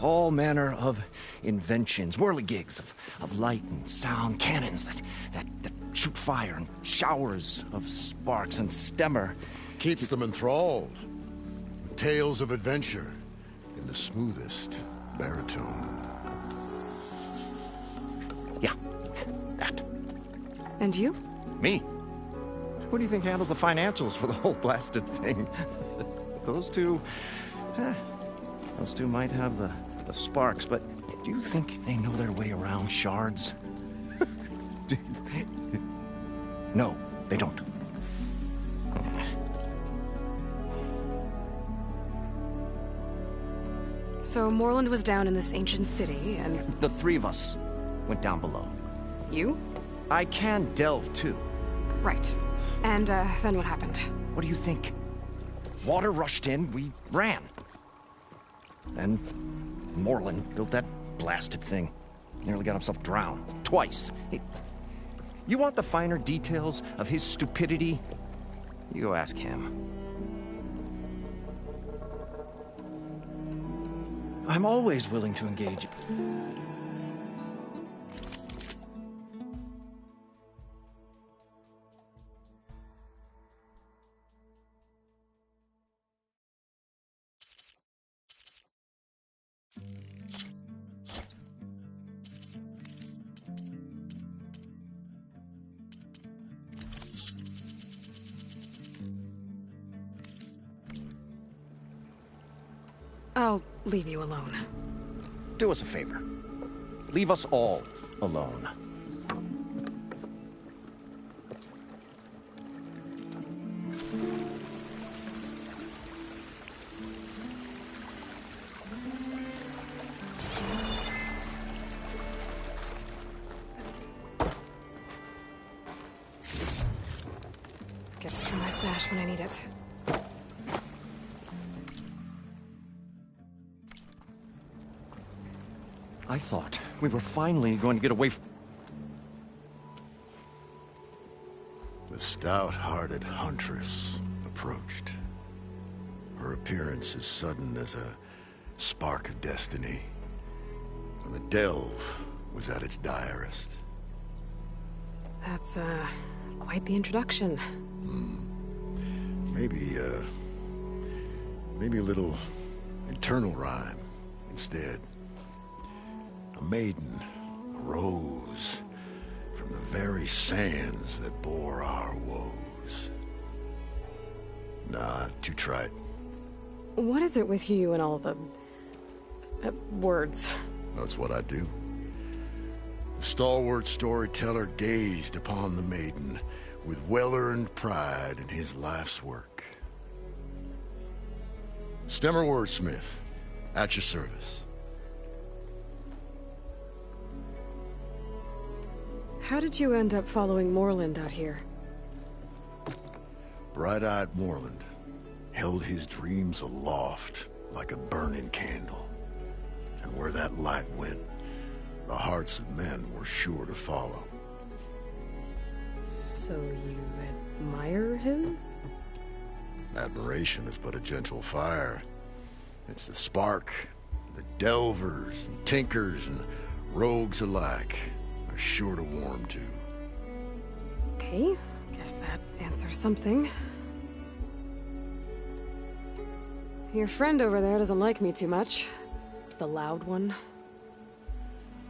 all manner of inventions, whirligigs of light and sound, cannons that shoot fire, and showers of sparks, and Stemmer keeps them enthralled. Tales of adventure in the smoothest baritone. Yeah, that. And you? Me? Who do you think handles the financials for the whole blasted thing? Those two might have the sparks, but do you think they know their way around shards? No, they don't. So Morland was down in this ancient city, and... The 3 of us went down below. You? I can delve, too. Right. And, then what happened? What do you think? Water rushed in, we ran. And Morland built that blasted thing. Nearly got himself drowned. Twice. You want the finer details of his stupidity? You go ask him. I'm always willing to engage. I'll leave you alone. Do us a favor. Leave us all alone. it. I thought we were finally going to get away from... The stout-hearted huntress approached. Her appearance as sudden as a spark of destiny, when the delve was at its direst. That's, quite the introduction. Maybe a little internal rhyme instead. A maiden arose from the very sands that bore our woes. Nah, too trite. What is it with you and all the... words? That's what I do. The stalwart storyteller gazed upon the maiden with well-earned pride in his life's work. Stemmer Wordsmith, at your service. How did you end up following Morland out here? Bright-eyed Morland held his dreams aloft like a burning candle. And where that light went, the hearts of men were sure to follow. So you admire him? Admiration is but a gentle fire. It's the spark that delvers and tinkers and rogues alike are sure to warm to. Okay, guess that answers something. Your friend over there doesn't like me too much. The loud one.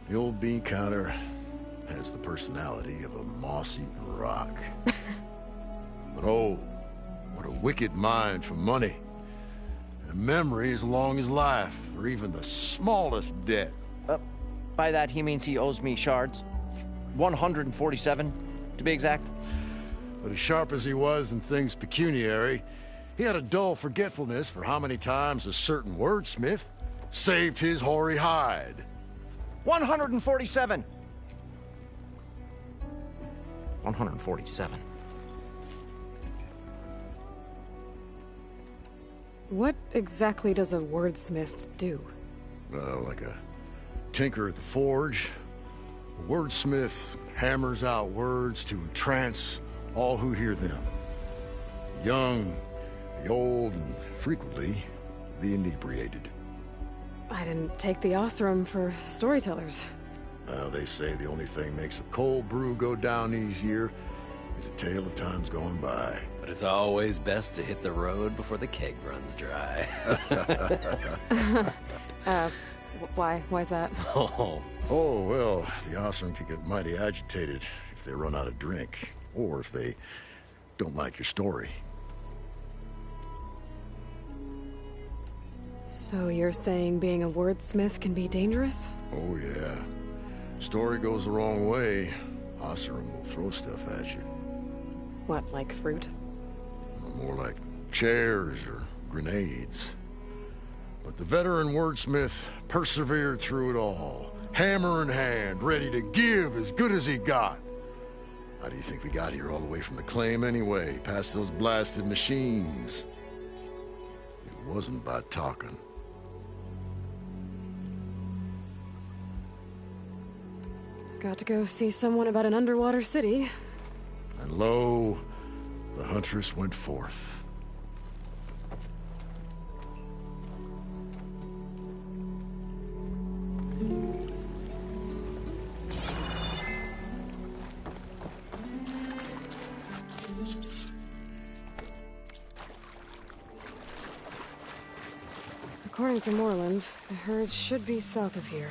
The old bean counter has the personality of a moss-eaten rock. But oh, what a wicked mind for money. And a memory as long as life, or even the smallest debt. By that, he means he owes me shards. 147, to be exact. But as sharp as he was in things pecuniary, he had a dull forgetfulness for how many times a certain wordsmith saved his hoary hide. 147! 147. What exactly does a wordsmith do? Like a tinker at the forge. A wordsmith hammers out words to entrance all who hear them. The young, the old, and frequently, the inebriated. I didn't take the Osram for storytellers. They say the only thing makes a cold brew go down easier is a tale of times gone by. But it's always best to hit the road before the keg runs dry. Why's that? Oh, well, the Osram can get mighty agitated if they run out of drink, or if they don't like your story. So you're saying being a wordsmith can be dangerous? Oh, yeah. Story goes the wrong way, Osram will throw stuff at you. What, like fruit? More like chairs or grenades. But the veteran wordsmith persevered through it all, hammer in hand, ready to give as good as he got. How do you think we got here all the way from the claim anyway, past those blasted machines? It wasn't by talking. Got to go see someone about an underwater city. And lo, the huntress went forth. According to Morland, the herd should be south of here.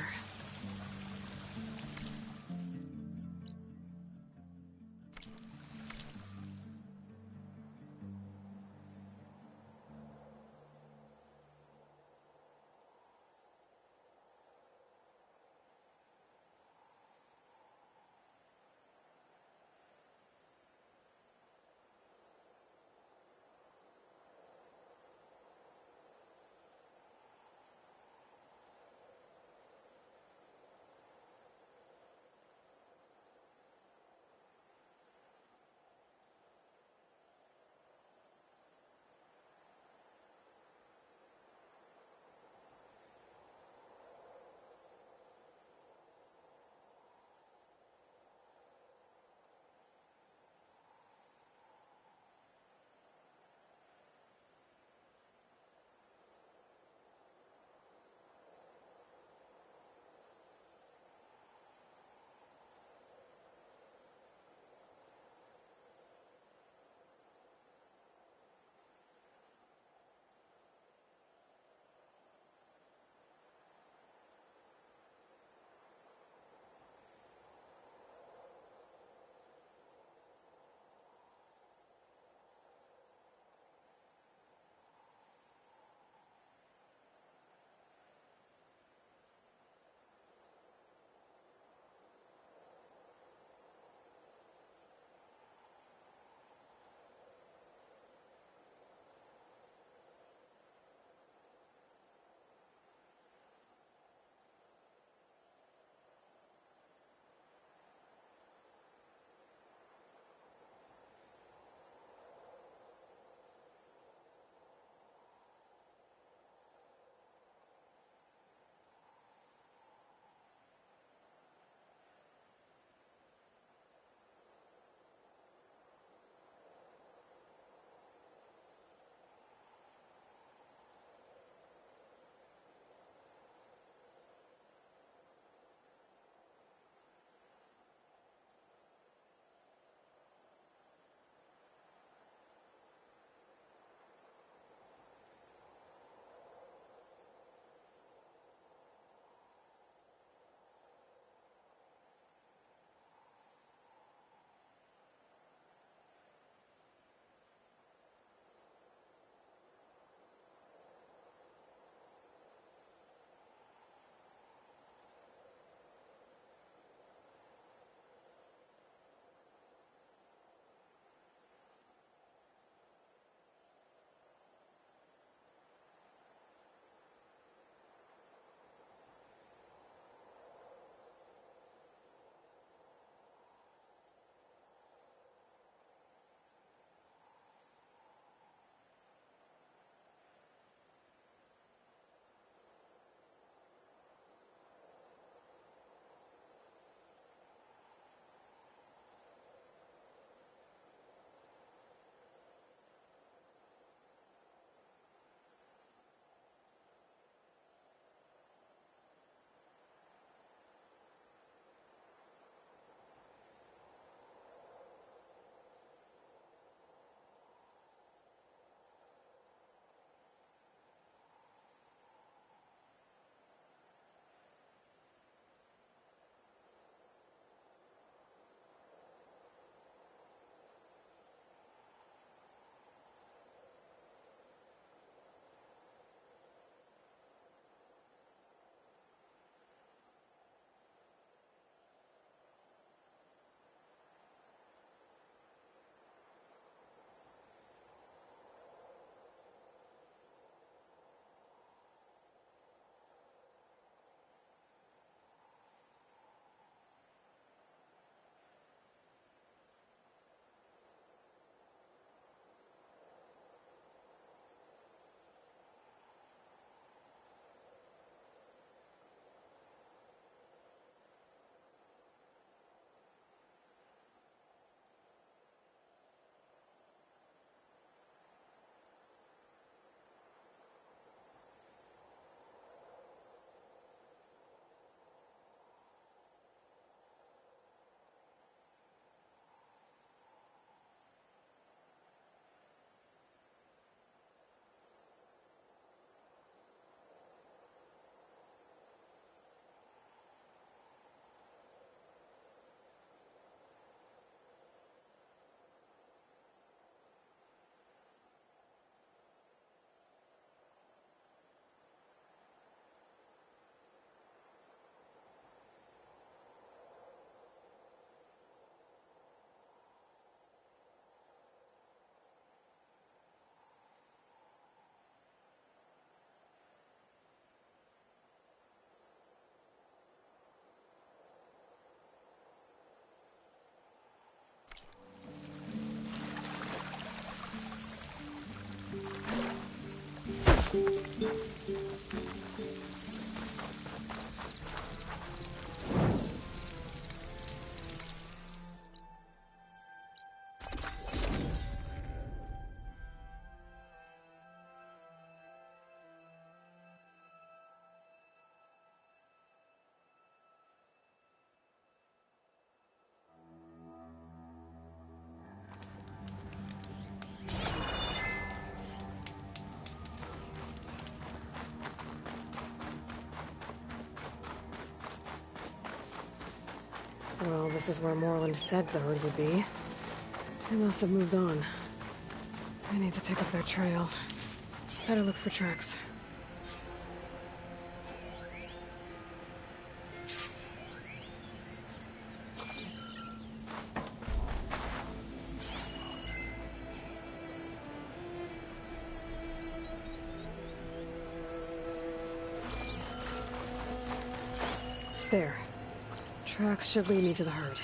Well, this is where Moreland said the herd would be. They must have moved on. I need to pick up their trail. Better look for tracks. There. Tracks should lead me to the herd.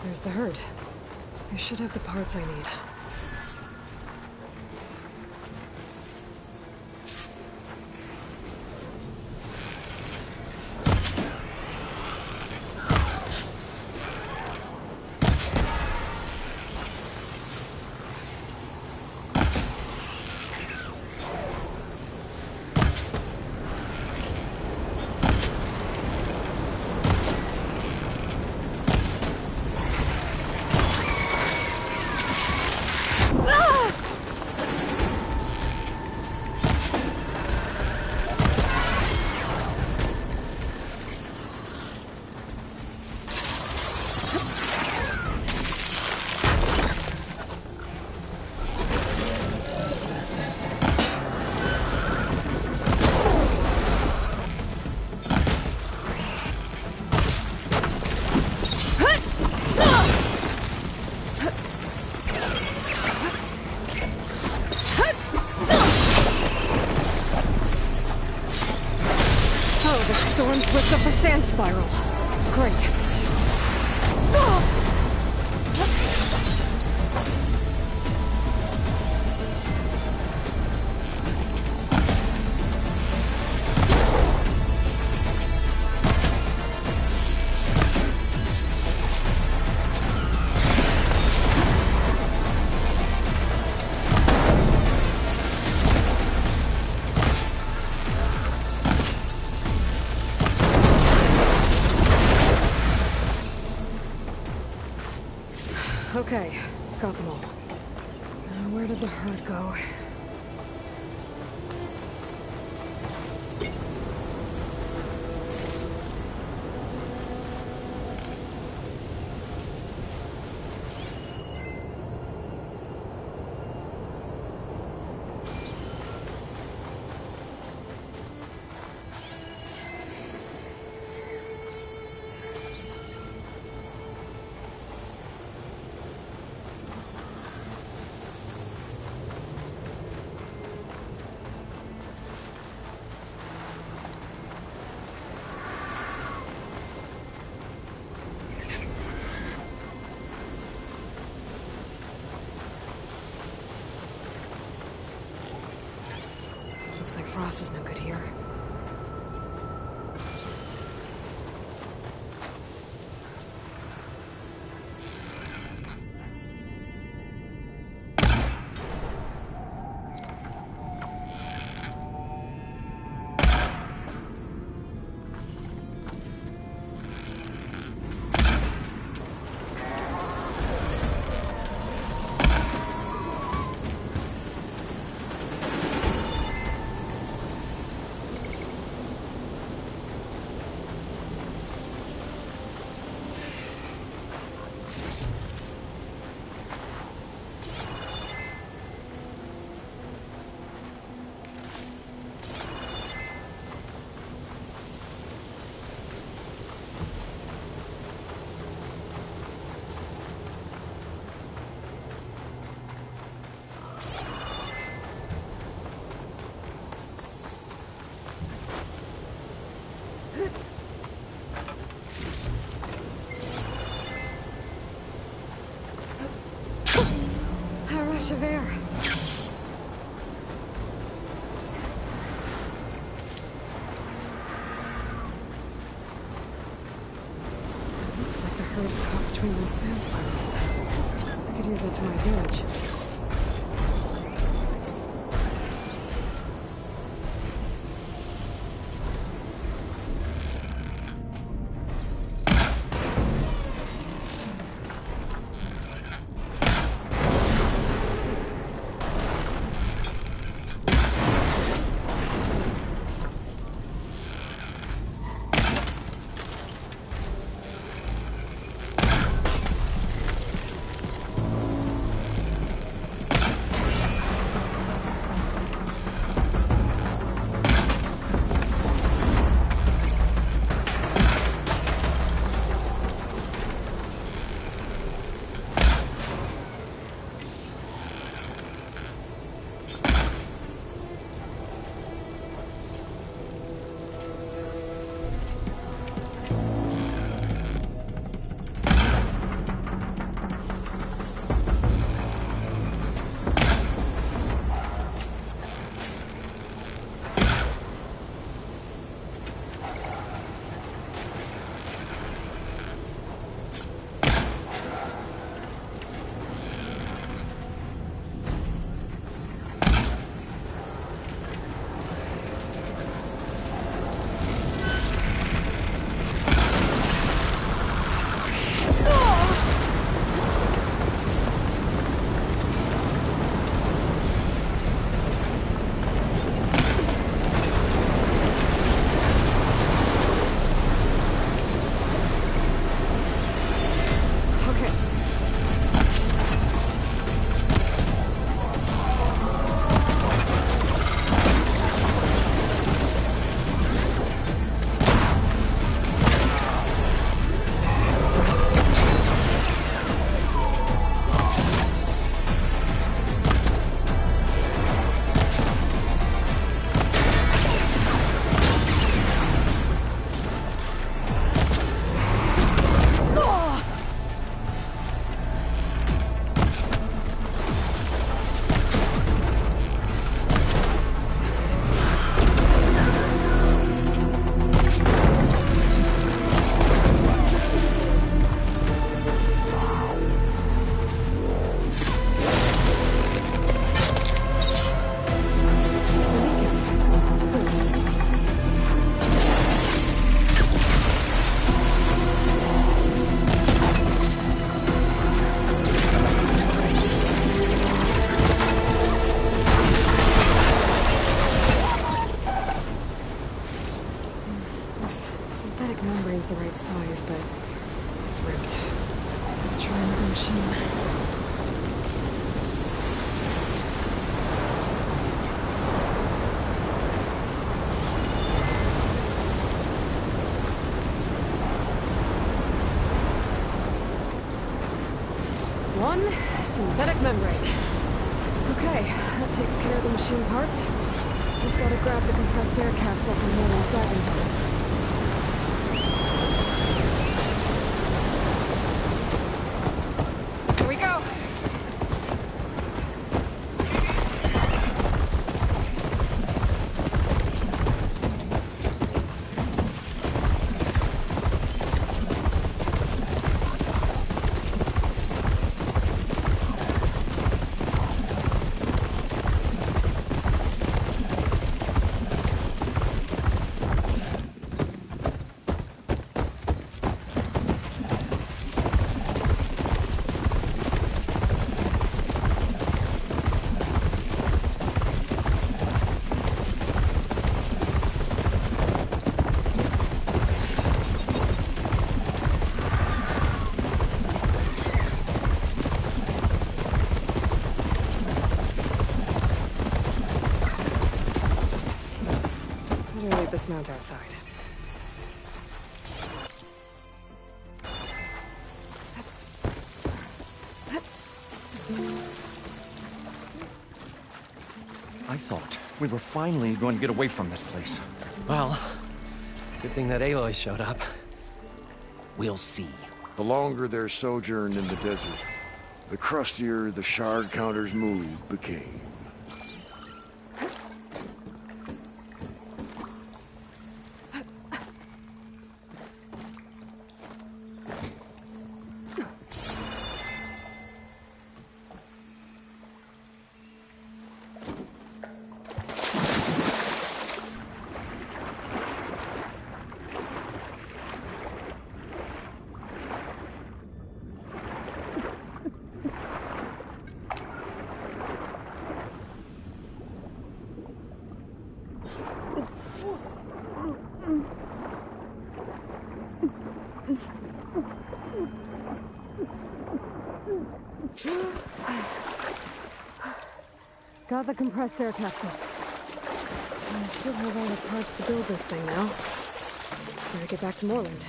There's the herd. I should have the parts I need. Whipped up a sand spiral. Great. Okay, got them all. Now where did the herd go? Looks like Frost is no good here. rush of air. Looks like the herd's caught between those sand spirals. I could use that to my advantage. The right size, but it's ripped. Try another machine. One synthetic membrane. Okay, that takes care of the machine parts. Just gotta grab the compressed air capsule from Moran's diving helmet. This mount outside. I thought we were finally going to get away from this place. Well, good thing that Aloy showed up. We'll see. The longer their sojourn in the desert, the crustier the shard counter's mood became. Got the compressed air capsule. I should have all the parts to build this thing now. Gotta get back to Moreland.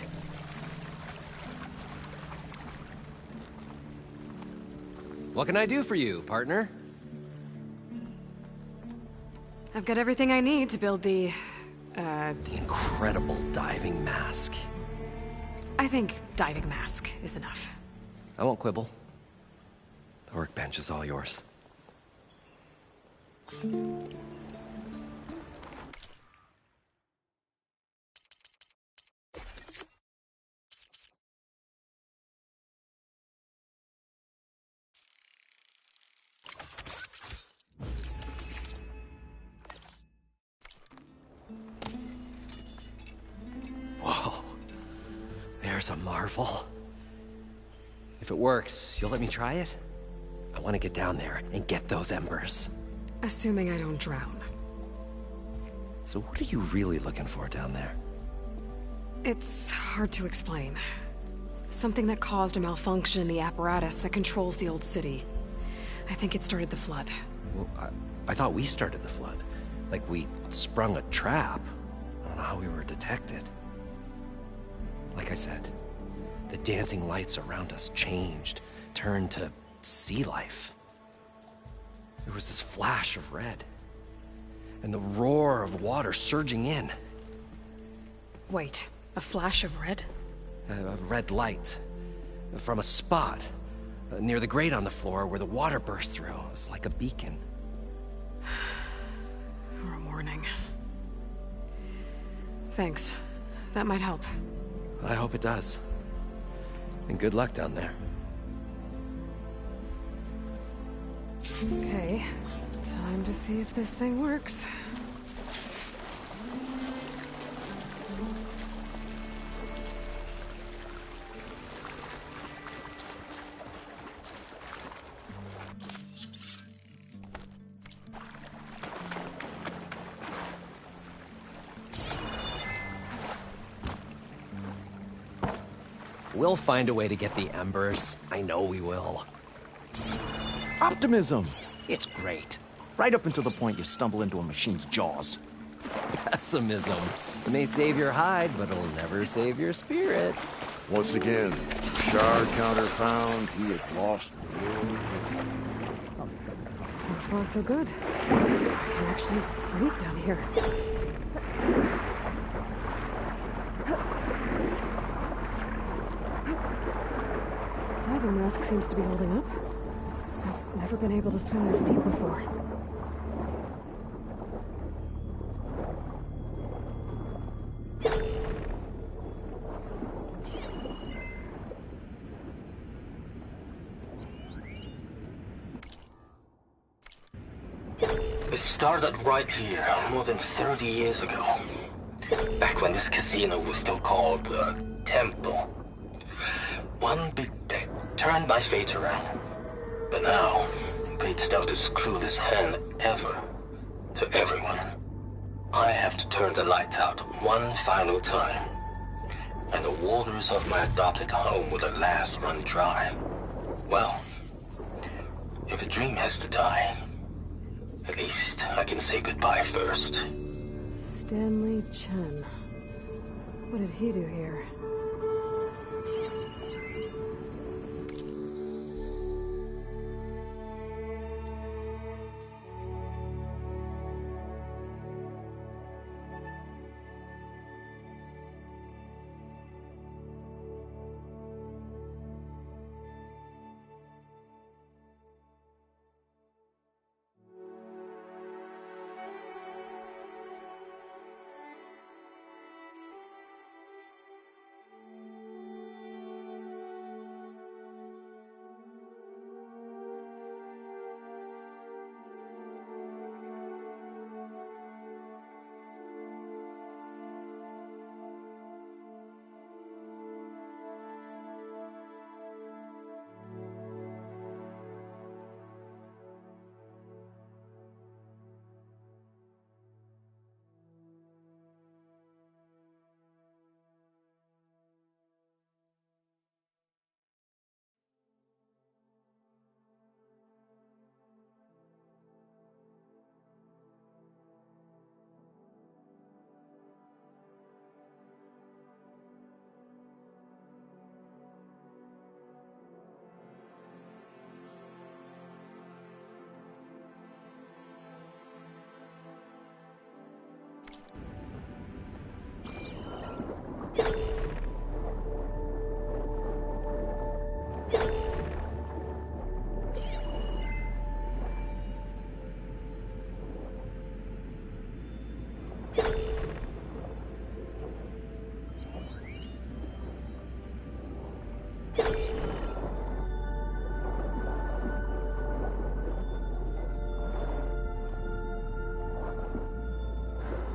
What can I do for you, partner? I've got everything I need to build the incredible diving mask. I think diving mask is enough. I won't quibble. The workbench is all yours. Whoa. There's a marvel. If it works, you'll let me try it? I want to get down there and get those embers. Assuming I don't drown. So what are you really looking for down there? It's hard to explain. Something that caused a malfunction in the apparatus that controls the old city. I think it started the flood. Well, I thought we started the flood. Like we sprung a trap. I don't know how we were detected. Like I said, the dancing lights around us changed, turned to sea life. There was this flash of red, and the roar of water surging in. Wait, a flash of red? A red light from a spot near the grate on the floor where the water burst through. It was like a beacon. Or a warning. Thanks. That might help. I hope it does. And good luck down there. Okay, time to see if this thing works. We'll find a way to get the embers. I know we will. Optimism! It's great. Right up until the point you stumble into a machine's jaws. Pessimism. It may save your hide, but it'll never save your spirit. Once again, shard counter found, he had lost. So far, so good. I can actually breathe down here. Diving mask seems to be holding up. I've never been able to swim this deep before. It started right here, more than 30 years ago. Back when this casino was still called the Temple. One big bet turned my fate around. But now, fate's dealt its cruelest hand ever to everyone. I have to turn the lights out one final time. And the waters of my adopted home will at last run dry. Well, if a dream has to die, at least I can say goodbye first. Stanley Chen. What did he do here?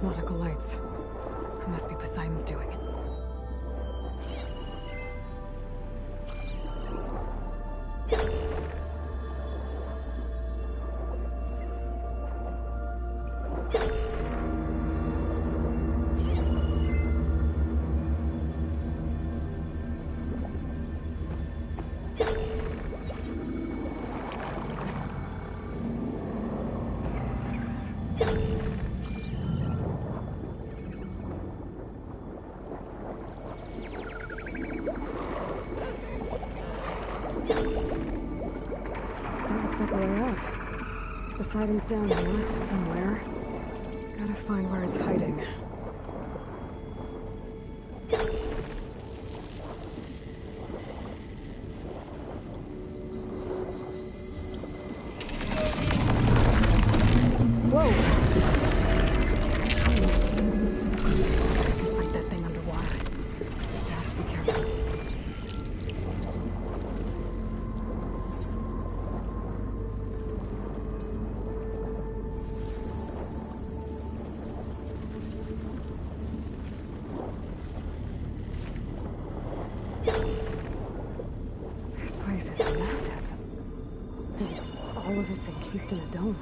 Nautical lights. It must be Poseidon's doing. Poseidon's down here, somewhere. Gotta find where it's hiding. Whoa! Fight that thing underwater. Have to be careful. This place is massive. And all of it's encased in a dome.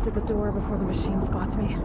To the door before the machine spots me.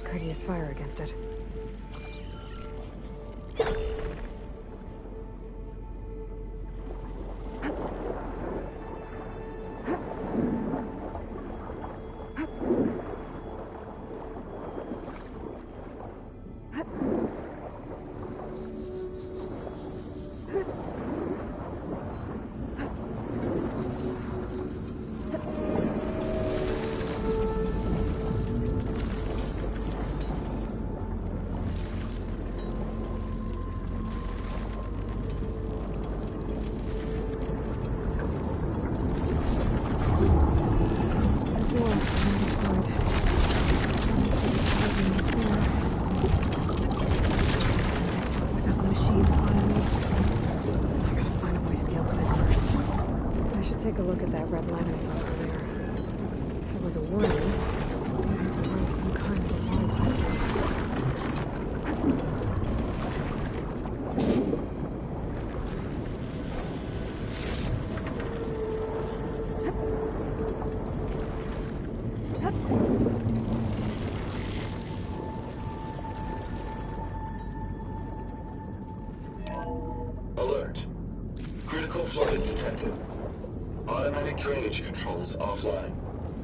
Courteous fire against it. take a look at that red line I saw earlier. If it was a warning, maybe it's part of some kind of alarm system. Alert. Critical flooding detected. Automatic drainage controls offline.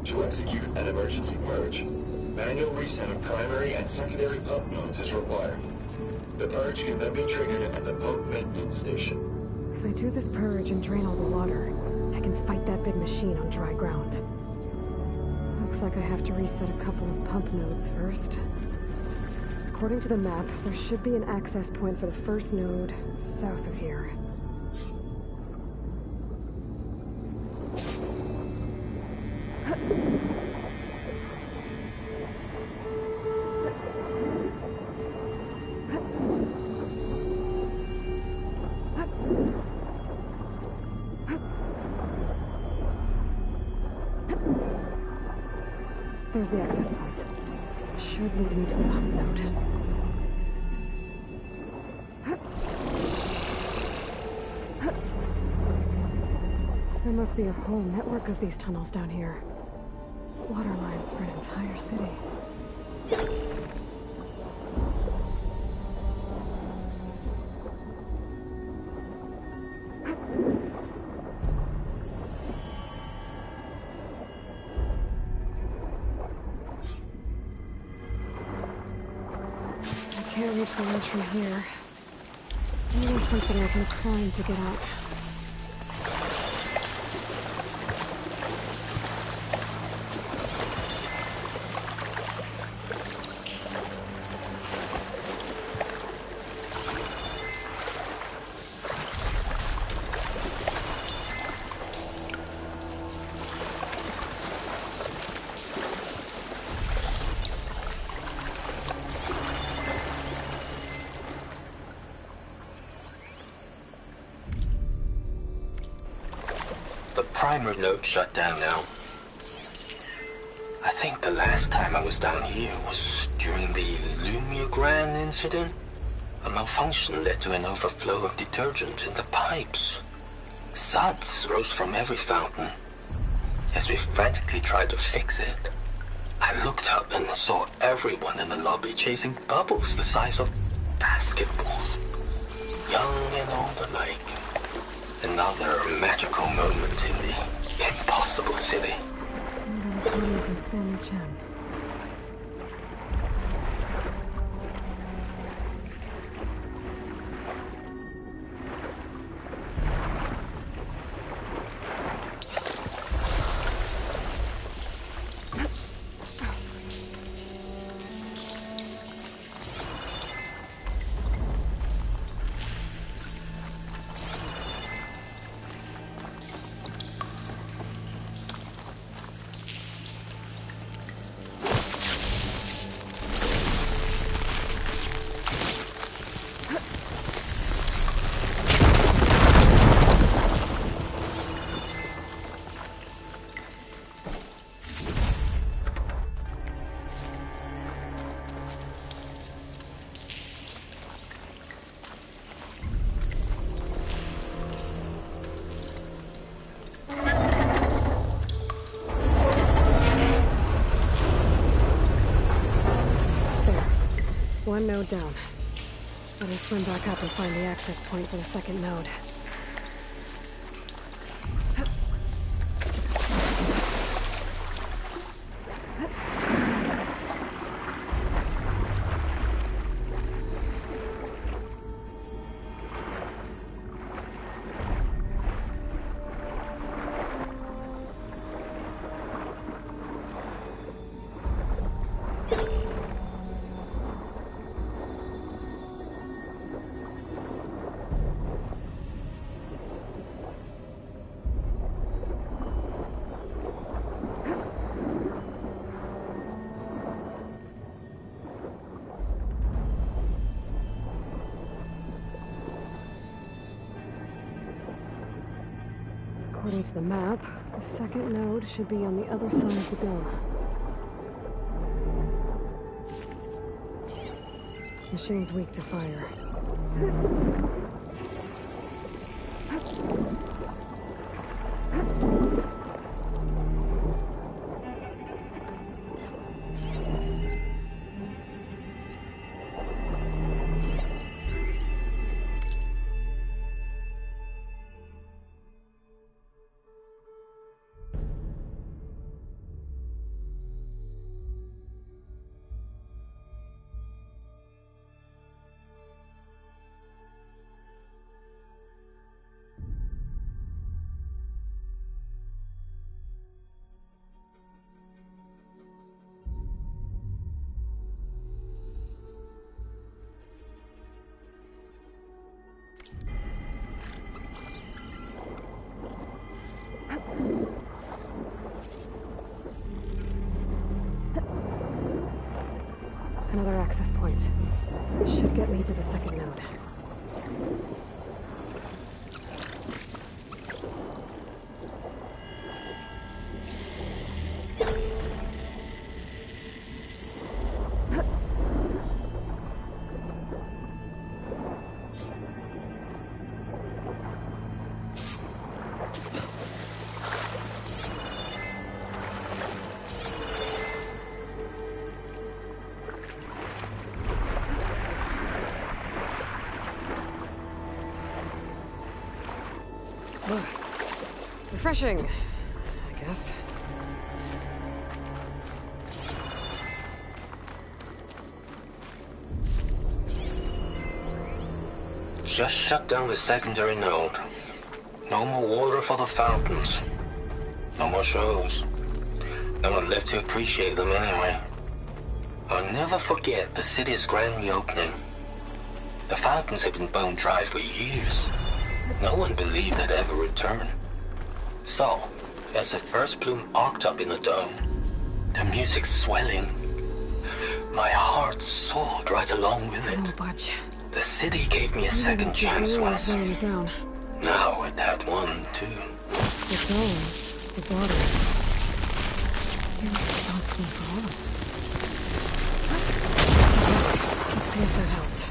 To execute an emergency purge, manual reset of primary and secondary pump nodes is required. The purge can then be triggered at the pump maintenance station. If I do this purge and drain all the water, I can fight that big machine on dry ground. Looks like I have to reset a couple of pump nodes first. According to the map, there should be an access point for the first node south of here. There's the access point. Should lead me to the pump node. There must be a whole network of these tunnels down here. Water lines for an entire city. I can't reach the ledge from here. Maybe there's something I can climb to get out. Primer node shut down now. I think the last time I was down here was during the Lumiogran incident. A malfunction led to an overflow of detergent in the pipes. Suds rose from every fountain. As we frantically tried to fix it, I looked up and saw everyone in the lobby chasing bubbles the size of basketballs. Young and old alike. Another magical moment in the impossible city. I'm gonna call you from Stanley Chen. One node down. Better swim back up and find the access point for the second node. According to the map, the second node should be on the other side of the dome. Machine's weak to fire. Another access point. Should get me to the second node. Refreshing, I guess. Just shut down the secondary node. No more water for the fountains. No more shows. No one left to appreciate them anyway. I'll never forget the city's grand reopening. The fountains had been bone dry for years. No one believed they'd ever return. So, as the first bloom arced up in the dome, the music swelling, my heart soared right along with it. The city gave me a second chance once. Now it had one, too. The domes, the bottom. He was responsible for all of it. Let's see if that helped.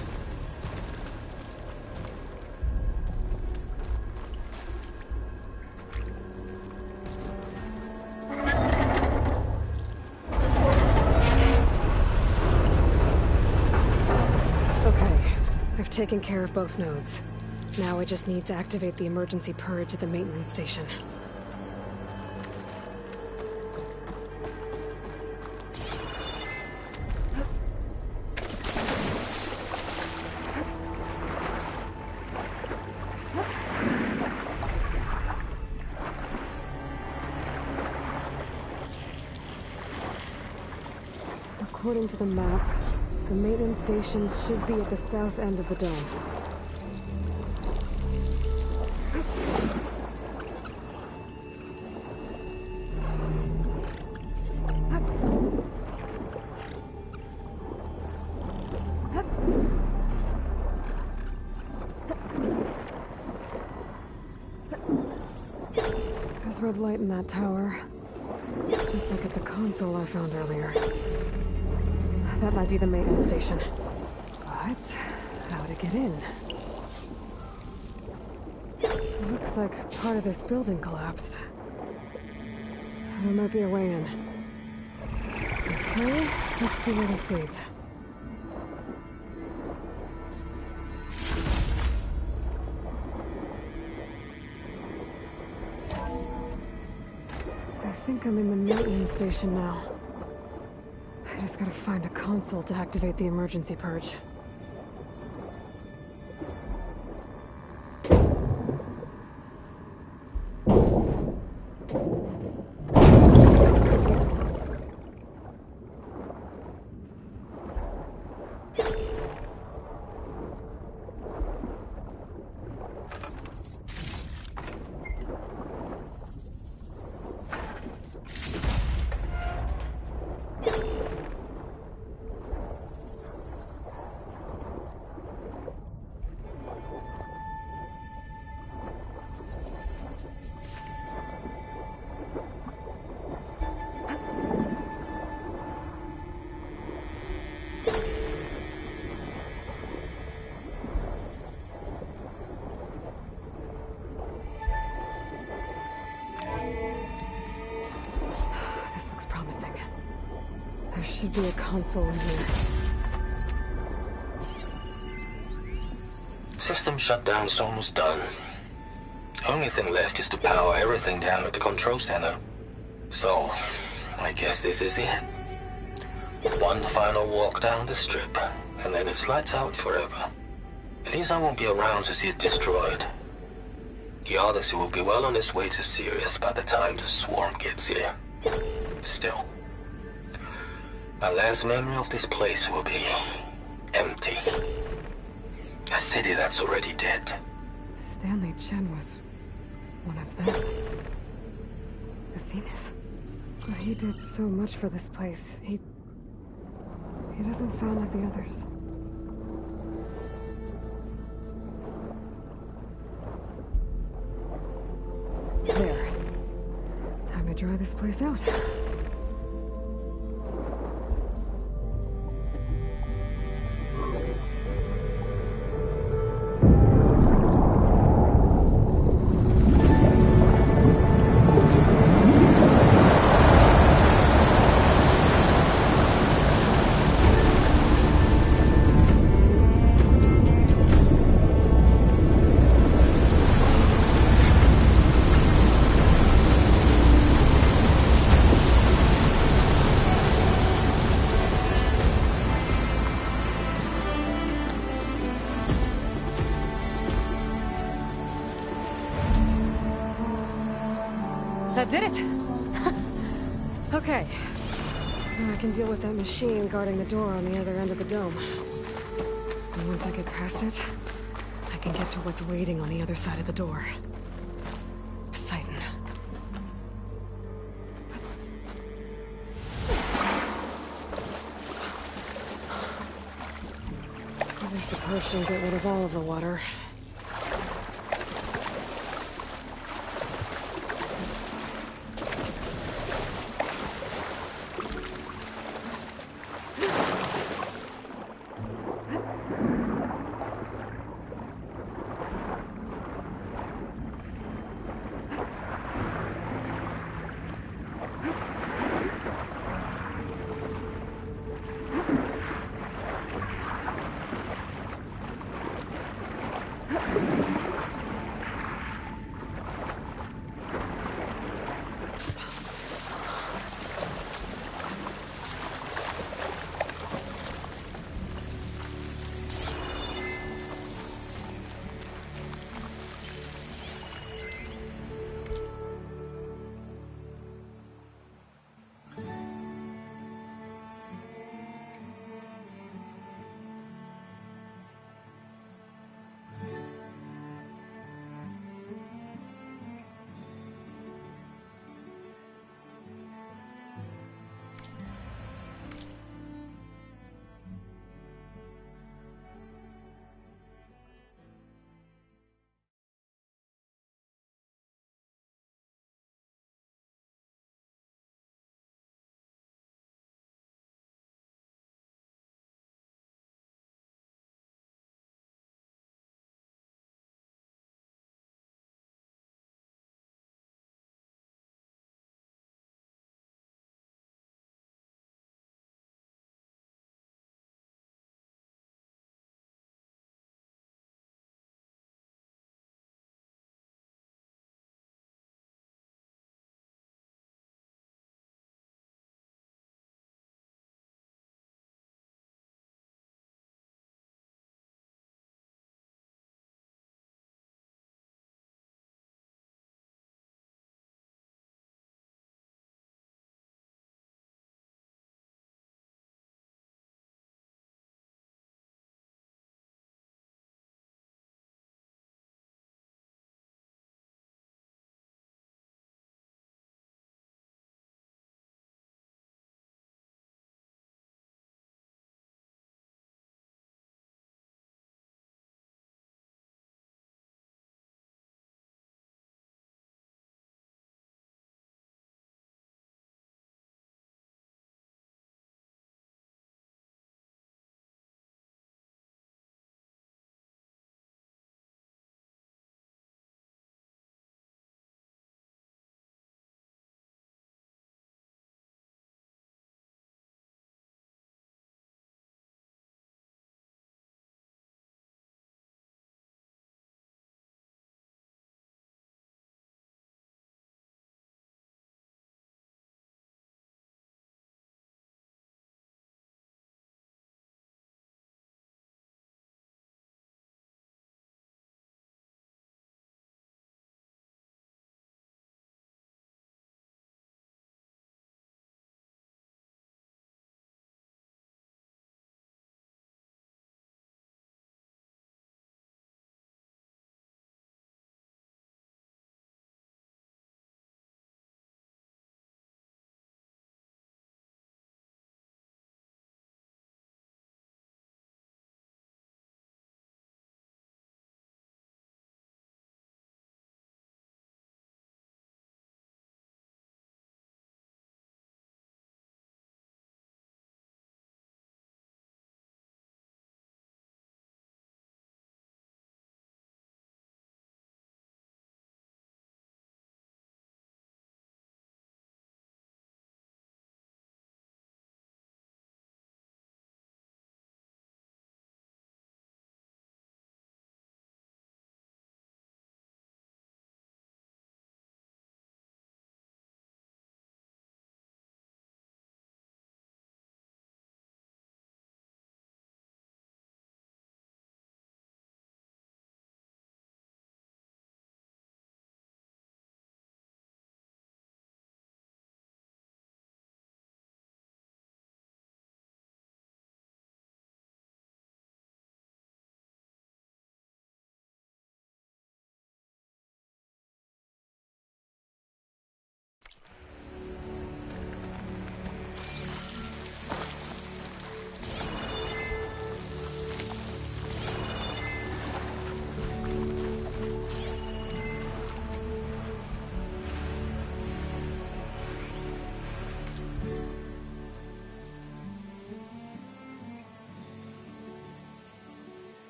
Taking care of both nodes. Now I just need to activate the emergency purge at the maintenance station. According to the map, the maintenance stations should be at the south end of the dome. There's red light in that tower, just like at the console I found earlier. That might be the maintenance station. But how to get in? It looks like part of this building collapsed. There might be a way in. Okay, let's see where this leads. I think I'm in the maintenance station now. I just gotta find a console to activate the emergency purge. should be a console in here. System shutdown's almost done. Only thing left is to power everything down at the control center. So, I guess this is it. One final walk down the strip, and then it's lights out forever. At least I won't be around to see it destroyed. The Odyssey will be well on its way to Sirius by the time the swarm gets here. Still, my last memory of this place will be empty. A city that's already dead. Stanley Chen was one of them. The Zenith. He did so much for this place. He doesn't sound like the others. There. Time to dry this place out. That did it! Okay. Now I can deal with that machine guarding the door on the other end of the dome. And once I get past it, I can get to what's waiting on the other side of the door. Poseidon. At least the purge didn't get rid of all of the water.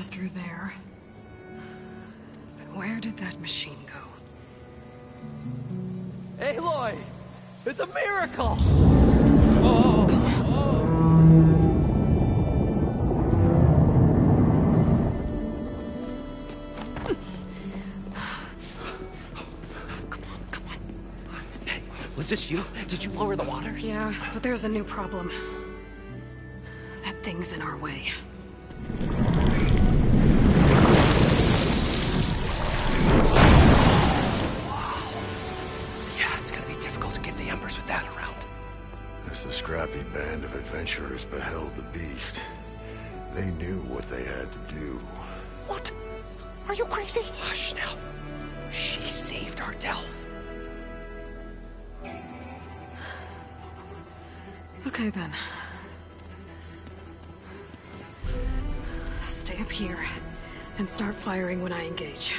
is through there. But where did that machine go? Aloy! It's a miracle! Was this you? Did you lower the waters? Yeah, but there's a new problem. That thing's in our way. Yeah, it's gonna be difficult to get the embers with that around. As the scrappy band of adventurers beheld the beast, they knew what they had to do. What? Are you crazy? Hush now. She saved our Delph. Okay then. Stay up here and start firing when I engage.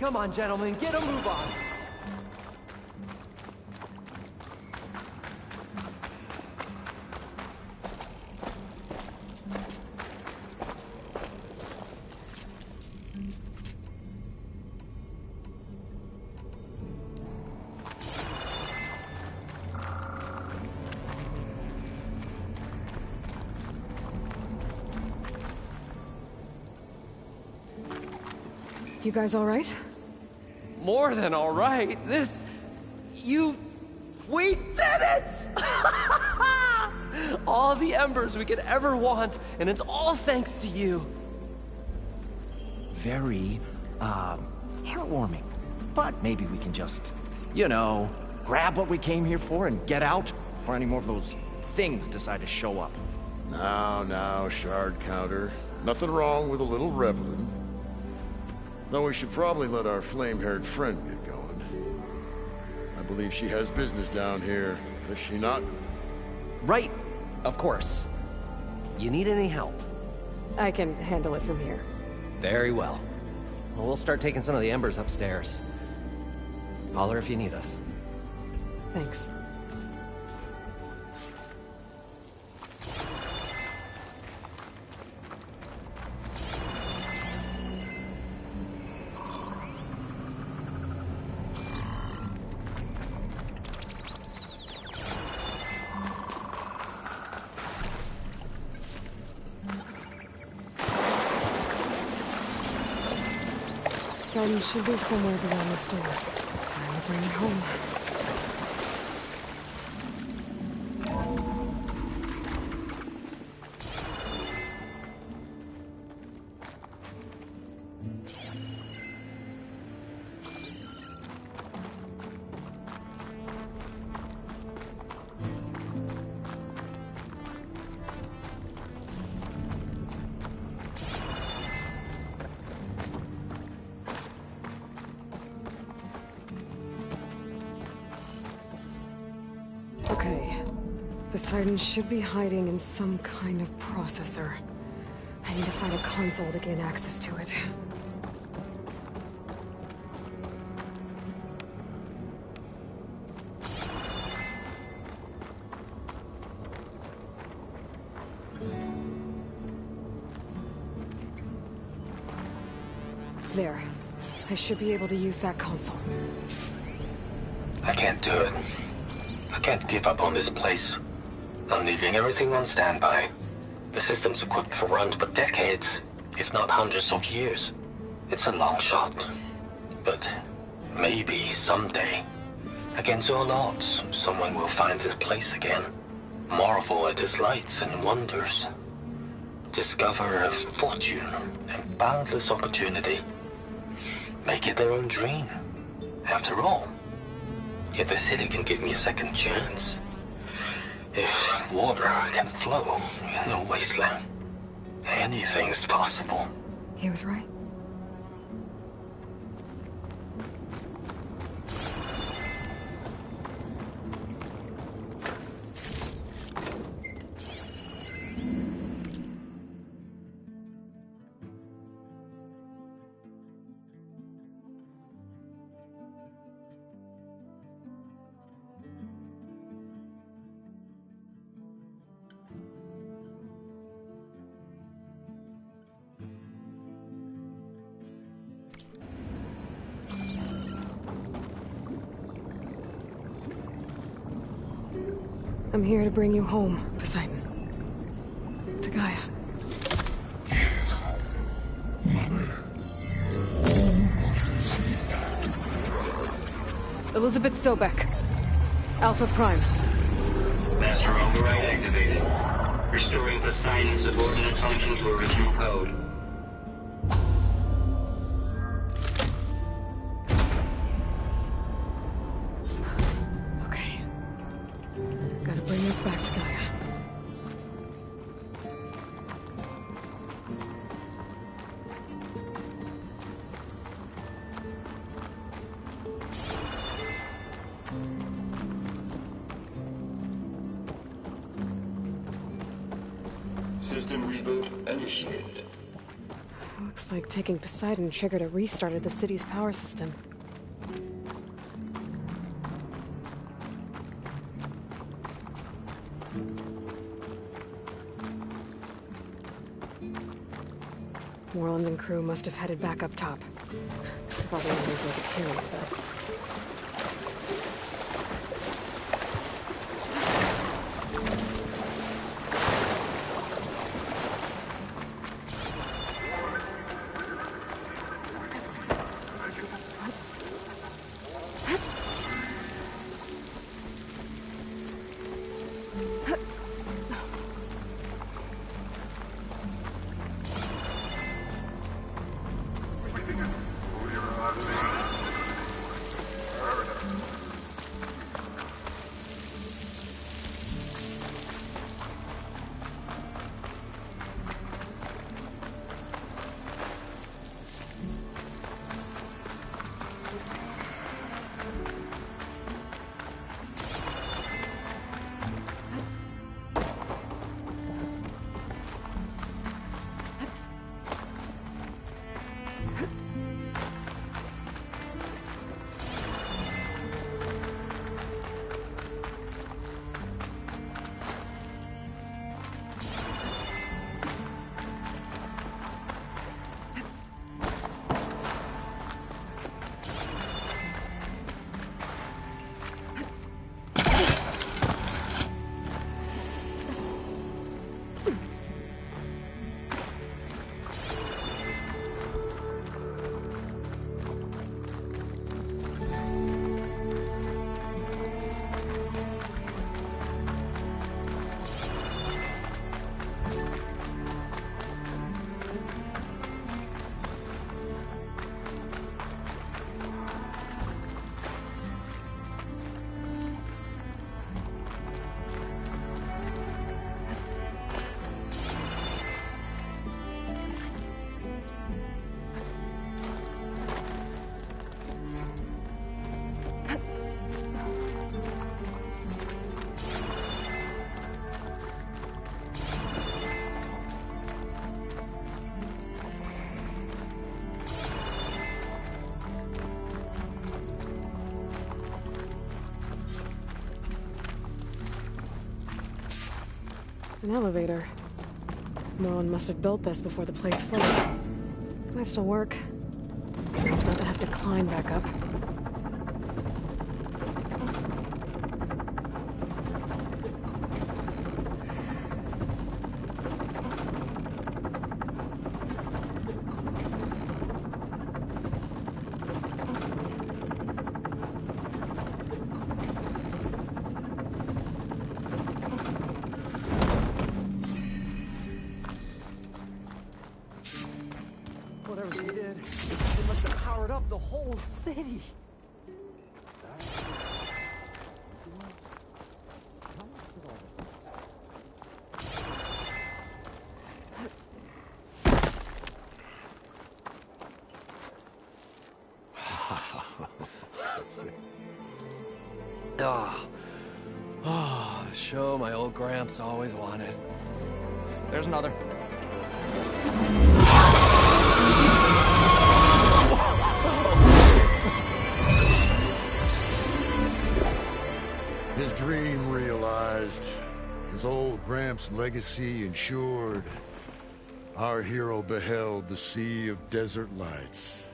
Come on, gentlemen, get a move on. You guys all right? More than all right. You We did it! All the embers we could ever want, and it's all thanks to you. Very, heartwarming. But maybe we can just, you know, grab what we came here for and get out before any more of those things decide to show up. Now, Shard Counter. Nothing wrong with a little reveling. Though we should probably let our flame-haired friend get going. I believe she has business down here, does she not? Right, of course. You need any help? I can handle it from here. Very well. Well, we'll start taking some of the embers upstairs. Holler if you need us. Thanks. Sun should be somewhere beyond this door. Time to bring it home. Okay. Poseidon should be hiding in some kind of processor. I need to find a console to gain access to it. There. I should be able to use that console. I can't do it. I can't give up on this place. I'm leaving everything on standby. The system's equipped for runs for decades, if not hundreds of years. It's a long shot. But maybe someday, against all odds, someone will find this place again. Marvel at its lights and wonders. Discover a fortune and boundless opportunity. Make it their own dream. After all, if the city can give me a second chance, if water can flow in a wasteland, anything's possible. He was right. I'm here to bring you home, Poseidon. To Gaia. Mother. Elizabeth Sobek. Alpha Prime. Master override activated. Restoring Poseidon's subordinate function to original code. Okay. Gotta bring this back to Gaia. System reboot initiated. Looks like taking Poseidon triggered a restart of the city's power system. Moreland and crew must have headed back up top. Probably always make it carry with that. An elevator. Morlun must have built this before the place flooded. It might still work. It's not to have to climb back up. Whatever he did, it must have powered up the whole city. The show my old Gramps always wanted. There's another. His dream realized. His old Gramps' legacy ensured. Our hero beheld the sea of desert lights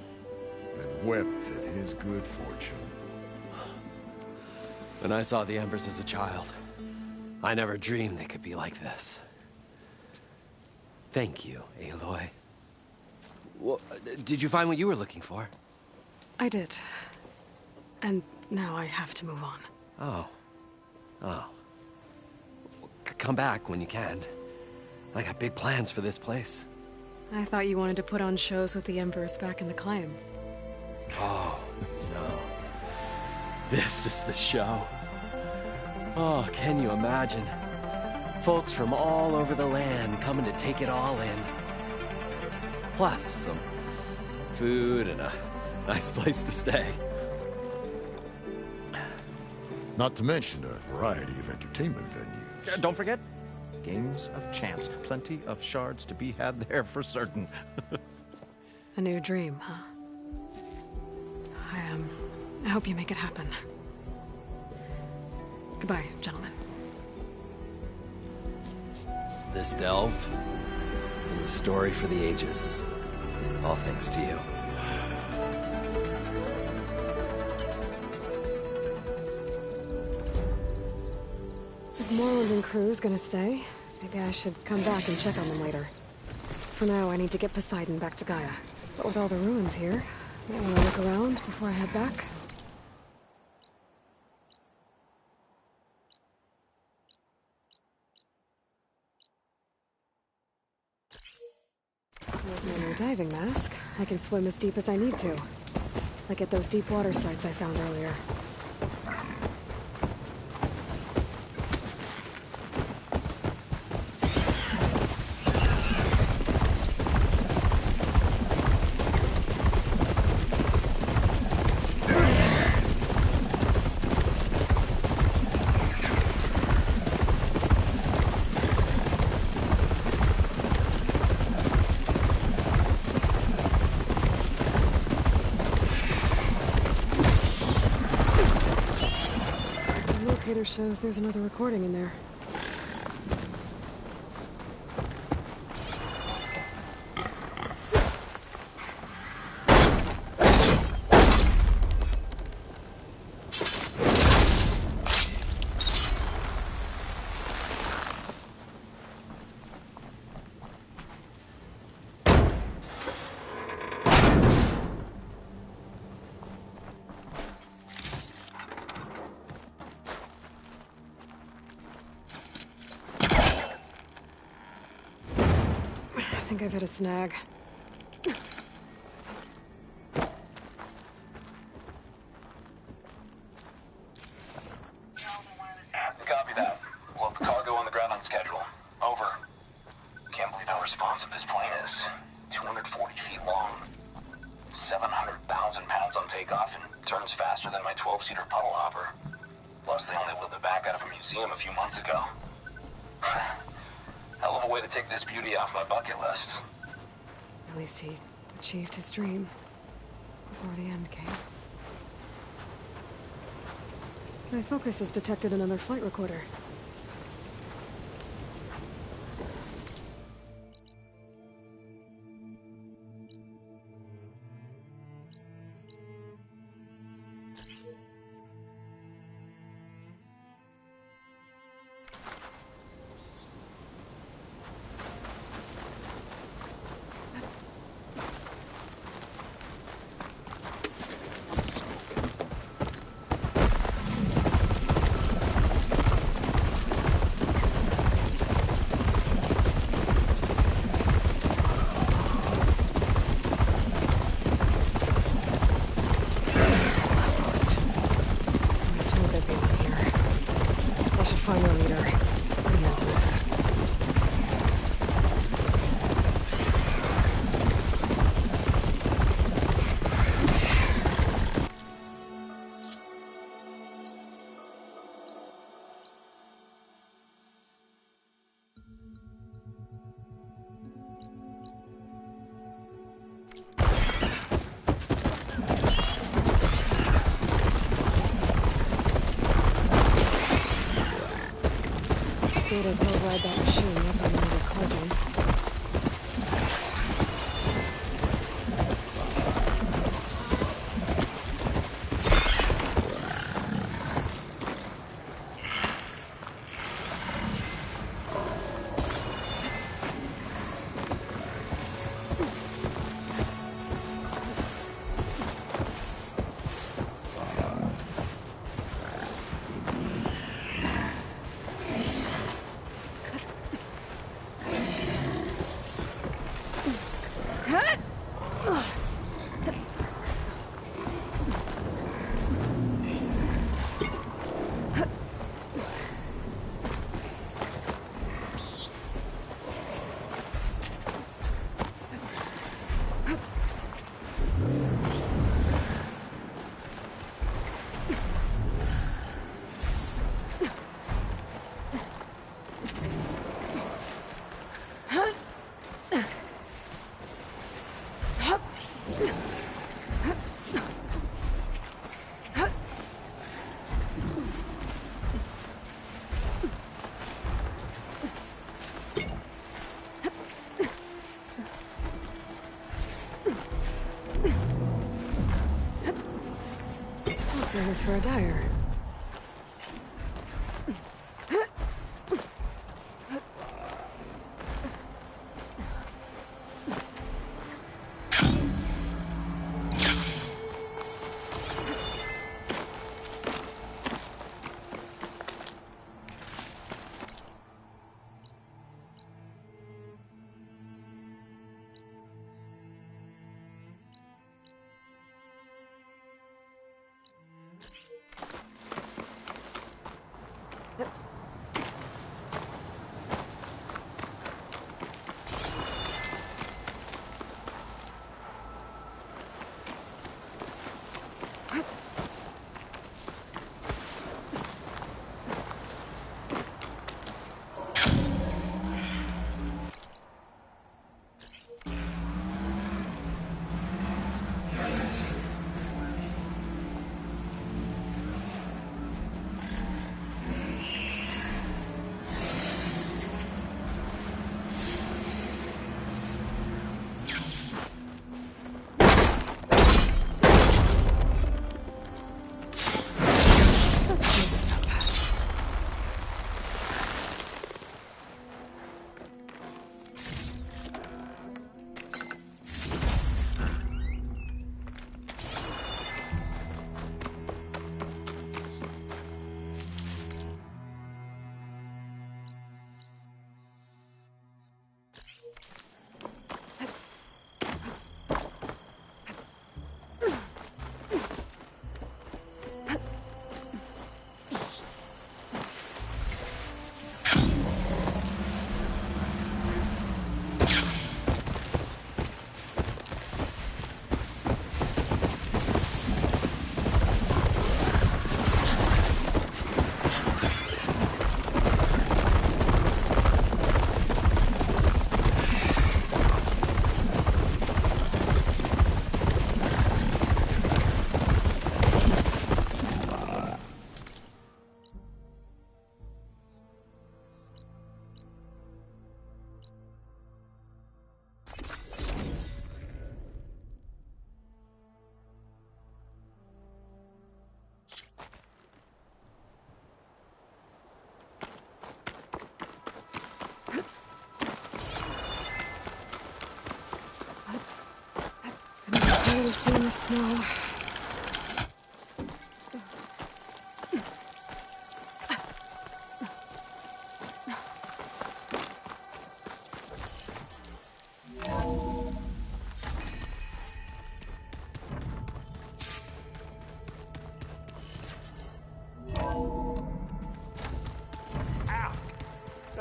and wept at his good fortune. When I saw the Embers as a child, I never dreamed they could be like this. Thank you, Aloy. Well, did you find what you were looking for? I did. And now I have to move on. Oh. Come back when you can. I got big plans for this place. I thought you wanted to put on shows with the Embers back in the Claim. Oh, no. This is the show. Oh, can you imagine? Folks from all over the land coming to take it all in. Plus, some food and a nice place to stay. Not to mention a variety of entertainment venues. Don't forget, games of chance. Plenty of shards to be had there for certain. A new dream, huh? I hope you make it happen. Goodbye, gentlemen. This delve is a story for the ages. All thanks to you. If Morlund and crew's gonna stay, maybe I should come back and check on them later. For now, I need to get Poseidon back to Gaia. But with all the ruins here, I might want to look around before I head back. With my new diving mask, I can swim as deep as I need to. Like at those deep water sites I found earlier. Shows there's another recording in there. I think I've hit a snag. Copy that. We'll have the cargo on the ground on schedule. Over. Can't believe how responsive this plane is. 240 feet long. 700,000 pounds on takeoff and turns faster than my 12-seater puddle hopper. Plus, they only whipped it back out of a museum a few months ago. Hell of a way to take this beauty off my bucket list. At least he achieved his dream before the end came. My focus has detected another flight recorder. enough data to override that machine up on another cauldron. This for a dyer. Barely seeing the snow.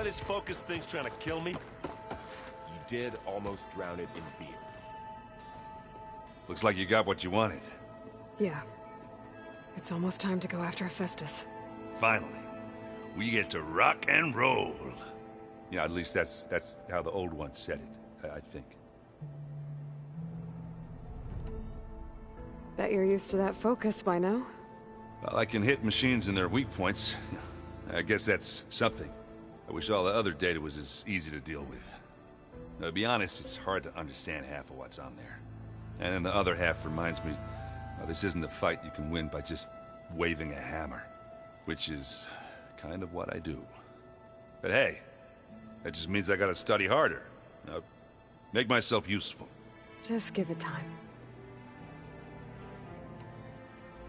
This focus thing's trying to kill me? You did almost drown it in beer. Looks like you got what you wanted. Yeah. It's almost time to go after Hephaestus. Finally. We get to rock and roll. Yeah, at least that's how the old one said it, I think. Bet you're used to that focus by now. Well, I can hit machines in their weak points. I guess that's something. I wish all the other data was as easy to deal with. Now, to be honest, it's hard to understand half of what's on there. And then the other half reminds me, well, this isn't a fight you can win by just waving a hammer. Which is kind of what I do. But hey, that just means I gotta study harder. Now, make myself useful. Just give it time.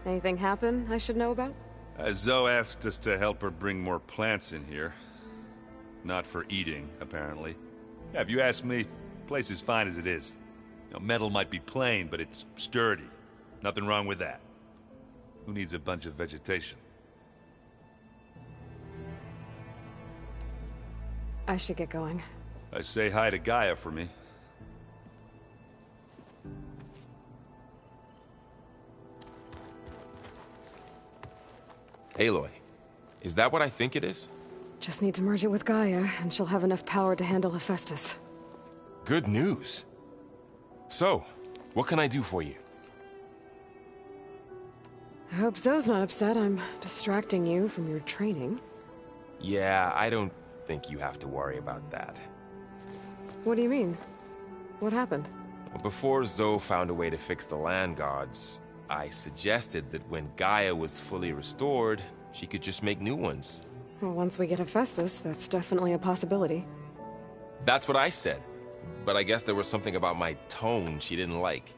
Anything happen I should know about? Zoe asked us to help her bring more plants in here. Not for eating, apparently. Yeah, if you ask me, the place is fine as it is. You know, metal might be plain, but it's sturdy. Nothing wrong with that. Who needs a bunch of vegetation? I should get going. Say hi to Gaia for me. Aloy, is that what I think it is? Just need to merge it with Gaia, and she'll have enough power to handle Hephaestus. Good news. So, what can I do for you? I hope Zoe's not upset I'm distracting you from your training. Yeah, I don't think you have to worry about that. What do you mean? What happened? Before Zoe found a way to fix the land gods, I suggested that when Gaia was fully restored, she could just make new ones. Well, once we get Hephaestus, that's definitely a possibility. That's what I said. But I guess there was something about my tone she didn't like.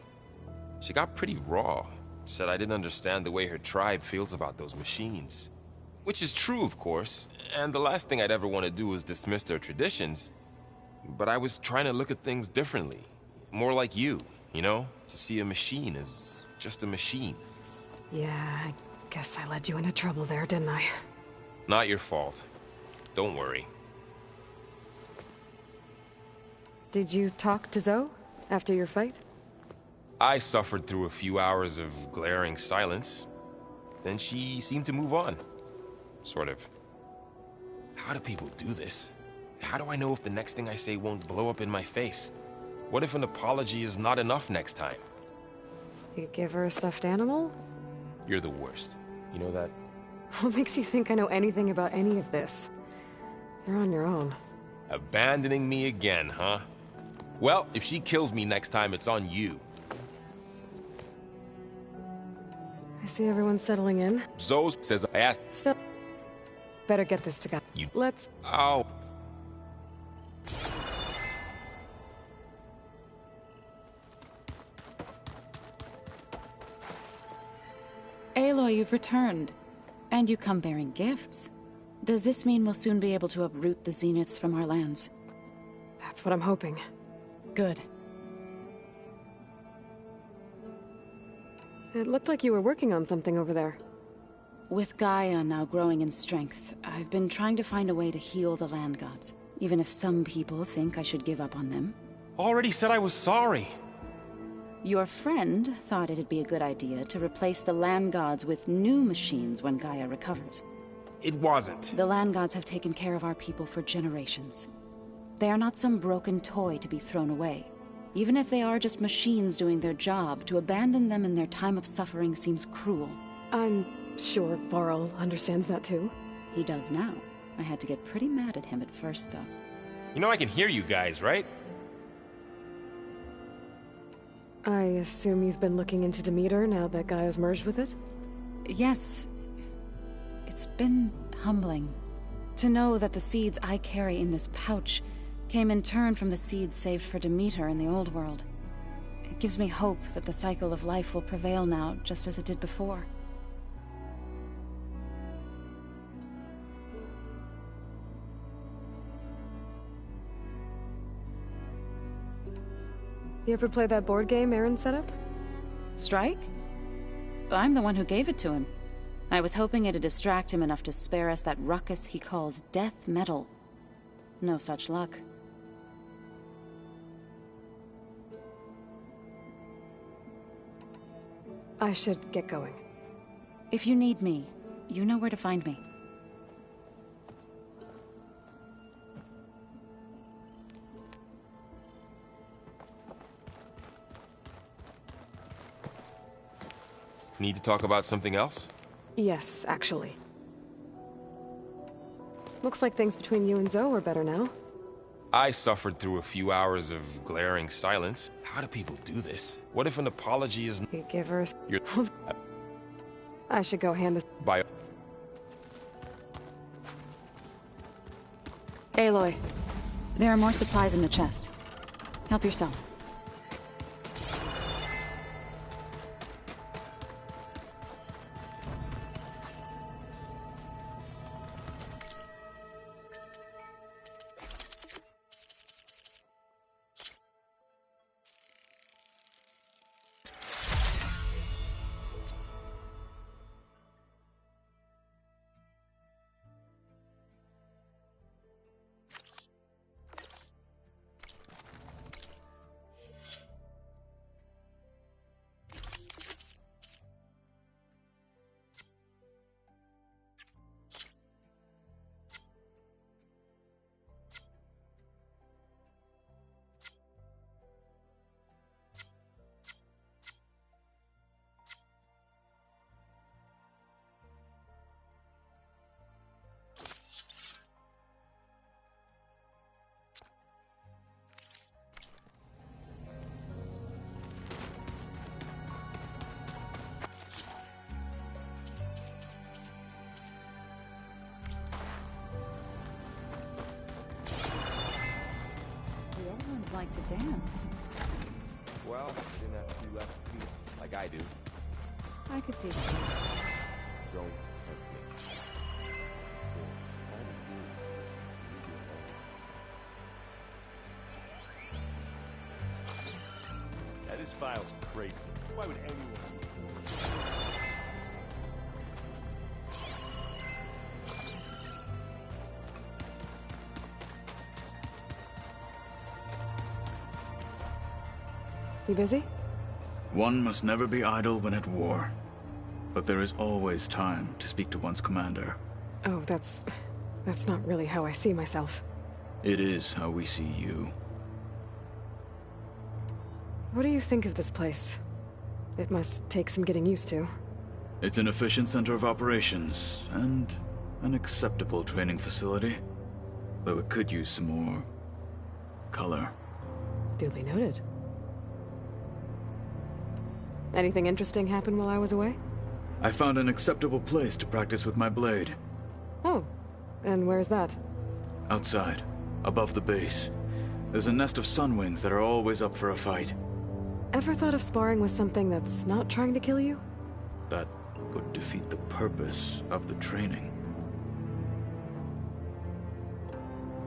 She got pretty raw. Said I didn't understand the way her tribe feels about those machines. Which is true, of course, and the last thing I'd ever want to do is dismiss their traditions. But I was trying to look at things differently. More like you know? To see a machine as just a machine. Yeah, I guess I led you into trouble there, didn't I? Not your fault. Don't worry. Did you talk to Zoe after your fight? I suffered through a few hours of glaring silence. Then she seemed to move on. Sort of. How do people do this? How do I know if the next thing I say won't blow up in my face? What if an apology is not enough next time? You give her a stuffed animal? You're the worst. You know that? What makes you think I know anything about any of this? You're on your own. Abandoning me again, huh? Well, if she kills me next time, it's on you. I see everyone's settling in. Zoe says I asked... Still... Better get this together. Let's... Ow. Aloy, you've returned. And you come bearing gifts. Does this mean we'll soon be able to uproot the Zeniths from our lands? That's what I'm hoping. Good. It looked like you were working on something over there. With Gaia now growing in strength, I've been trying to find a way to heal the land gods, even if some people think I should give up on them. Already said I was sorry. Your friend thought it'd be a good idea to replace the land gods with new machines when Gaia recovers. It wasn't. The land gods have taken care of our people for generations. They are not some broken toy to be thrown away. Even if they are just machines doing their job, to abandon them in their time of suffering seems cruel. I'm sure Varl understands that too. He does now. I had to get pretty mad at him at first, though. You know I can hear you guys, right? I assume you've been looking into Demeter now that Gaia's merged with it? Yes. It's been humbling. To know that the seeds I carry in this pouch came in turn from the seeds saved for Demeter in the old world. It gives me hope that the cycle of life will prevail now, just as it did before. You ever play that board game Aaron set up? Strike? I'm the one who gave it to him. I was hoping it'd distract him enough to spare us that ruckus he calls death metal. No such luck. I should get going. If you need me, you know where to find me. Need to talk about something else? Yes, actually. Looks like things between you and Zoe are better now. I suffered through a few hours of glaring silence. How do people do this? What if an apology is... You give her... You're... I should go hand this... By... Aloy, there are more supplies in the chest. Help yourself. Like to dance. Well, you didn't have two left feet like I do. I could teach you. Don't tempt me. That is file's crazy. Why would anyone... You busy? One must never be idle when at war. But there is always time to speak to one's commander. Oh, that's not really how I see myself. It is how we see you. What do you think of this place? It must take some getting used to. It's an efficient center of operations, and an acceptable training facility. Though it could use some more... color. Duly noted. Anything interesting happen while I was away? I found an acceptable place to practice with my blade. Oh, and where's that? Outside, above the base. There's a nest of sunwings that are always up for a fight. Ever thought of sparring with something that's not trying to kill you? That would defeat the purpose of the training.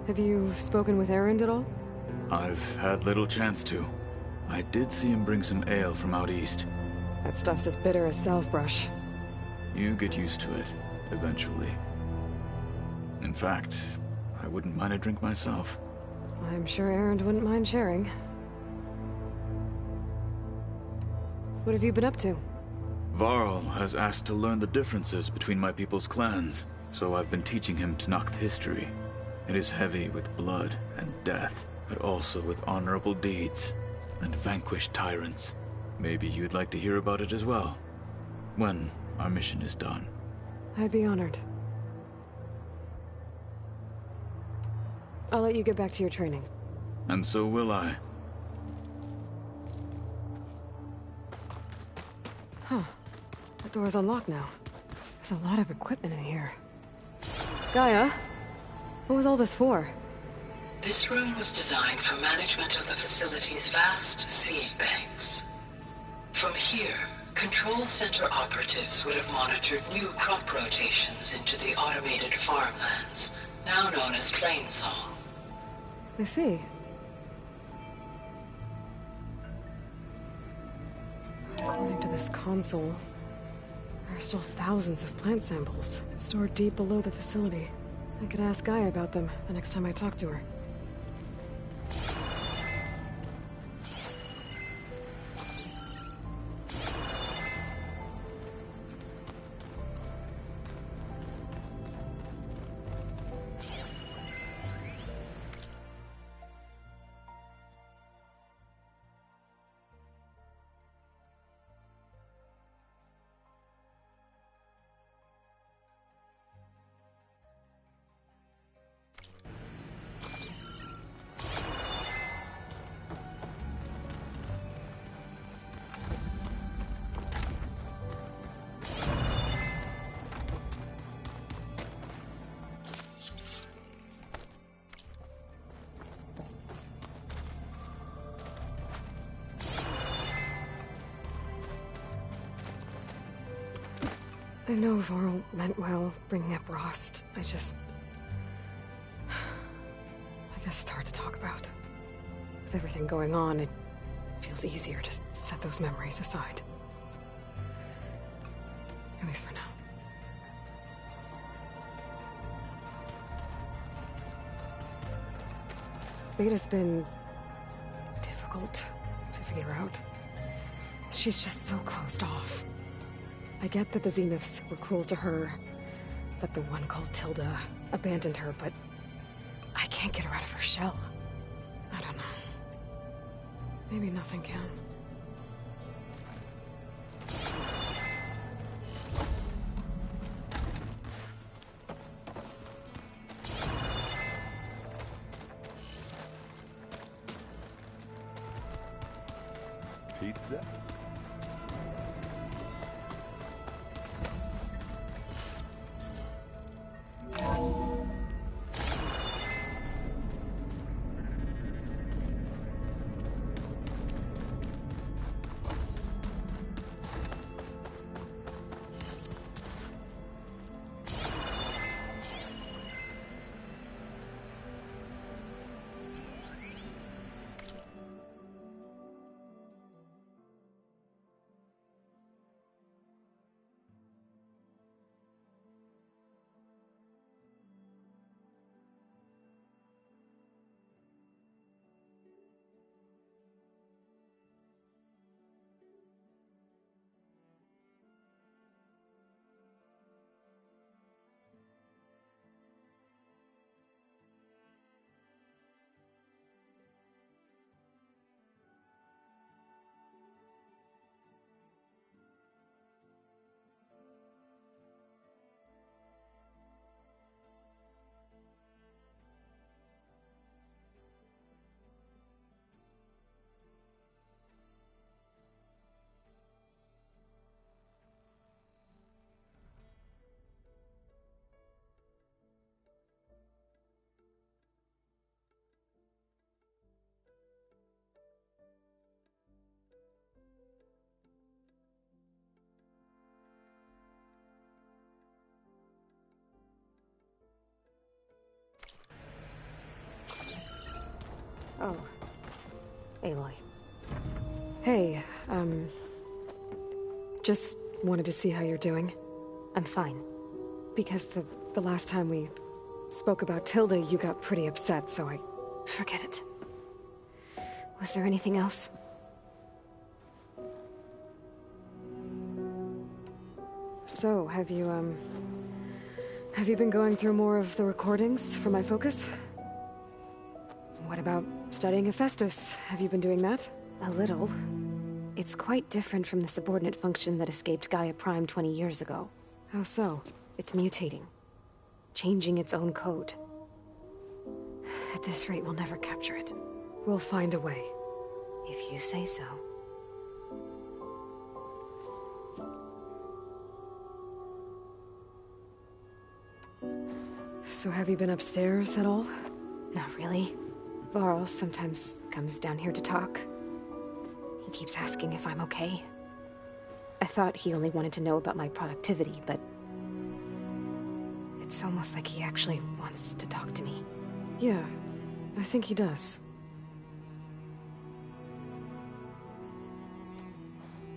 Have you spoken with Erend at all? I've had little chance to. I did see him bring some ale from out east. That stuff's as bitter as salvebrush. You get used to it, eventually. In fact, I wouldn't mind a drink myself. I'm sure Erend wouldn't mind sharing. What have you been up to? Varl has asked to learn the differences between my people's clans, so I've been teaching him Tenakth history. It is heavy with blood and death, but also with honorable deeds and vanquished tyrants. Maybe you'd like to hear about it as well, when our mission is done. I'd be honored. I'll let you get back to your training. And so will I. Huh. The door's unlocked now. There's a lot of equipment in here. Gaia, what was all this for? This room was designed for management of the facility's vast seed banks. From here, Control Center operatives would have monitored new crop rotations into the automated farmlands, now known as Plainsong. I see. According to this console, there are still thousands of plant samples stored deep below the facility. I could ask Gaia about them the next time I talk to her. I know Varl meant well, bringing up Rost. I guess it's hard to talk about. With everything going on, it feels easier to set those memories aside. At least for now. Beta's been difficult to figure out. She's just so closed off. I get that the Zeniths were cruel to her, that the one called Tilda abandoned her, but I can't get her out of her shell. I don't know. Maybe nothing can. Pizza? Oh. Aloy. Hey, just wanted to see how you're doing. I'm fine. Because the last time we spoke about Tilda, you got pretty upset, so I... Forget it. Was there anything else? So, have you been going through more of the recordings for my focus? What about studying Hephaestus? Have you been doing that? A little. It's quite different from the subordinate function that escaped Gaia Prime 20 years ago. How so? It's mutating. Changing its own code. At this rate, we'll never capture it. We'll find a way. If you say so. So have you been upstairs at all? Not really. Varl sometimes comes down here to talk. He keeps asking if I'm okay. I thought he only wanted to know about my productivity, but... it's almost like he actually wants to talk to me. Yeah, I think he does.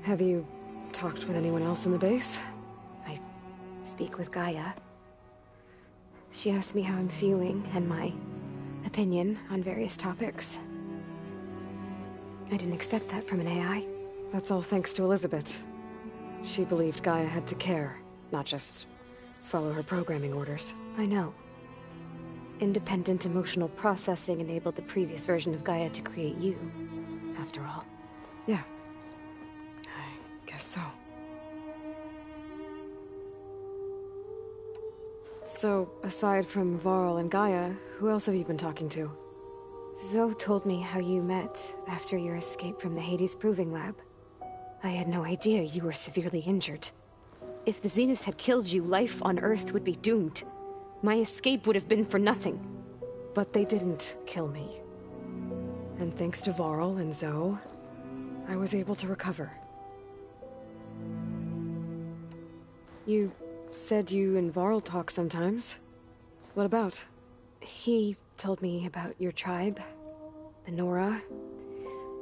Have you talked with anyone else in the base? I speak with Gaia. She asked me how I'm feeling and my opinion on various topics. I didn't expect that from an AI. That's all thanks to Elizabeth. She believed Gaia had to care, not just follow her programming orders. I know. Independent emotional processing enabled the previous version of Gaia to create you, after all. Yeah. I guess so. So, aside from Varl and Gaia, who else have you been talking to? Zoe told me how you met after your escape from the Hades Proving Lab. I had no idea you were severely injured. If the Zeniths had killed you, life on Earth would be doomed. My escape would have been for nothing. But they didn't kill me. And thanks to Varl and Zoe, I was able to recover. You said you and Varl talk sometimes. What about? He told me about your tribe, the Nora,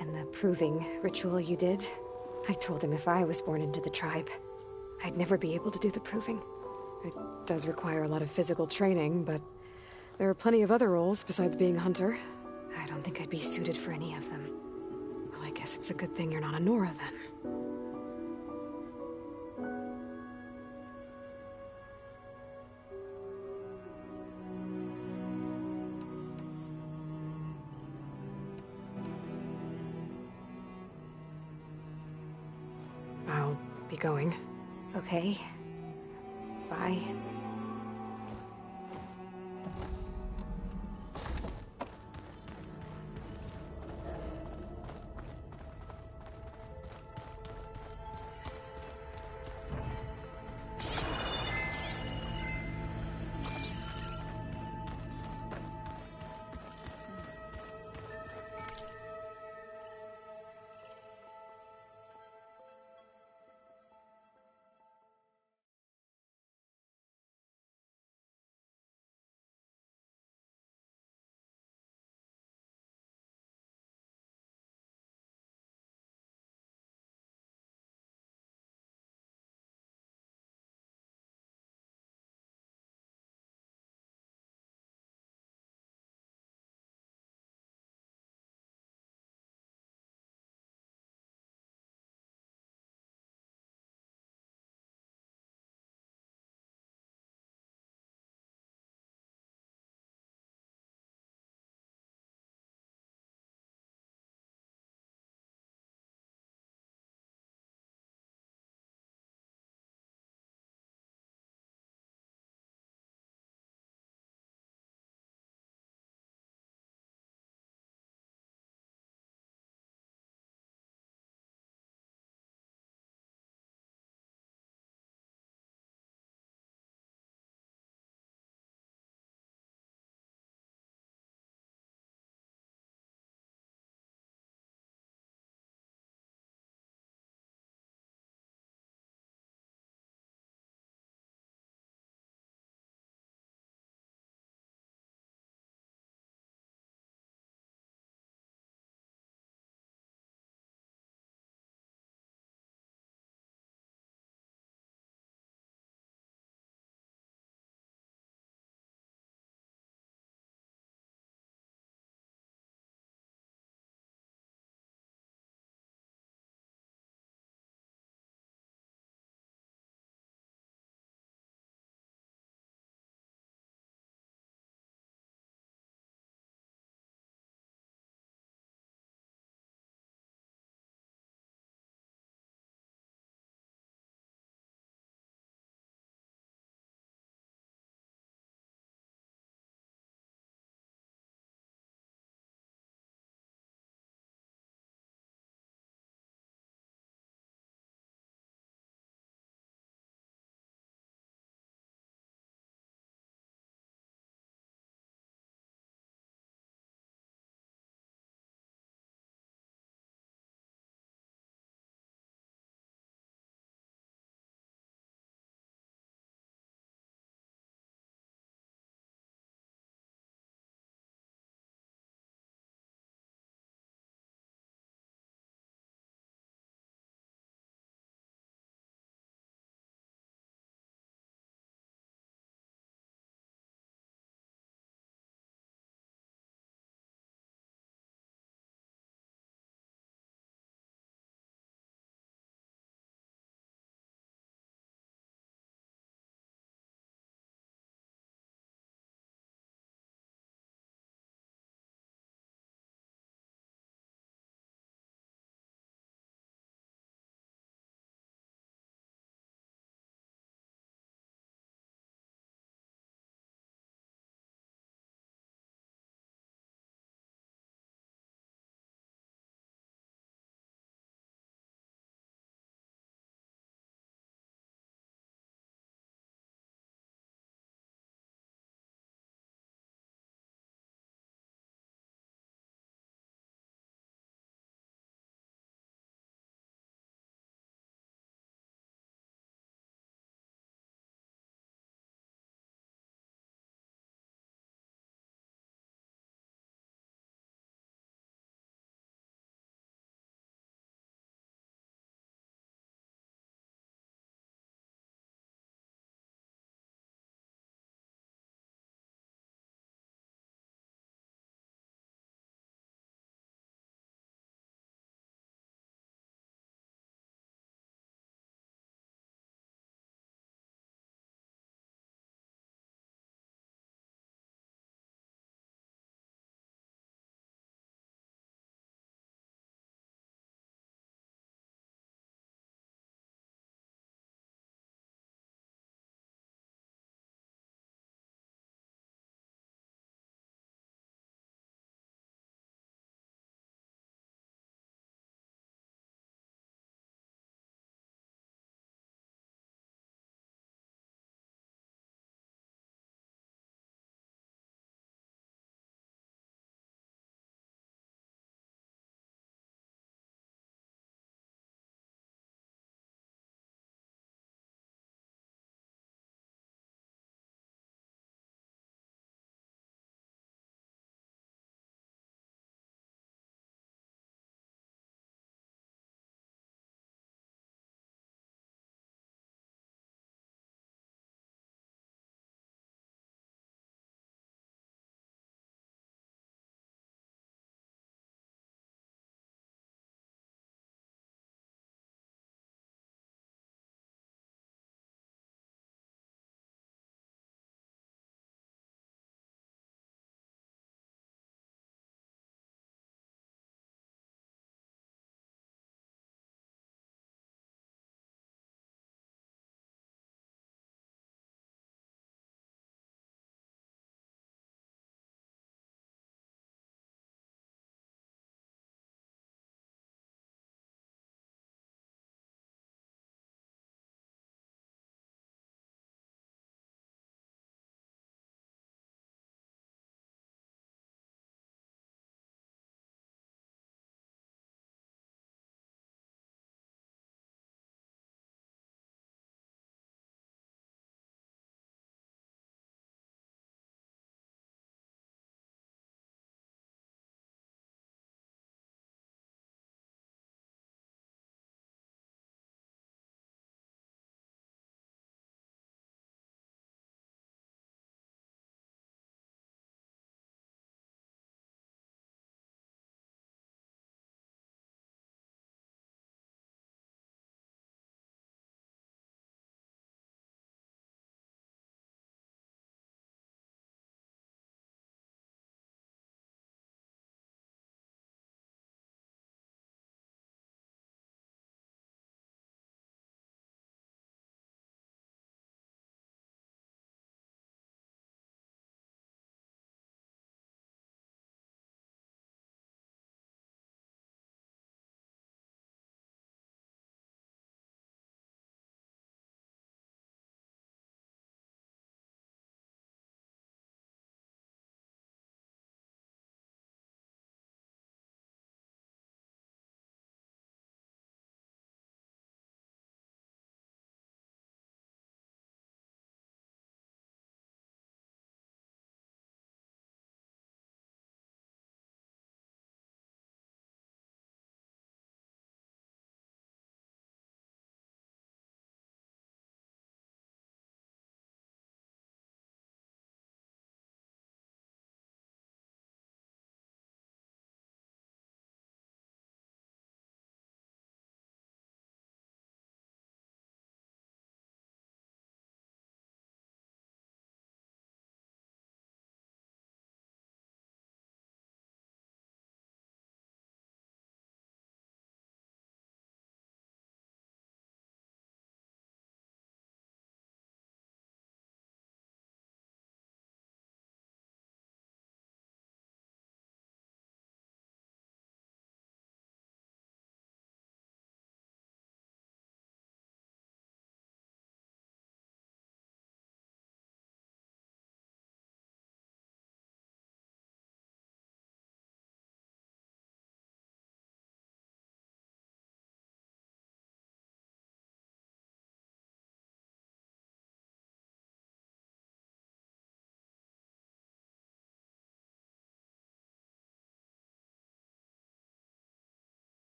and the proving ritual you did. I told him if I was born into the tribe, I'd never be able to do the proving. It does require a lot of physical training, but there are plenty of other roles besides being a hunter. I don't think I'd be suited for any of them. Well, I guess it's a good thing you're not a Nora, then. I'll be going. Okay. Bye.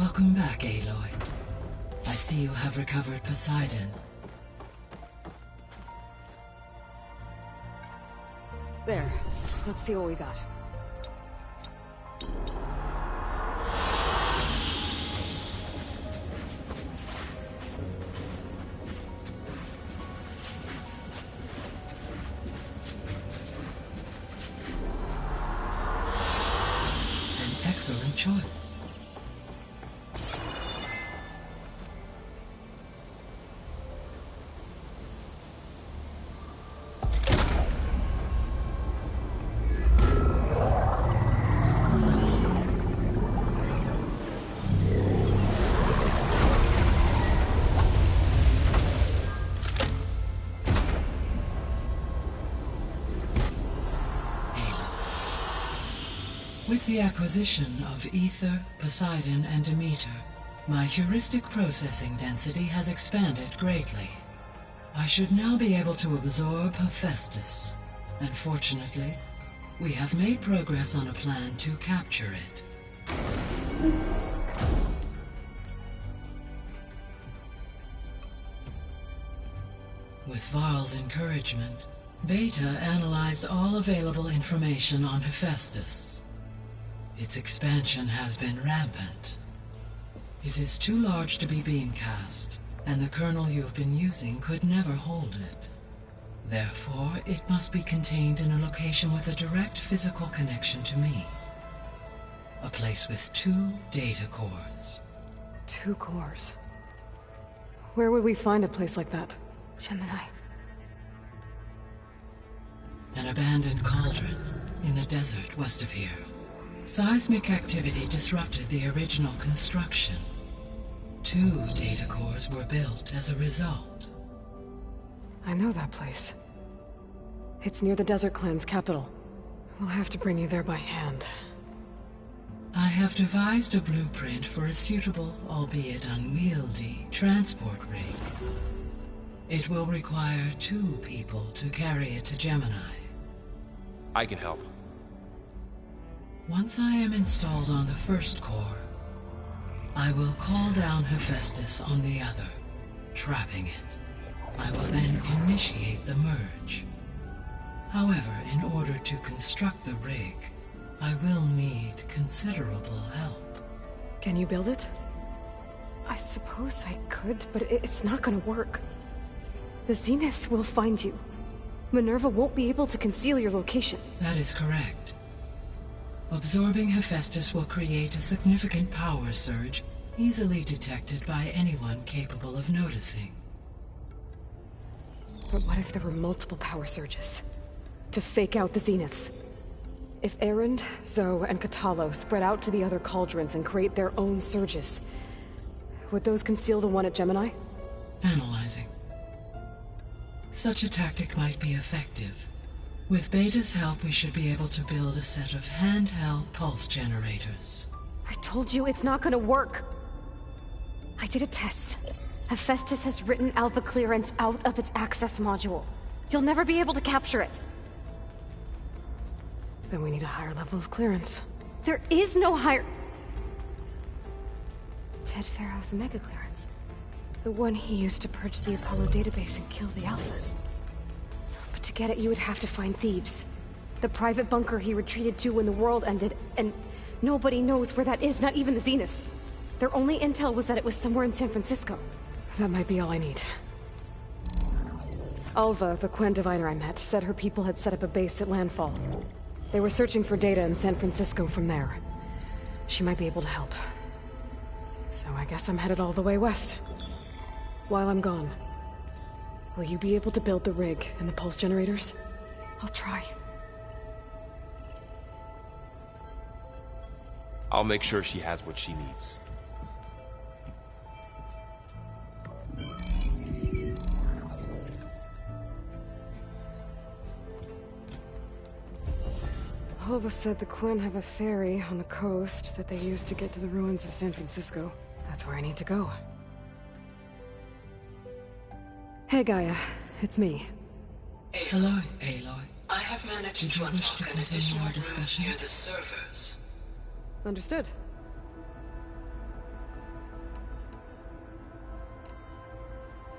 Welcome back, Aloy. I see you have recovered Poseidon. There. Let's see what we got. An excellent choice. With the acquisition of Ether, Poseidon, and Demeter, my heuristic processing density has expanded greatly. I should now be able to absorb Hephaestus, and fortunately, we have made progress on a plan to capture it. With Varl's encouragement, Beta analyzed all available information on Hephaestus. Its expansion has been rampant. It is too large to be beamcast, and the kernel you have been using could never hold it. Therefore, it must be contained in a location with a direct physical connection to me. A place with 2 data cores. 2 cores? Where would we find a place like that? Gemini. An abandoned cauldron in the desert west of here. Seismic activity disrupted the original construction. 2 data cores were built as a result. I know that place. It's near the Desert Clan's capital. We'll have to bring you there by hand. I have devised a blueprint for a suitable, albeit unwieldy, transport rig. It will require 2 people to carry it to Gemini. I can help. Once I am installed on the first core, I will call down Hephaestus on the other, trapping it. I will then initiate the merge. However, in order to construct the rig, I will need considerable help. Can you build it? I suppose I could, but it's not gonna work. The Zeniths will find you. Minerva won't be able to conceal your location. That is correct. Absorbing Hephaestus will create a significant power surge, easily detected by anyone capable of noticing. But what if there were multiple power surges? To fake out the Zeniths? If Erend, Zoe, and Katalo spread out to the other cauldrons and create their own surges, would those conceal the one at Gemini? Analyzing. Such a tactic might be effective. With Beta's help, we should be able to build a set of handheld pulse generators. I told you it's not gonna work! I did a test. Hephaestus has written Alpha clearance out of its access module. You'll never be able to capture it. Then we need a higher level of clearance. There is no higher... Ted Fairhouse Mega Clearance. The one he used to purge the Apollo database and kill the Alphas. But to get it, you would have to find Thebes. The private bunker he retreated to when the world ended, and nobody knows where that is, not even the Zeniths. Their only intel was that it was somewhere in San Francisco. That might be all I need. Alva, the Quen diviner I met, said her people had set up a base at Landfall. They were searching for data in San Francisco from there. She might be able to help. So I guess I'm headed all the way west. While I'm gone, will you be able to build the rig and the pulse generators? I'll try. I'll make sure she has what she needs. Alva said the Quen have a ferry on the coast that they use to get to the ruins of San Francisco. That's where I need to go. Hey, Gaia. It's me. Hello, Aloy. I have managed to unlock an additional room near the servers. Understood.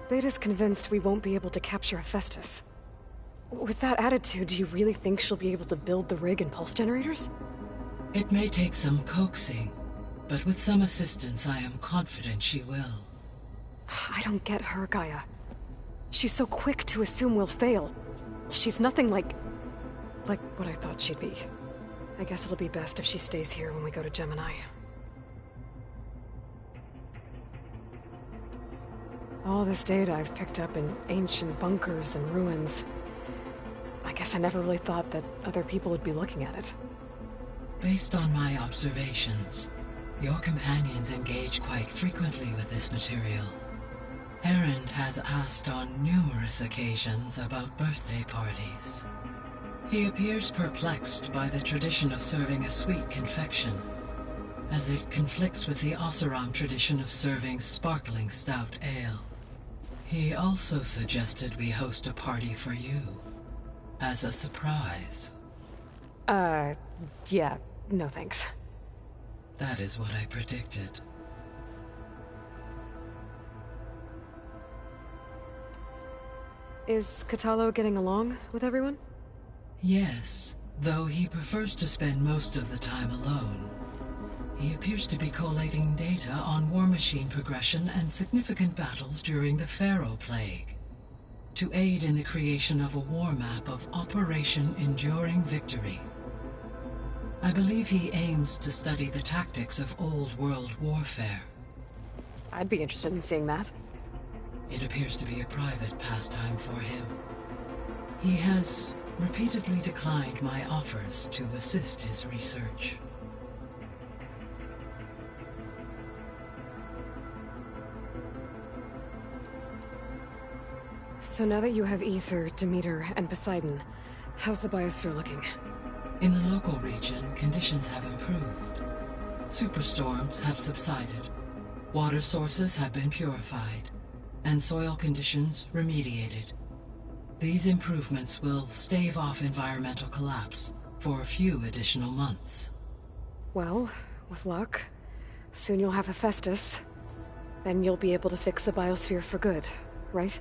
Beta's convinced we won't be able to capture Hephaestus. With that attitude, do you really think she'll be able to build the rig and pulse generators? It may take some coaxing, but with some assistance, I am confident she will. I don't get her, Gaia. She's so quick to assume we'll fail. She's nothing like what I thought she'd be. I guess it'll be best if she stays here when we go to Gemini. All this data I've picked up in ancient bunkers and ruins. I guess I never really thought that other people would be looking at it. Based on my observations, your companions engage quite frequently with this material. Erend has asked on numerous occasions about birthday parties. He appears perplexed by the tradition of serving a sweet confection, as it conflicts with the Oseram tradition of serving sparkling stout ale. He also suggested we host a party for you, as a surprise. Yeah, no thanks. That is what I predicted. Is Kotallo getting along with everyone? Yes, though he prefers to spend most of the time alone. He appears to be collating data on war machine progression and significant battles during the Pharaoh Plague, to aid in the creation of a war map of Operation Enduring Victory. I believe he aims to study the tactics of Old World warfare. I'd be interested in seeing that. It appears to be a private pastime for him. He has repeatedly declined my offers to assist his research. So now that you have Aether, Demeter, and Poseidon, how's the biosphere looking? In the local region, conditions have improved. Superstorms have subsided, water sources have been purified, and soil conditions remediated. These improvements will stave off environmental collapse for a few additional months. Well, with luck, soon you'll have Hephaestus. Then you'll be able to fix the biosphere for good, right?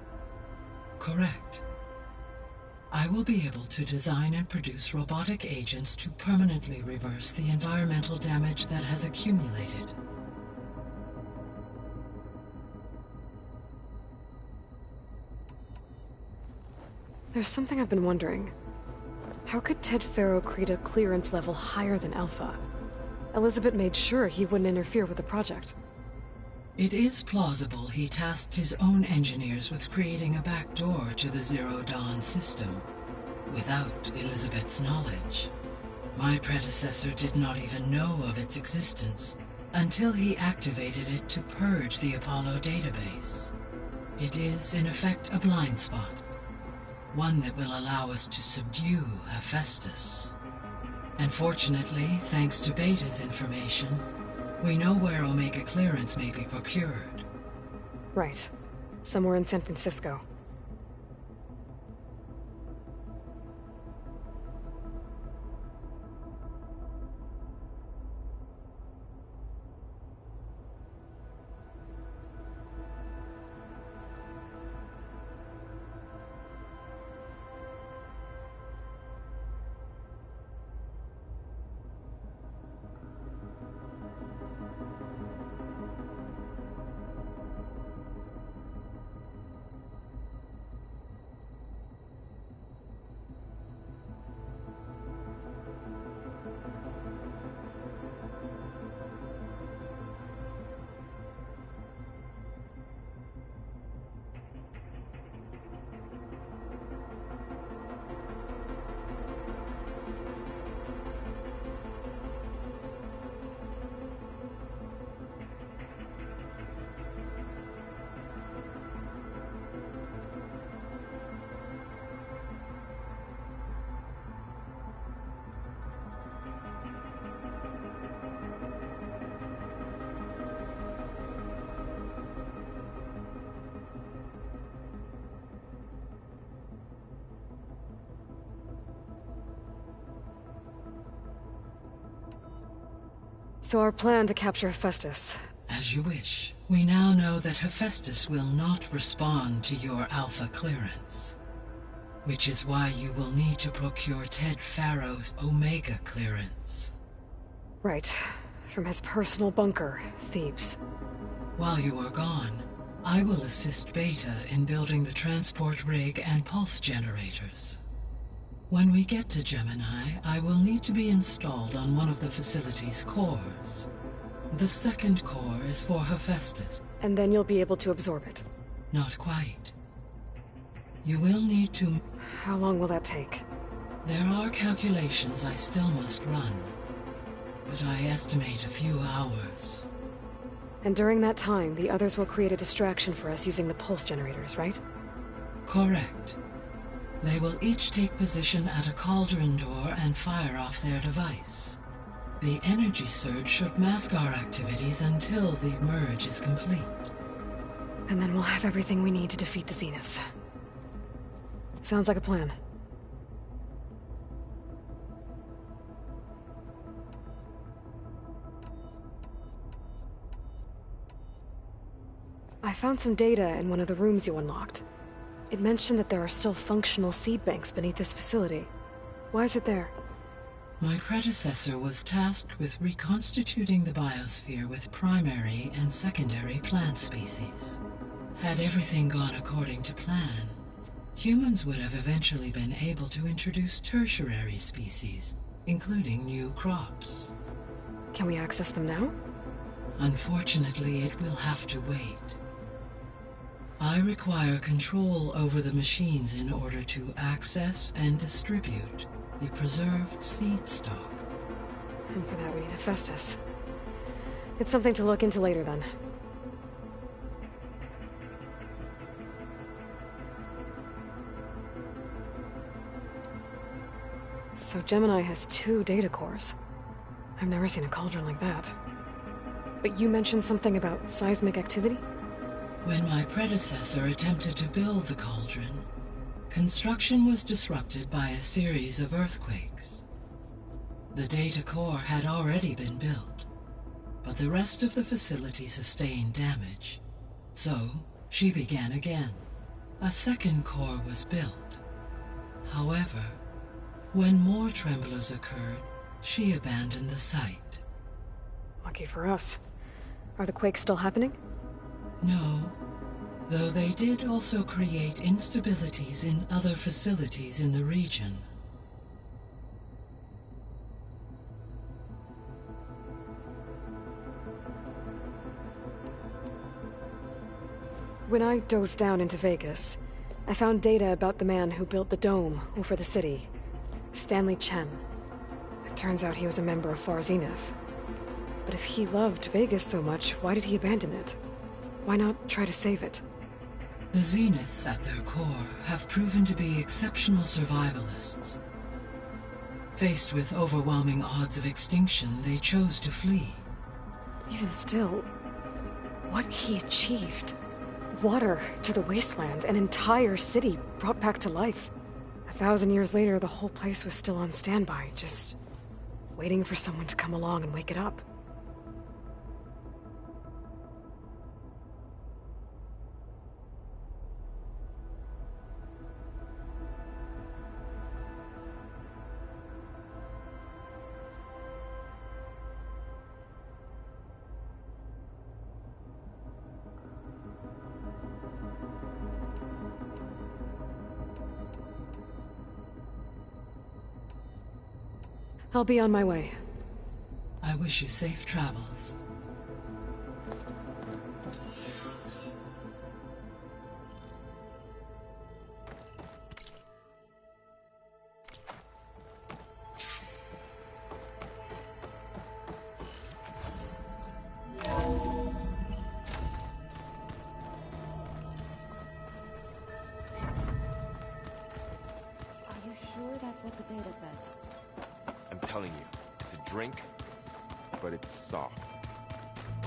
Correct. I will be able to design and produce robotic agents to permanently reverse the environmental damage that has accumulated. There's something I've been wondering. How could Ted Faro create a clearance level higher than Alpha? Elizabeth made sure he wouldn't interfere with the project. It is plausible he tasked his own engineers with creating a backdoor to the Zero Dawn system, without Elizabeth's knowledge. My predecessor did not even know of its existence until he activated it to purge the Apollo database. It is, in effect, a blind spot, one that will allow us to subdue Hephaestus. And fortunately, thanks to Beta's information, we know where Omega clearance may be procured. Right. Somewhere in San Francisco. So our plan to capture Hephaestus. As you wish. We now know that Hephaestus will not respond to your Alpha clearance, which is why you will need to procure Ted Farrow's Omega clearance. Right. From his personal bunker, Thebes. While you are gone, I will assist Beta in building the transport rig and pulse generators. When we get to Gemini, I will need to be installed on one of the facility's cores. The second core is for Hephaestus. And then you'll be able to absorb it? Not quite. You will need to... How long will that take? There are calculations I still must run, but I estimate a few hours. And during that time, the others will create a distraction for us using the pulse generators, right? Correct. They will each take position at a cauldron door and fire off their device. The energy surge should mask our activities until the merge is complete. And then we'll have everything we need to defeat the Zeniths. Sounds like a plan. I found some data in one of the rooms you unlocked. It mentioned that there are still functional seed banks beneath this facility. Why is it there? My predecessor was tasked with reconstituting the biosphere with primary and secondary plant species. Had everything gone according to plan, humans would have eventually been able to introduce tertiary species, including new crops. Can we access them now? Unfortunately, it will have to wait. I require control over the machines in order to access and distribute the preserved seed stock. And for that we need Hephaestus. It's something to look into later then. So Gemini has 2 data cores. I've never seen a cauldron like that. But you mentioned something about seismic activity? When my predecessor attempted to build the cauldron, construction was disrupted by a series of earthquakes. The data core had already been built, but the rest of the facility sustained damage. So, she began again. A second core was built. However, when more tremblers occurred, she abandoned the site. Lucky for us. Are the quakes still happening? No, though they did also create instabilities in other facilities in the region. When I dove down into Vegas, I found data about the man who built the dome over the city, Stanley Chen. It turns out he was a member of Far Zenith. But if he loved Vegas so much, why did he abandon it? Why not try to save it? The Zeniths at their core have proven to be exceptional survivalists. Faced with overwhelming odds of extinction, they chose to flee. Even still, what he achieved. Water to the wasteland, an entire city brought back to life. 1,000 years later, the whole place was still on standby, just waiting for someone to come along and wake it up. I'll be on my way. I wish you safe travels.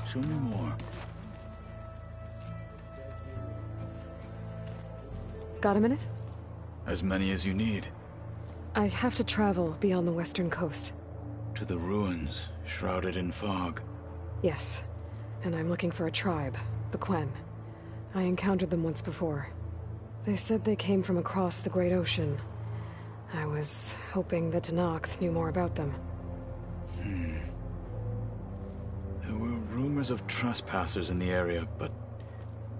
Show me more. Got a minute? As many as you need. I have to travel beyond the western coast. To the ruins, shrouded in fog. Yes. and I'm looking for a tribe, the Quen. I encountered them once before. They said they came from across the Great Ocean. I was hoping that Tenakth knew more about them. There were rumors of trespassers in the area, but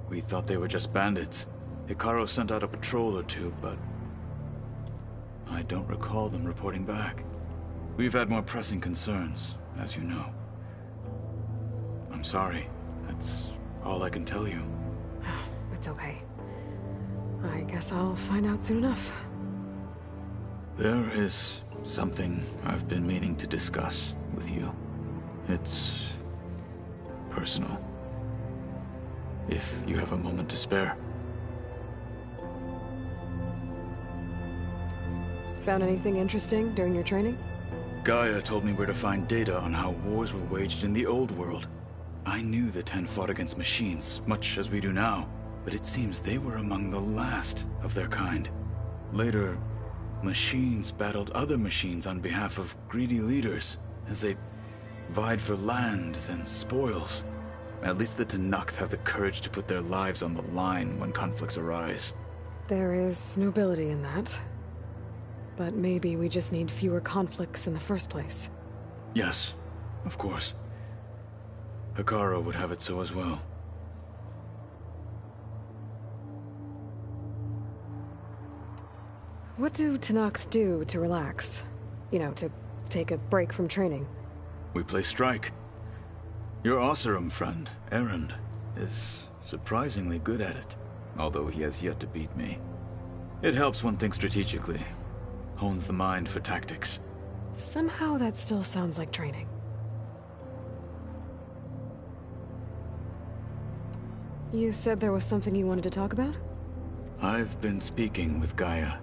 we thought they were just bandits. Hekarro sent out a patrol or two, but I don't recall them reporting back. We've had more pressing concerns, as you know. I'm sorry. That's all I can tell you. It's okay. I guess I'll find out soon enough. There is something I've been meaning to discuss with you. It's personal. If you have a moment to spare. Found anything interesting during your training? Gaia told me where to find data on how wars were waged in the old world. I knew the Ten fought against machines, much as we do now, but it seems they were among the last of their kind. Later, machines battled other machines on behalf of greedy leaders, as they vied for lands and spoils. At least the Tenakth have the courage to put their lives on the line when conflicts arise. There is nobility in that. But maybe we just need fewer conflicts in the first place. Yes, of course. Hekarro would have it so as well. What do Tenakth do to relax? You know, to take a break from training? We play strike. Your Oseram friend, Erend, is surprisingly good at it, although he has yet to beat me. It helps one think strategically, hones the mind for tactics. Somehow that still sounds like training. You said there was something you wanted to talk about? I've been speaking with Gaia.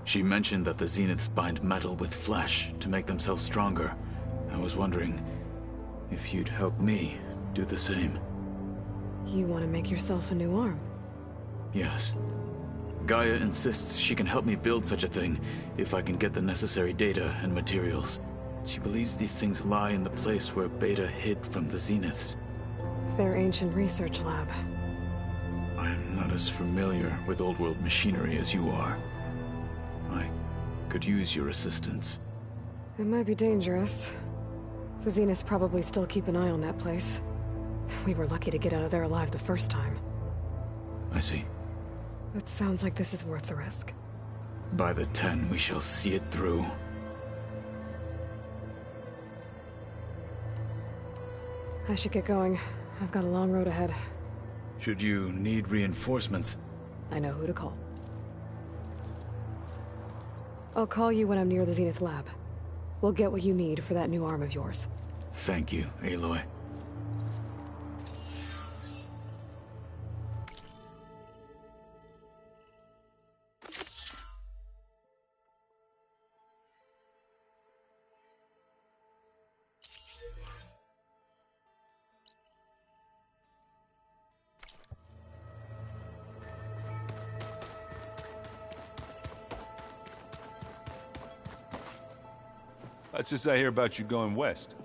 She mentioned that the Zeniths bind metal with flesh to make themselves stronger. I was wondering if you'd help me do the same. You want to make yourself a new arm? Yes. Gaia insists she can help me build such a thing if I can get the necessary data and materials. She believes these things lie in the place where Beta hid from the Zeniths. Their ancient research lab. I am not as familiar with old world machinery as you are. I could use your assistance. It might be dangerous. The Zeniths probably still keep an eye on that place. We were lucky to get out of there alive the first time. I see. It sounds like this is worth the risk. By the 10, we shall see it through. I should get going. I've got a long road ahead. Should you need reinforcements? I know who to call. I'll call you when I'm near the Zenith lab. We'll get what you need for that new arm of yours. Thank you, Aloy. What's this I hear about you going west?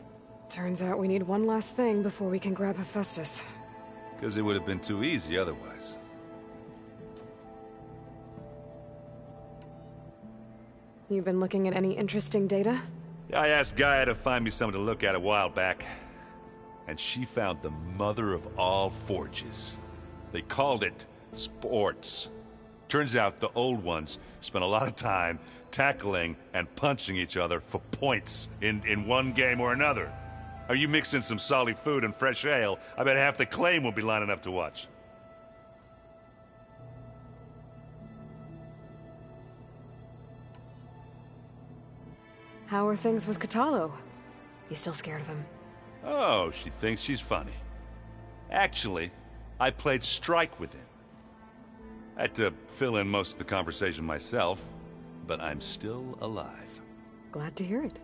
Turns out we need one last thing before we can grab Hephaestus. Because it would have been too easy otherwise. You've been looking at any interesting data? I asked Gaia to find me something to look at a while back. And she found the mother of all forges. They called it sports. Turns out the old ones spent a lot of time tackling and punching each other for points in one game or another. Are you mixing some solid food and fresh ale? I bet half the claim will be lining up to watch. How are things with Kotallo? You still scared of him? Oh, she thinks she's funny. Actually, I played strike with him. I had to fill in most of the conversation myself, but I'm still alive. Glad to hear it.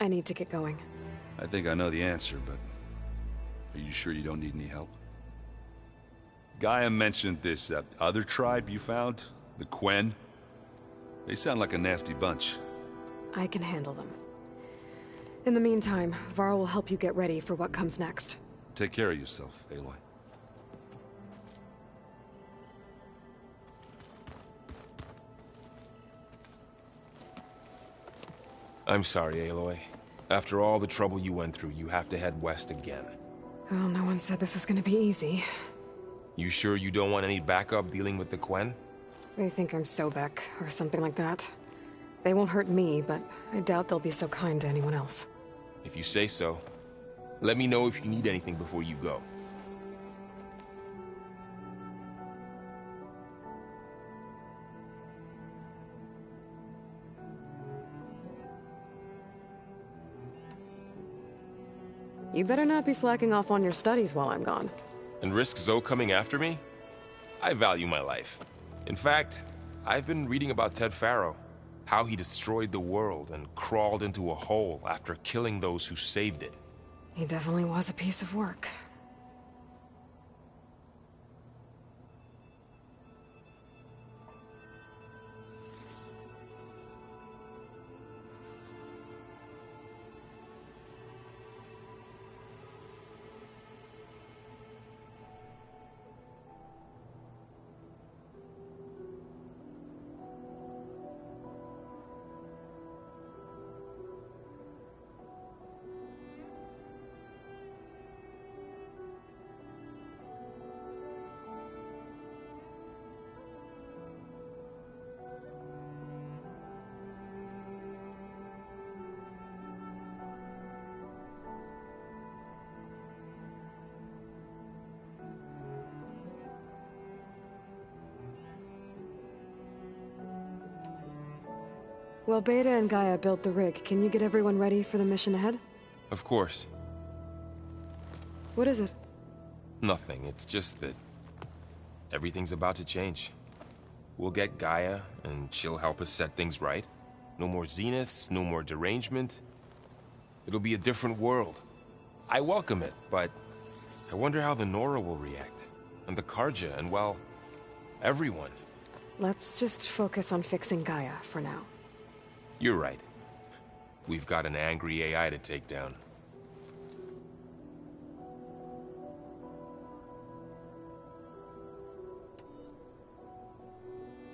I need to get going. I think I know the answer, but are you sure you don't need any help? Gaia mentioned this other tribe you found, the Quen. They sound like a nasty bunch. I can handle them. In the meantime, Varl will help you get ready for what comes next. Take care of yourself, Aloy. I'm sorry, Aloy. After all the trouble you went through, you have to head west again. Well, no one said this was gonna be easy. You sure you don't want any backup dealing with the Quen? They think I'm Sobek, or something like that. They won't hurt me, but I doubt they'll be so kind to anyone else. If you say so. Let me know if you need anything before you go. You better not be slacking off on your studies while I'm gone. And risk Zoe coming after me? I value my life. In fact, I've been reading about Ted Faro. How he destroyed the world and crawled into a hole after killing those who saved it. He definitely was a piece of work. While Beta and Gaia build the rig, can you get everyone ready for the mission ahead? Of course. What is it? Nothing. It's just that everything's about to change. We'll get Gaia, and she'll help us set things right. No more Zeniths, no more derangement. It'll be a different world. I welcome it, but I wonder how the Nora will react. And the Carja, and well, everyone. Let's just focus on fixing Gaia for now. You're right. We've got an angry AI to take down.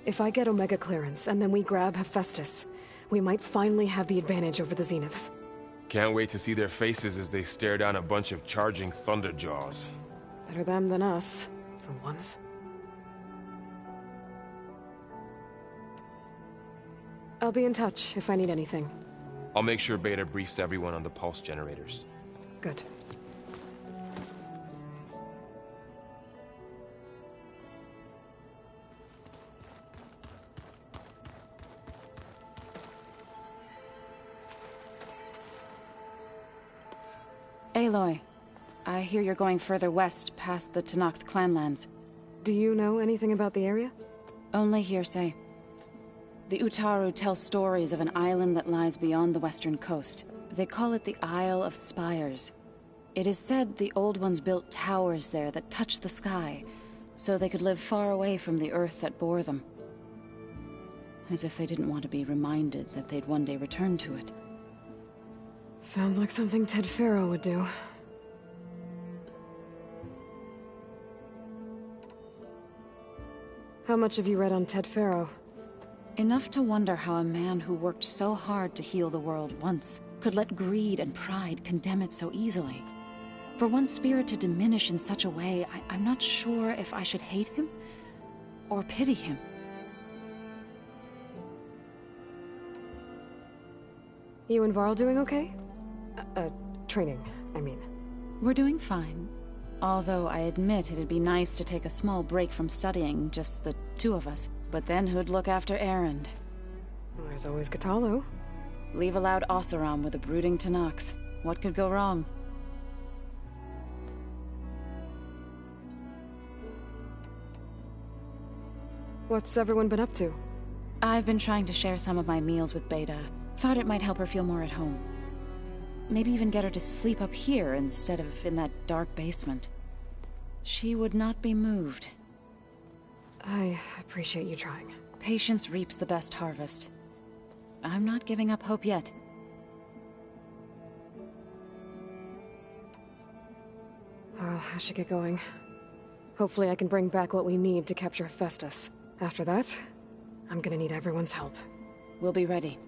If I get Omega clearance, and then we grab Hephaestus, we might finally have the advantage over the Zeniths. Can't wait to see their faces as they stare down a bunch of charging Thunderjaws. Better them than us, for once. I'll be in touch if I need anything. I'll make sure Beta briefs everyone on the pulse generators. Good. Aloy, I hear you're going further west past the Tenakth clanlands. Do you know anything about the area? Only hearsay. The Utaru tell stories of an island that lies beyond the western coast. They call it the Isle of Spires. It is said the Old Ones built towers there that touch the sky, so they could live far away from the earth that bore them. As if they didn't want to be reminded that they'd one day return to it. Sounds like something Ted Faro would do. How much have you read on Ted Faro? Enough to wonder how a man who worked so hard to heal the world once could let greed and pride condemn it so easily. For one spirit to diminish in such a way, I'm not sure if I should hate him or pity him. You and Varl doing okay? Training, I mean. We're doing fine. Although I admit it'd be nice to take a small break from studying, just the two of us. But then who'd look after Erend? Well, there's always Kotallo. Leave a loud Oseram with a brooding Tenakth. What could go wrong? What's everyone been up to? I've been trying to share some of my meals with Beta. Thought it might help her feel more at home. Maybe even get her to sleep up here instead of in that dark basement. She would not be moved. I appreciate you trying. Patience reaps the best harvest. I'm not giving up hope yet. Well, I should get going. Hopefully I can bring back what we need to capture Hephaestus. After that, I'm gonna need everyone's help. We'll be ready.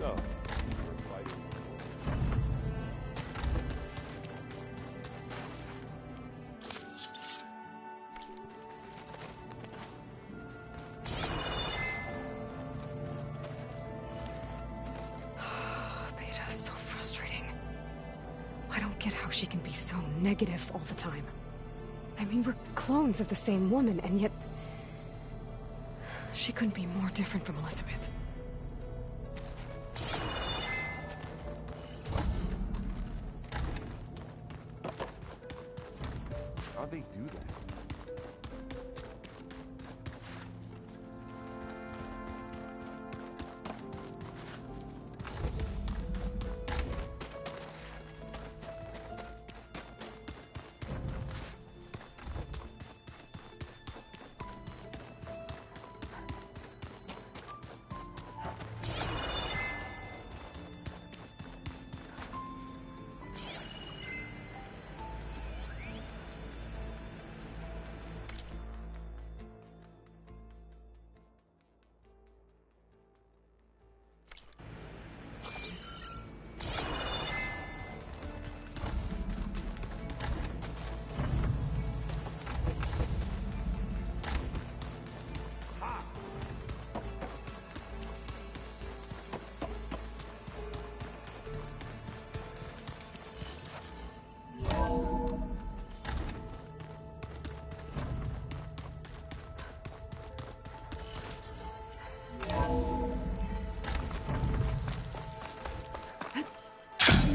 So, Beta, so frustrating. I don't get how she can be so negative all the time. I mean, we're clones of the same woman, and yet... she couldn't be more different from Elizabeth. how'd they do that?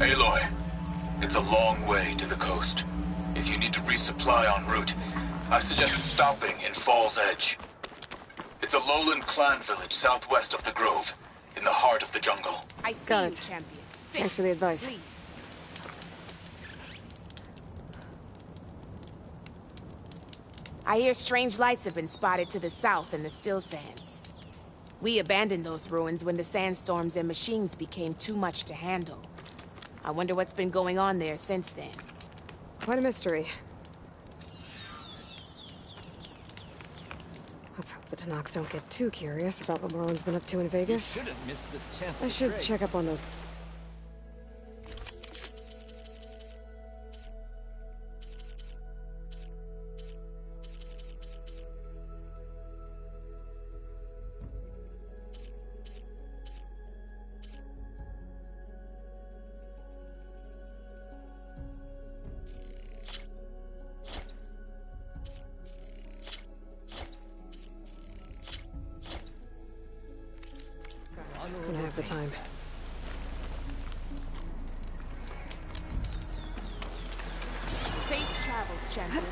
Aloy, it's a long way to the coast. If you need to resupply en route, I suggest stopping in Falls Edge. It's a lowland clan village southwest of the Grove, in the heart of the jungle. I see Got it. Champion. Thanks for the advice. Please. I hear strange lights have been spotted to the south in the Still Sands. We abandoned those ruins when the sandstorms and machines became too much to handle. I wonder what's been going on there since then. Quite a mystery. Let's hope the Tenaks don't get too curious about what Merlin's been up to in Vegas. You shouldn't miss this chance I should check up on those. When I have the time. Safe travels, champion.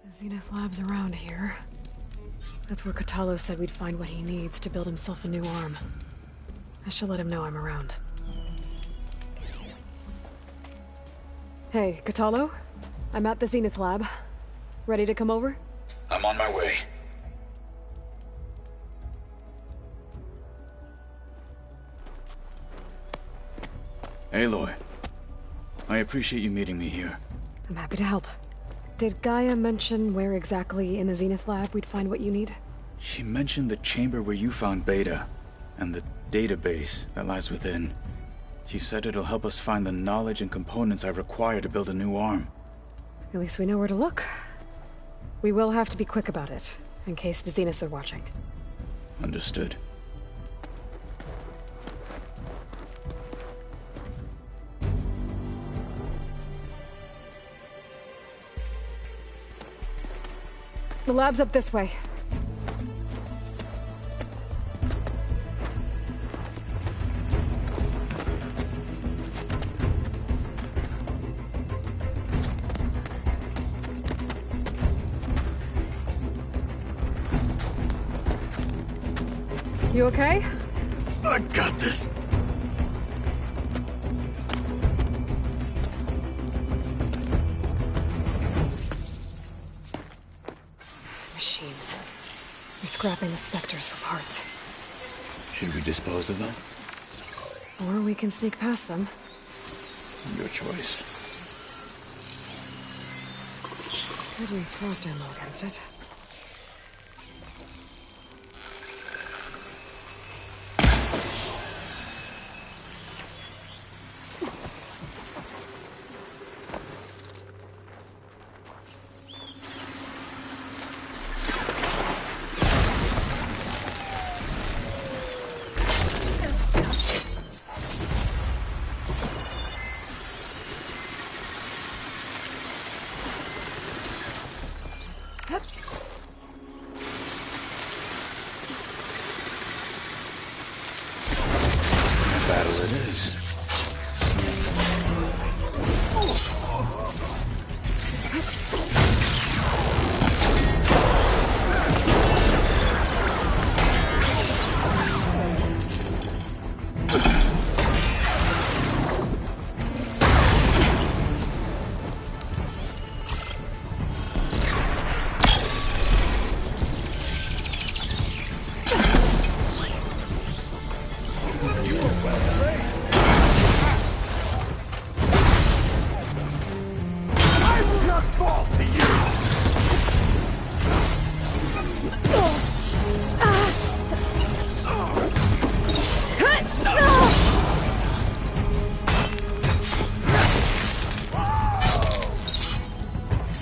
The Zenith Lab's around here. That's where Kotallo said we'd find what he needs to build himself a new arm. I should let him know I'm around. Hey, Kotallo? I'm at the Zenith Lab. Ready to come over? I'm on my way. Aloy, I appreciate you meeting me here. I'm happy to help. Did Gaia mention where exactly in the Zenith Lab we'd find what you need? She mentioned the chamber where you found Beta, and the database that lies within. She said it'll help us find the knowledge and components I require to build a new arm. At least we know where to look. We will have to be quick about it, in case the Zeniths are watching. Understood. The lab's up this way. You okay? I got this. Machines. We're scrapping the Spectres for parts. Should we dispose of them? Or we can sneak past them. Your choice. Could use frost ammo against it.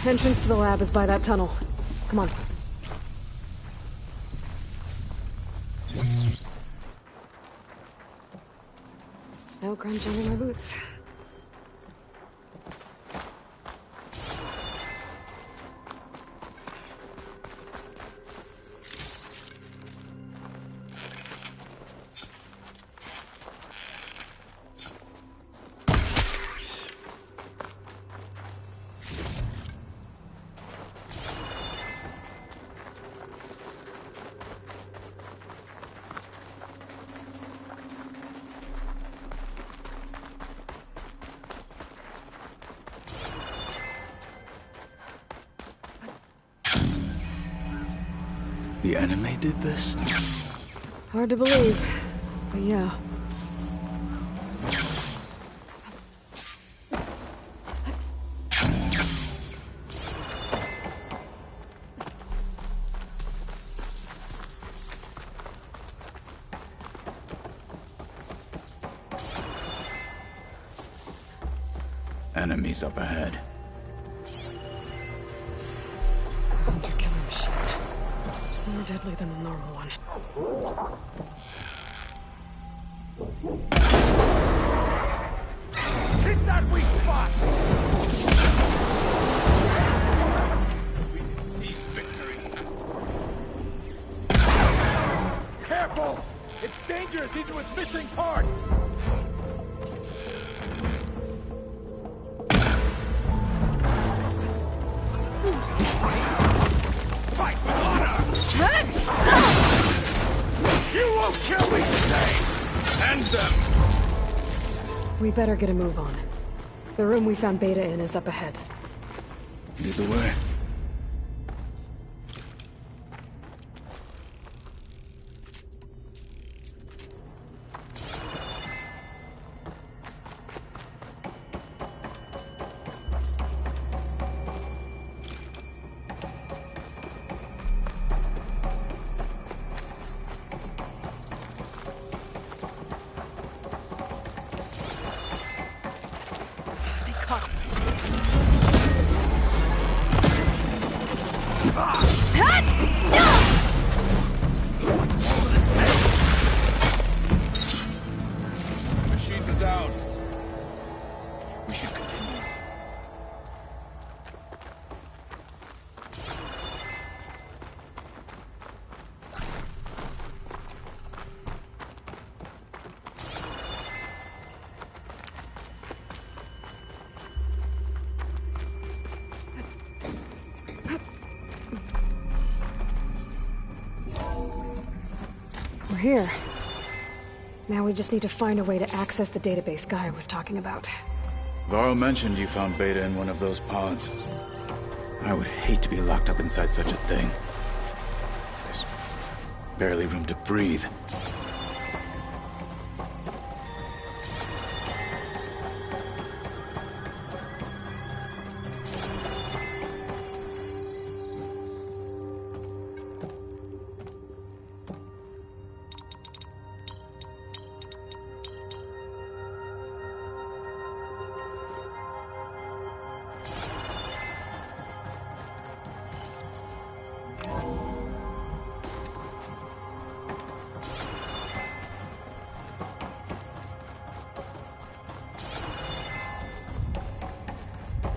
Entrance to the lab is by that tunnel. Come on. Snow crunch under my boots. The enemy did this? Hard to believe, but yeah. Enemies up ahead. Hunter killer machine. More deadly than the normal one. Hit that weak spot! We concede victory. Careful! It's dangerous even with missing parts! Fight with honor! You won't kill me today! End them! We better get a move on. The room we found Beta in is up ahead. Lead the way. Machines are down. We should continue. We're here. Now we just need to find a way to access the database Gaia was talking about. Varl mentioned you found Beta in one of those pods. I would hate to be locked up inside such a thing. There's barely room to breathe.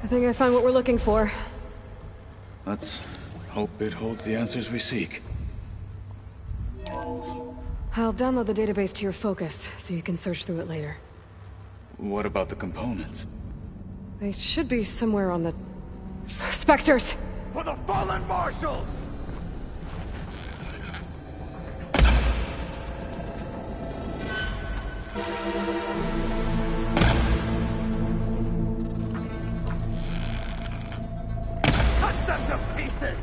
I think I found what we're looking for. Let's hope it holds the answers we seek. I'll download the database to your Focus, so you can search through it later. What about the components? They should be somewhere on the... Spectres! For the fallen marshals! Cut them to pieces!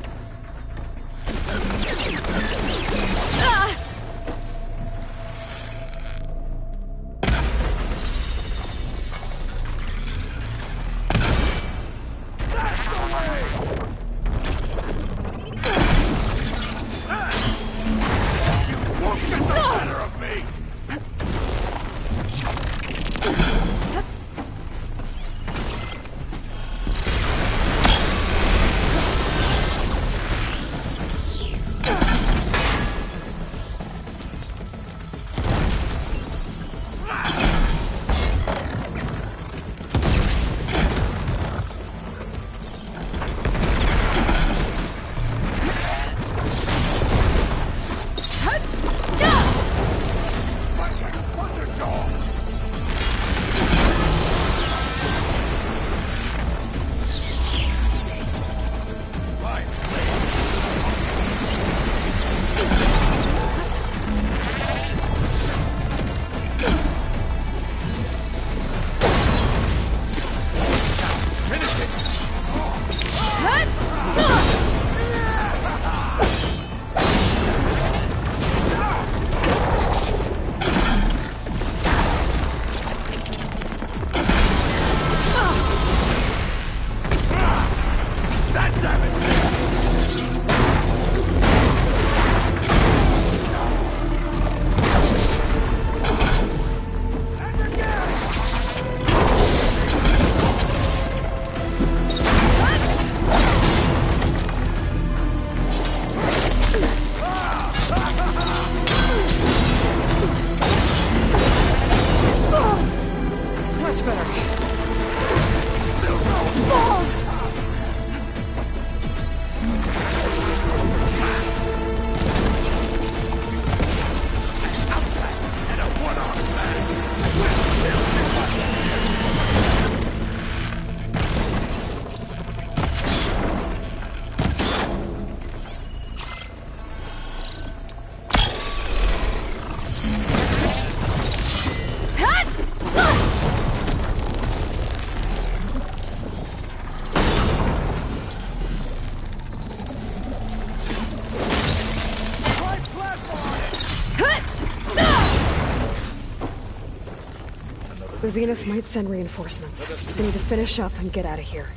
Zenith might send reinforcements. We need to finish up and get out of here.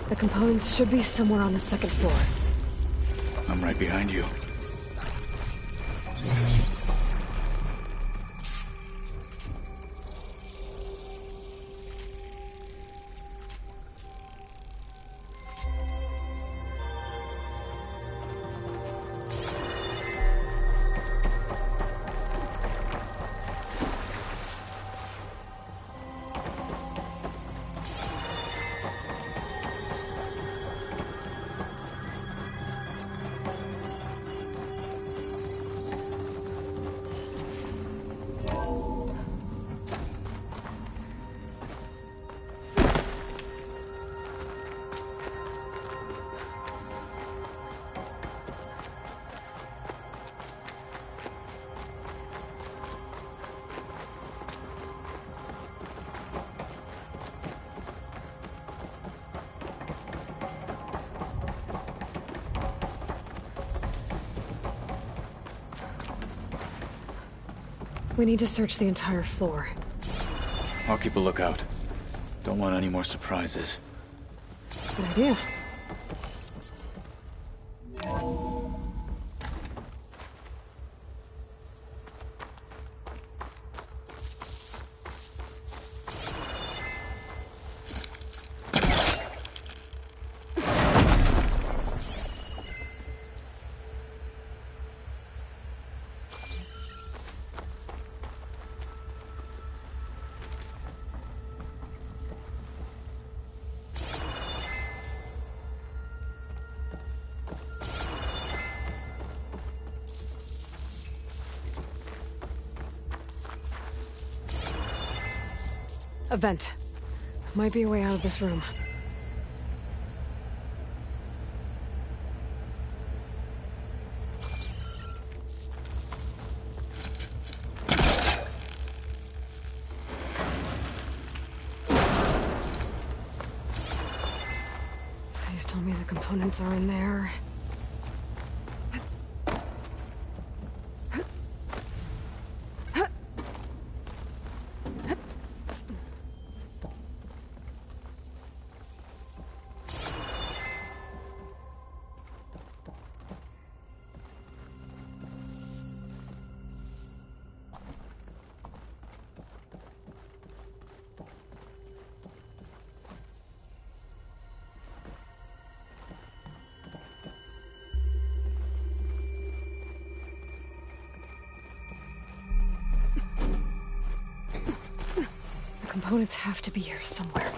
The components should be somewhere on the second floor. I'm right behind you. We need to search the entire floor. I'll keep a lookout. Don't want any more surprises. Good idea. A vent. Might be a way out of this room. Please tell me the components are in there. Components have to be here somewhere.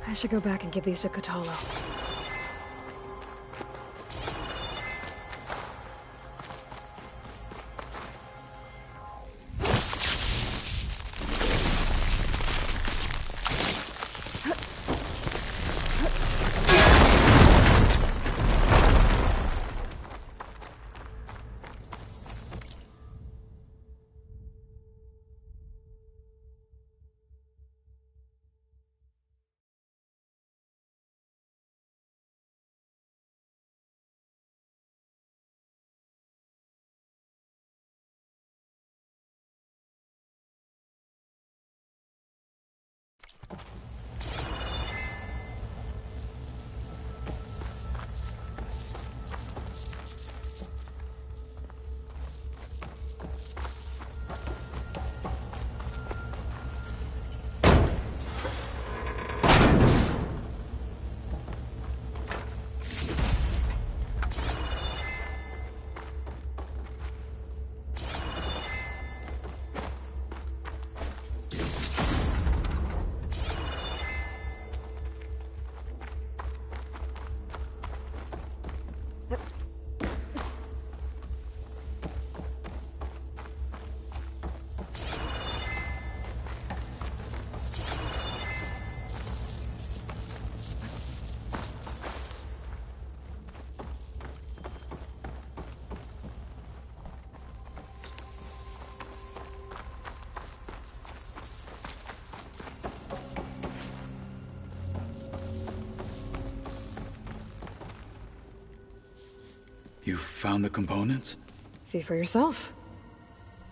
I should go back and give these to Kotallo. You found the components? See for yourself.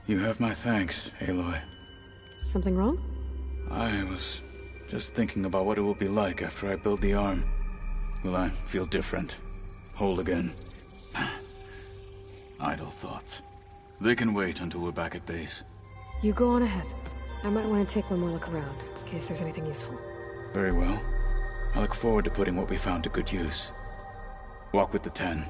You have my thanks, Aloy. Something wrong? I was just thinking about what it will be like after I build the arm. Will I feel different? Whole again? Idle thoughts. They can wait until we're back at base. You go on ahead. I might want to take one more look around, in case there's anything useful. Very well. I look forward to putting what we found to good use. Walk with the 10.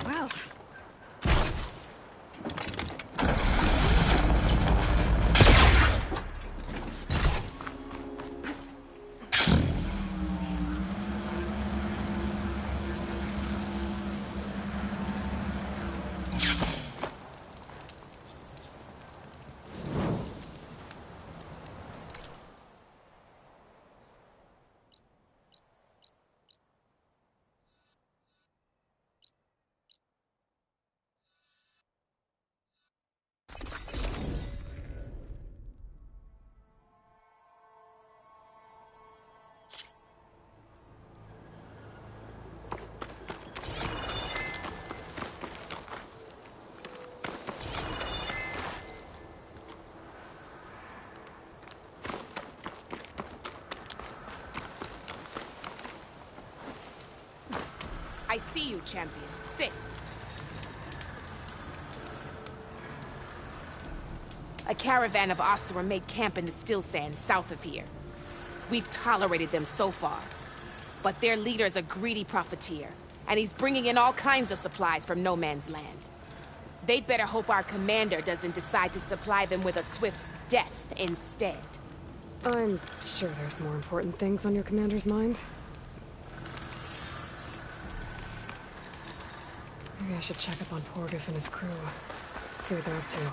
Well. I see you, champion. Sit. A caravan of Oseram made camp in the Still Sands south of here. We've tolerated them so far. But their leader's a greedy profiteer, and he's bringing in all kinds of supplies from no man's land. They'd better hope our commander doesn't decide to supply them with a swift death instead. I'm sure there's more important things on your commander's mind. Maybe I should check up on Porgif and his crew. See what they're up to.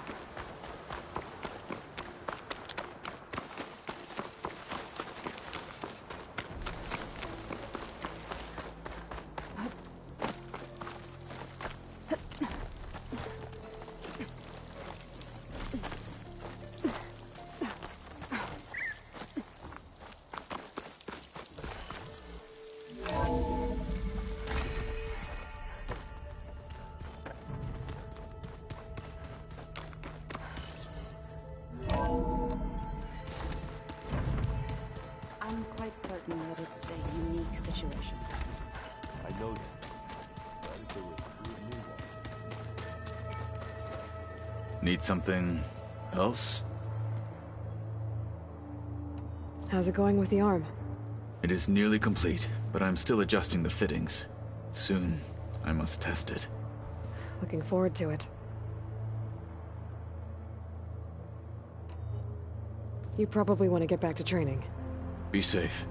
I'm quite certain that it's a unique situation. I know that. That is the recruit new one. Need something else? How's it going with the arm? It is nearly complete, but I'm still adjusting the fittings. Soon, I must test it. Looking forward to it. You probably want to get back to training. Be safe.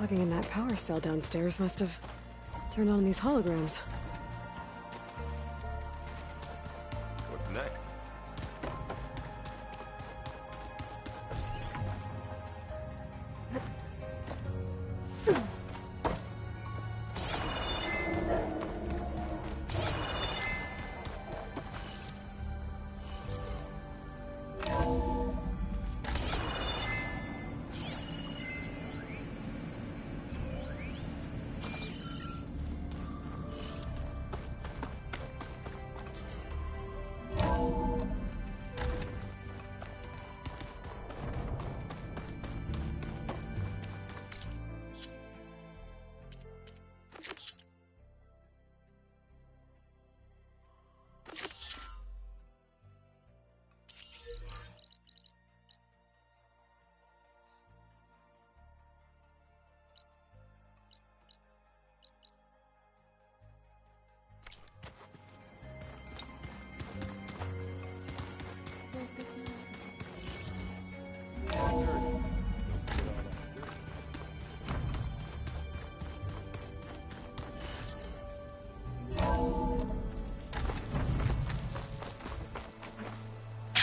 Plugging in that power cell downstairs must have turned on these holograms. What's next?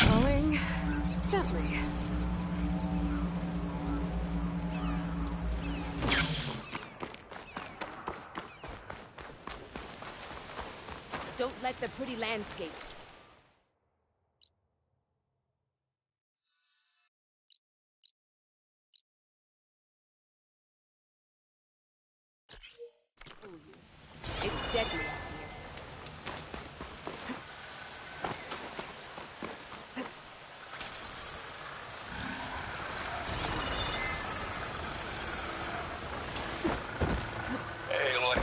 Going gently. Don't let the pretty landscape. fool you. It's deadly out here. Hey, look.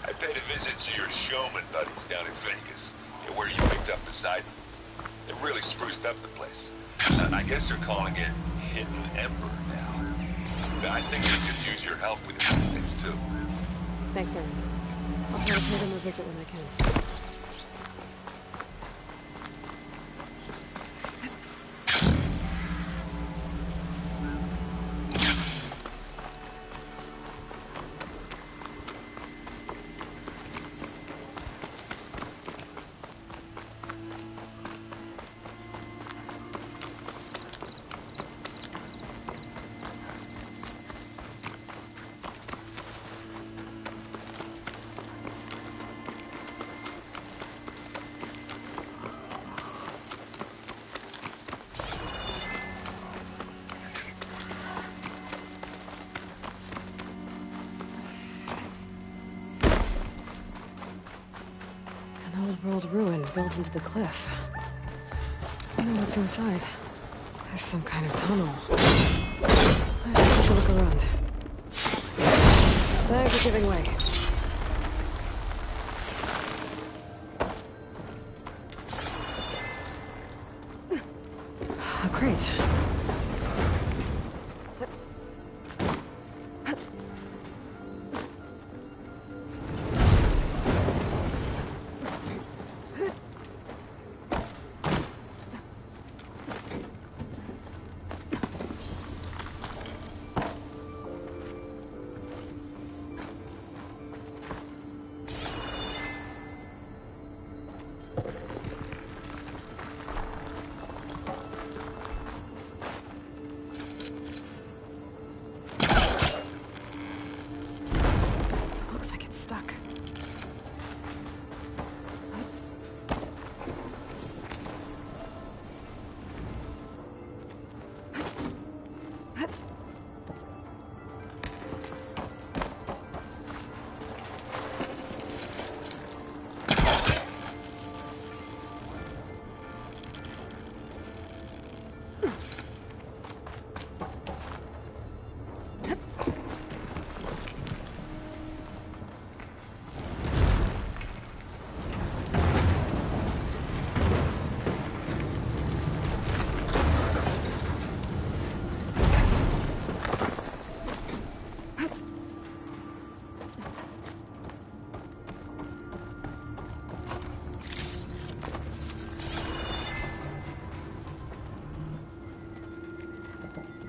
I paid a visit to your showman buddies down in Vegas, where you picked up Poseidon. They really spruced up the place. I guess they're calling it Hidden Ember now. I think they could use your help with a few things, too. Thanks, Aaron. I'll try to pay them a visit when I can. Old ruin built into the cliff. I know what's inside. There's some kind of tunnel. I should take a look around. Thanks for giving way. Oh, great.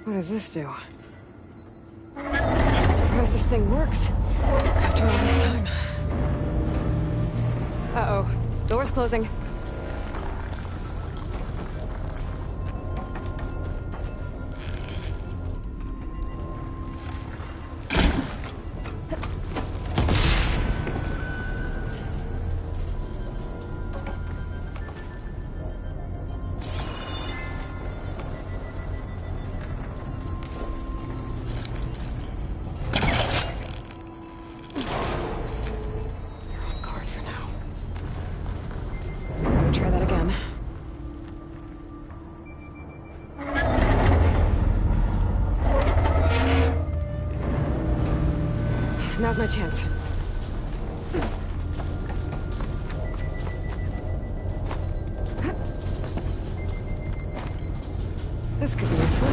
What does this do? Spring surprised this thing works. After all this time. Uh-oh. Door's closing. Now's my chance. This could be useful.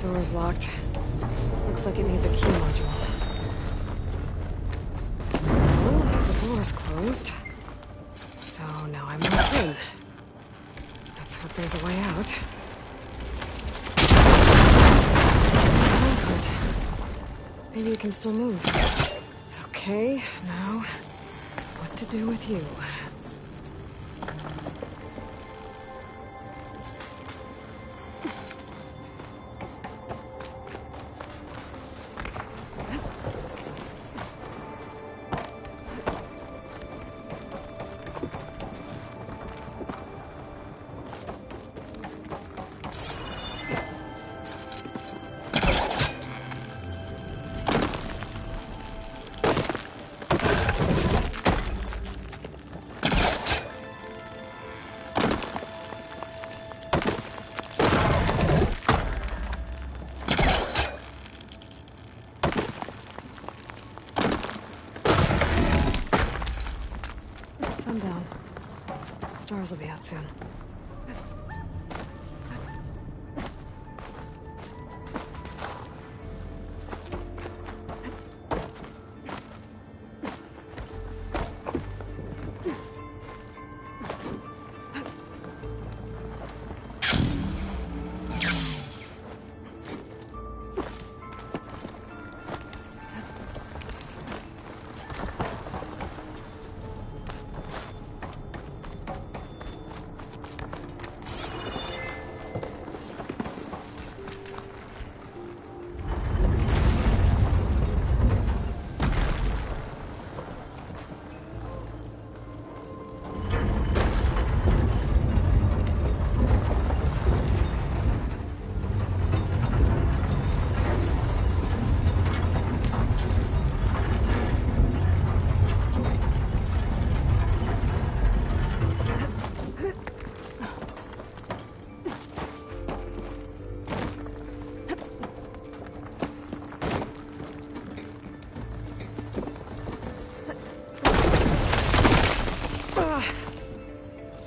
Door's locked. Looks like it needs a key module. Door's closed. So now I'm locked in. Let's hope there's a way out. Oh, good. Maybe it can still move. Okay, now what to do with you? Sundown. Stars will be out soon.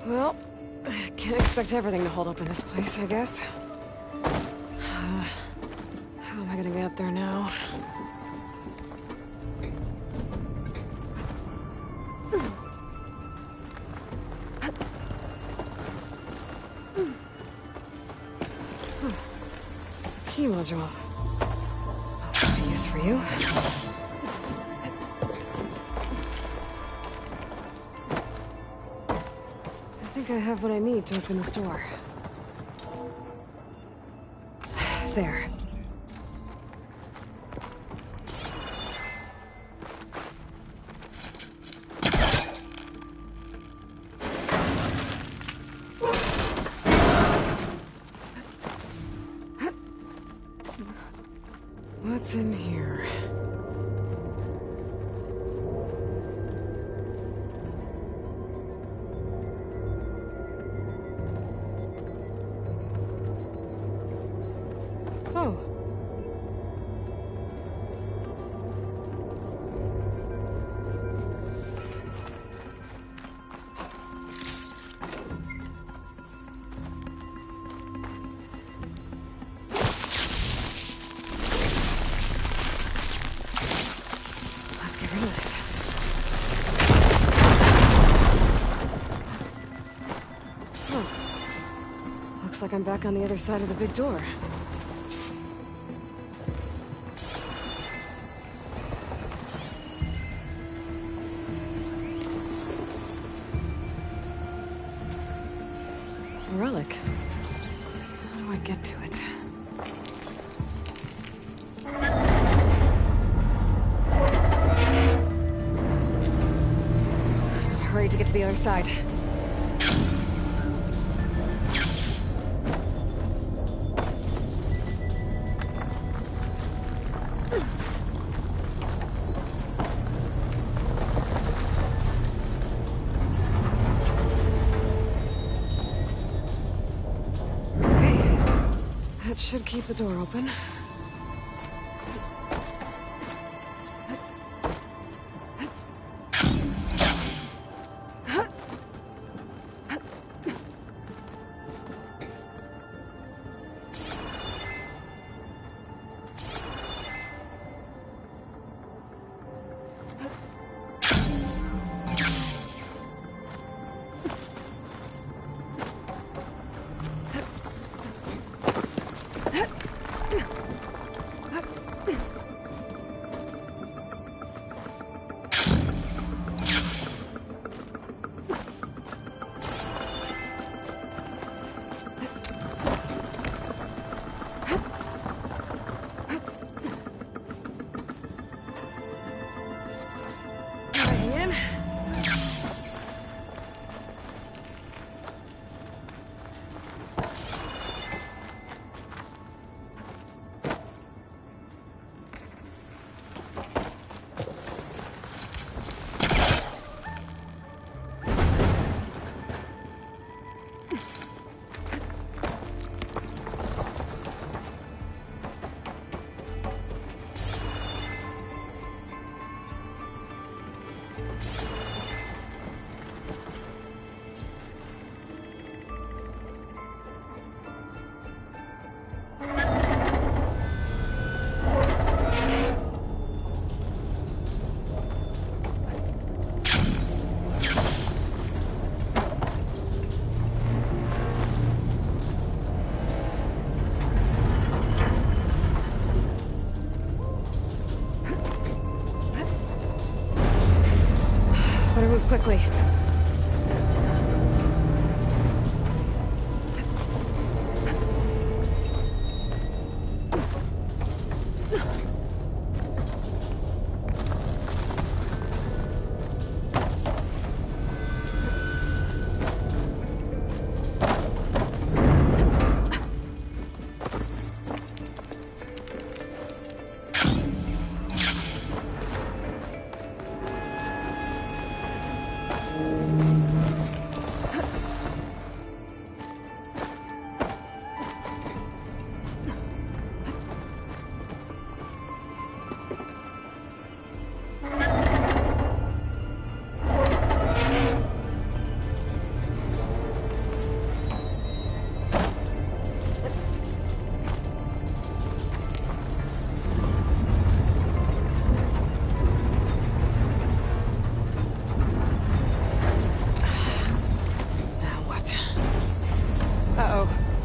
Well, I can't expect everything to hold up in this place, I guess. How am I gonna get up there now? Key module. I'll have use for you. I think I have what I need to open this door. There. What's in here? Oh. like I'm back on the other side of the big door. A relic. How do I get to it? Hurry to get to the other side. That should keep the door open. Better move quickly.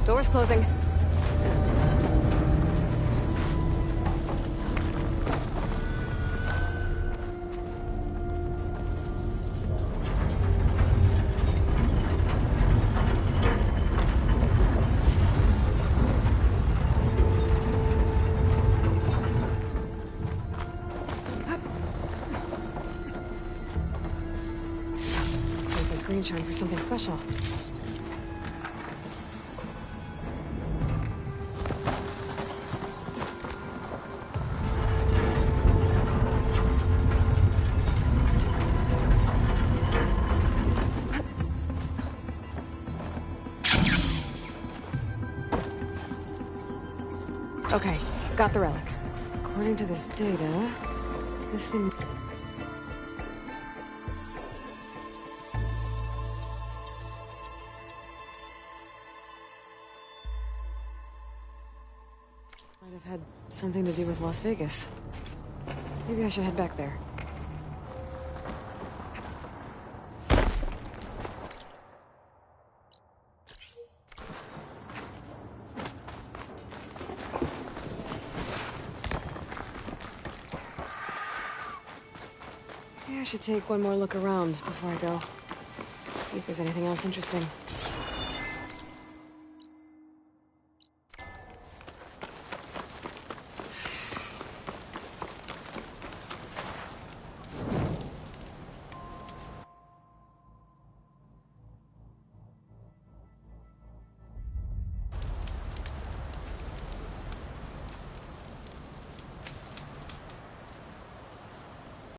Door's closing. Save this green shine for something special. Okay, got the relic. According to this data, this thing... might have had something to do with Las Vegas. Maybe I should head back there. should take one more look around before I go. See if there's anything else interesting.